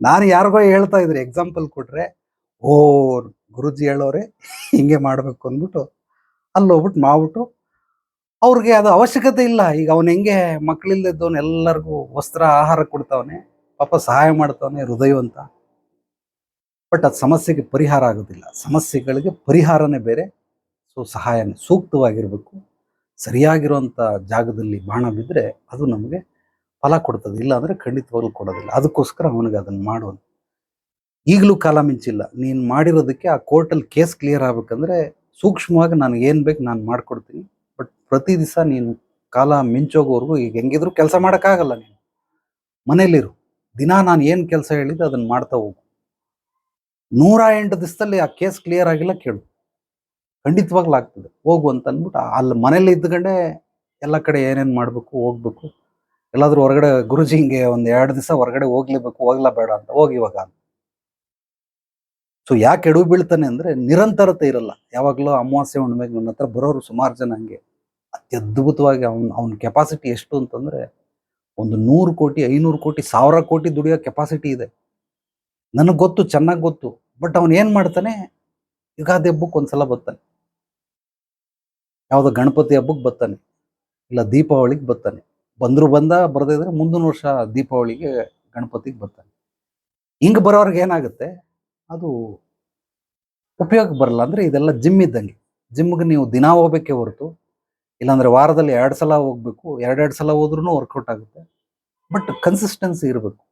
[SPEAKER 2] ನಾನು ಯಾರಿಗೋ ಹೇಳ್ತಾ ಇದ್ರಿ, ಎಕ್ಸಾಂಪಲ್ ಕೊಟ್ರೆ, ಗುರುಜಿ ಹೇಳೋರೆ ಹಿಂಗೆ ಮಾಡ್ಬೇಕು ಅಂದ್ಬಿಟ್ಟು ಅಲ್ಲಿ ಹೋಗ್ಬಿಟ್ಟು ಮಾಡ್ಬಿಟ್ಟು, ಅವ್ರಿಗೆ ಅದು ಅವಶ್ಯಕತೆ ಇಲ್ಲ. ಈಗ ಅವನು ಹೆಂಗೆ ಮಕ್ಕಳಿಲ್ಲದವನು ಎಲ್ಲರಿಗೂ ವಸ್ತ್ರ ಆಹಾರ ಕೊಡ್ತಾವನೆ, ಪಾಪ ಸಹಾಯ ಮಾಡ್ತಾವನೆ, ಹೃದಯವಂತ. ಬಟ್ ಅದು ಸಮಸ್ಯೆಗೆ ಪರಿಹಾರ ಆಗೋದಿಲ್ಲ. ಸಮಸ್ಯೆಗಳಿಗೆ ಪರಿಹಾರನೇ ಬೇರೆ. ಸೊ ಸಹಾಯನೇ ಸೂಕ್ತವಾಗಿರ್ಬೇಕು. ಸರಿಯಾಗಿರುವಂಥ ಜಾಗದಲ್ಲಿ ಬಾಣ ಬಿದ್ದರೆ ಅದು ನಮಗೆ ಫಲ ಕೊಡ್ತದೆ. ಇಲ್ಲ ಅಂದರೆ ಖಂಡಿತವಾಗ್ಲೂ ಕೊಡೋದಿಲ್ಲ. ಅದಕ್ಕೋಸ್ಕರ ಅವನಿಗೆ ಅದನ್ನು ಮಾಡುವಂಥ ಈಗಲೂ ಕಾಲ ಮಿಂಚಿಲ್ಲ. ನೀನು ಮಾಡಿರೋದಕ್ಕೆ ಆ ಕೋರ್ಟಲ್ಲಿ ಕೇಸ್ ಕ್ಲಿಯರ್ ಆಗ್ಬೇಕಂದ್ರೆ ಸೂಕ್ಷ್ಮವಾಗಿ ನನಗೆ ಏನು ಬೇಕು ನಾನು ಮಾಡಿಕೊಡ್ತೀನಿ. ಬಟ್ ಪ್ರತಿ ದಿವಸ ನೀನು ಕಾಲ ಮಿಂಚೋಗೋವರೆಗೂ, ಈಗ ಹೆಂಗಿದ್ರು ಕೆಲಸ ಮಾಡೋಕ್ಕಾಗಲ್ಲ, ನೀನು ಮನೇಲಿರು. ದಿನ ನಾನು ಏನು ಕೆಲಸ ಹೇಳಿದ್ದೆ ಅದನ್ನು ಮಾಡ್ತಾ ಹೋಗು. 108 ದಿವಸದಲ್ಲಿ ಆ ಕೇಸ್ ಕ್ಲಿಯರ್ ಆಗಿಲ್ಲ ಕೇಳು, ಖಂಡಿತವಾಗ್ಲೂ ಆಗ್ತದೆ. ಹೋಗು ಅಂತ ಅಂದ್ಬಿಟ್ಟು ಅಲ್ಲಿ ಮನೇಲಿ ಇದ್ದುಕೊಂಡೆ ಎಲ್ಲ ಕಡೆ ಏನೇನು ಮಾಡಬೇಕು, ಹೋಗ್ಬೇಕು. ಎಲ್ಲಾದ್ರೂ ಹೊರಗಡೆ, ಗುರುಜಿ ಹಿಂಗೆ ಒಂದು 2 ದಿವಸ ಹೊರಗಡೆ ಹೋಗ್ಲೇಬೇಕು, ಹೋಗ್ಲಾ ಬೇಡ ಅಂತ, ಹೋಗಿ ಇವಾಗ. ಸೊ ಯಾಕೆ ಎಡು ಬೀಳ್ತಾನೆ ಅಂದ್ರೆ ನಿರಂತರತೆ ಇರಲ್ಲ. ಯಾವಾಗಲೂ ಅಮಾವಾಸ್ಯೆ ಹುಣ್ಣಿಮೆಗೆ ನನ್ನ ಹತ್ರ ಬರೋರು ಸುಮಾರು ಜನ ಹಂಗೆ ಅತ್ಯದ್ಭುತವಾಗಿ ಅವನ ಕೆಪಾಸಿಟಿ ಎಷ್ಟು ಅಂತಂದ್ರೆ, ಒಂದು 100 ಕೋಟಿ 500 ಕೋಟಿ 1000 ಕೋಟಿ ದುಡಿಯೋ ಕೆಪಾಸಿಟಿ ಇದೆ. ನನಗೆ ಗೊತ್ತು, ಚೆನ್ನಾಗಿ ಗೊತ್ತು. ಬಟ್ ಅವನು ಏನ್ ಮಾಡ್ತಾನೆ, ಯುಗಾದಿ ಹಬ್ಬಕ್ಕೆ ಒಂದ್ಸಲ ಬರ್ತಾನೆ, ಯಾವುದೋ ಗಣಪತಿ ಹಬ್ಬಕ್ಕೆ ಬರ್ತಾನೆ, ಇಲ್ಲ ದೀಪಾವಳಿಗೆ ಬರ್ತಾನೆ. ಬರದೇ ಇದ್ರೆ ಮುಂದಿನ ವರ್ಷ ದೀಪಾವಳಿಗೆ ಗಣಪತಿಗೆ ಬರ್ತಾನೆ. ಹಿಂಗೆ ಬರೋರ್ಗೆ ಏನಾಗುತ್ತೆ, ಅದು ಉಪಯೋಗ ಬರಲ್ಲ. ಅಂದ್ರೆ ಇದೆಲ್ಲ ಜಿಮ್ ಇದ್ದಂಗೆ. ಜಿಮ್ಗೆ ನೀವು ದಿನ ಹೋಗ್ಬೇಕೇ ಹೊರತು, ಇಲ್ಲಾಂದ್ರೆ ವಾರದಲ್ಲಿ 2 ಸಲ ಹೋಗ್ಬೇಕು. 2 ಸಲ ಹೋದ್ರೂ ವರ್ಕೌಟ್ ಆಗುತ್ತೆ. ಬಟ್ ಕನ್ಸಿಸ್ಟೆನ್ಸಿ ಇರಬೇಕು.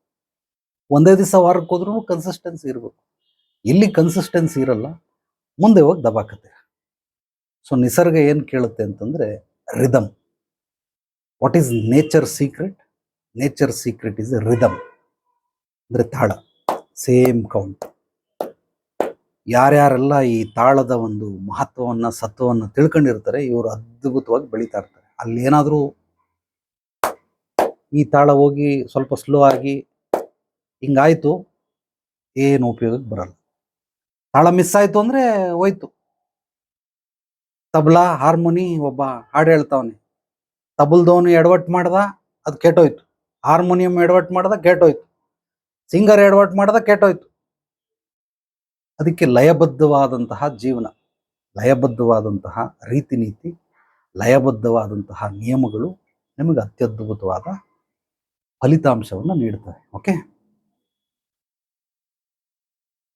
[SPEAKER 2] ಒಂದೇ ದಿವಸ ವಾರಕ್ಕೆ ಹೋದ್ರೂ ಕನ್ಸಿಸ್ಟೆನ್ಸಿ ಇರಬೇಕು. ಇಲ್ಲಿ ಕನ್ಸಿಸ್ಟೆನ್ಸಿ ಇರಲ್ಲ, ಮುಂದೆ ಹೋಗಿ ದಬಾಕತ್ತೆ. ಸೊ ನಿಸರ್ಗ ಏನು ಕೇಳುತ್ತೆ ಅಂತಂದ್ರೆ rhythm. What is nature secret? Nature secret is rhythm, ಅಂದ್ರೆ ತಾಳ, ಸೇಮ್ ಕೌಂಟ್. ಯಾರ್ಯಾರೆಲ್ಲ ಈ ತಾಳದ ಒಂದು ಮಹತ್ವವನ್ನ, ಸತ್ವವನ್ನ ತಿಳ್ಕೊಂಡಿರ್ತಾರೆ, ಇವರು ಅದ್ಭುತವಾಗಿ ಬೆಳೀತಾ ಇರ್ತಾರೆ. ಅಲ್ಲಿ ಏನಾದರೂ ಈ ತಾಳ ಹೋಗಿ ಸ್ವಲ್ಪ ಸ್ಲೋ ಆಗಿ ಹಿಂಗಾಯ್ತು, ಏನು ಉಪಯೋಗಕ್ಕೆ ಬರಲ್ಲ. ತಾಳ ಮಿಸ್ ಆಯ್ತು ಅಂದ್ರೆ ಹೋಯ್ತು. ತಬಲಾ ಹಾರ್ಮೋನಿ ಒಬ್ಬ ಹಾಡು ಹೇಳ್ತಾವನೆ, ತಬಲ್ದವನು ಎಡವಟ್ ಮಾಡ್ದ ಅದು ಕೆಟ್ಟೋಯ್ತು, ಹಾರ್ಮೋನಿಯಂ ಎಡವಟ್ ಮಾಡ್ದ ಕೆಟ್ಟೋಯ್ತು, ಸಿಂಗರ್ ಎಡವಟ್ ಮಾಡ್ದ ಕೆಟ್ಟೋಯ್ತು. ಅದಕ್ಕೆ ಲಯಬದ್ಧವಾದಂತಹ ಜೀವನ, ಲಯಬದ್ಧವಾದಂತಹ ರೀತಿ ನೀತಿ, ಲಯಬದ್ಧವಾದಂತಹ ನಿಯಮಗಳು ನಿಮಗೆ ಅತ್ಯದ್ಭುತವಾದ ಫಲಿತಾಂಶವನ್ನು ನೀಡುತ್ತವೆ. Okay,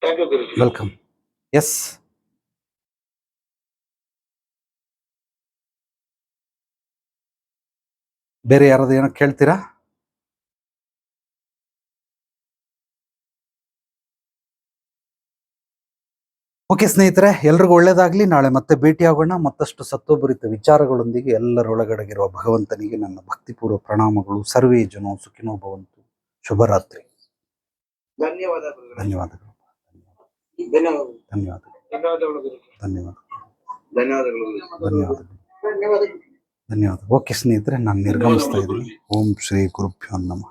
[SPEAKER 1] thank you Guruji.
[SPEAKER 2] Welcome. Yes, ಬೇರೆ ಯಾರಾದ್ರು ಏನೋ ಕೇಳ್ತೀರಾ? ಓಕೆ ಸ್ನೇಹಿತರೆ, ಎಲ್ರಿಗೂ ಒಳ್ಳೇದಾಗ್ಲಿ. ನಾಳೆ ಮತ್ತೆ ಭೇಟಿಯಾಗೋಣ ಮತ್ತಷ್ಟು ಸತ್ವಭರಿತ ವಿಚಾರಗಳೊಂದಿಗೆ. ಎಲ್ಲರೊಳಗಡೆಗಿರುವ ಭಗವಂತನಿಗೆ ನನ್ನ ಭಕ್ತಿಪೂರ್ವ ಪ್ರಣಾಮಗಳು. ಸರ್ವೇ ಜನೋ ಸುಖಿನೋ ಭವಂತು. ಶುಭರಾತ್ರಿ.
[SPEAKER 3] ಧನ್ಯವಾದಗಳು.
[SPEAKER 2] ಧನ್ಯವಾದಗಳು.
[SPEAKER 3] ಧನ್ಯವಾದಗಳು.
[SPEAKER 2] ಧನ್ಯವಾದಗಳು.
[SPEAKER 1] ಧನ್ಯವಾದಗಳು ಗುರುಜಿ.
[SPEAKER 2] ಧನ್ಯವಾದಗಳು.
[SPEAKER 3] ಧನ್ಯವಾದಗಳು.
[SPEAKER 2] ಧನ್ಯವಾದಗಳು.
[SPEAKER 3] ಧನ್ಯವಾದಗಳು.
[SPEAKER 2] ಧನ್ಯವಾದ. ಓಕೆ ಸ್ನೇಹಿತರೆ, ನಾನು ನಿರ್ಗಮಿಸ್ತಾ ಇದ್ದೀನಿ. ಓಂ ಶ್ರೀ ಗುರುಭ್ಯೋ ನಮಃ.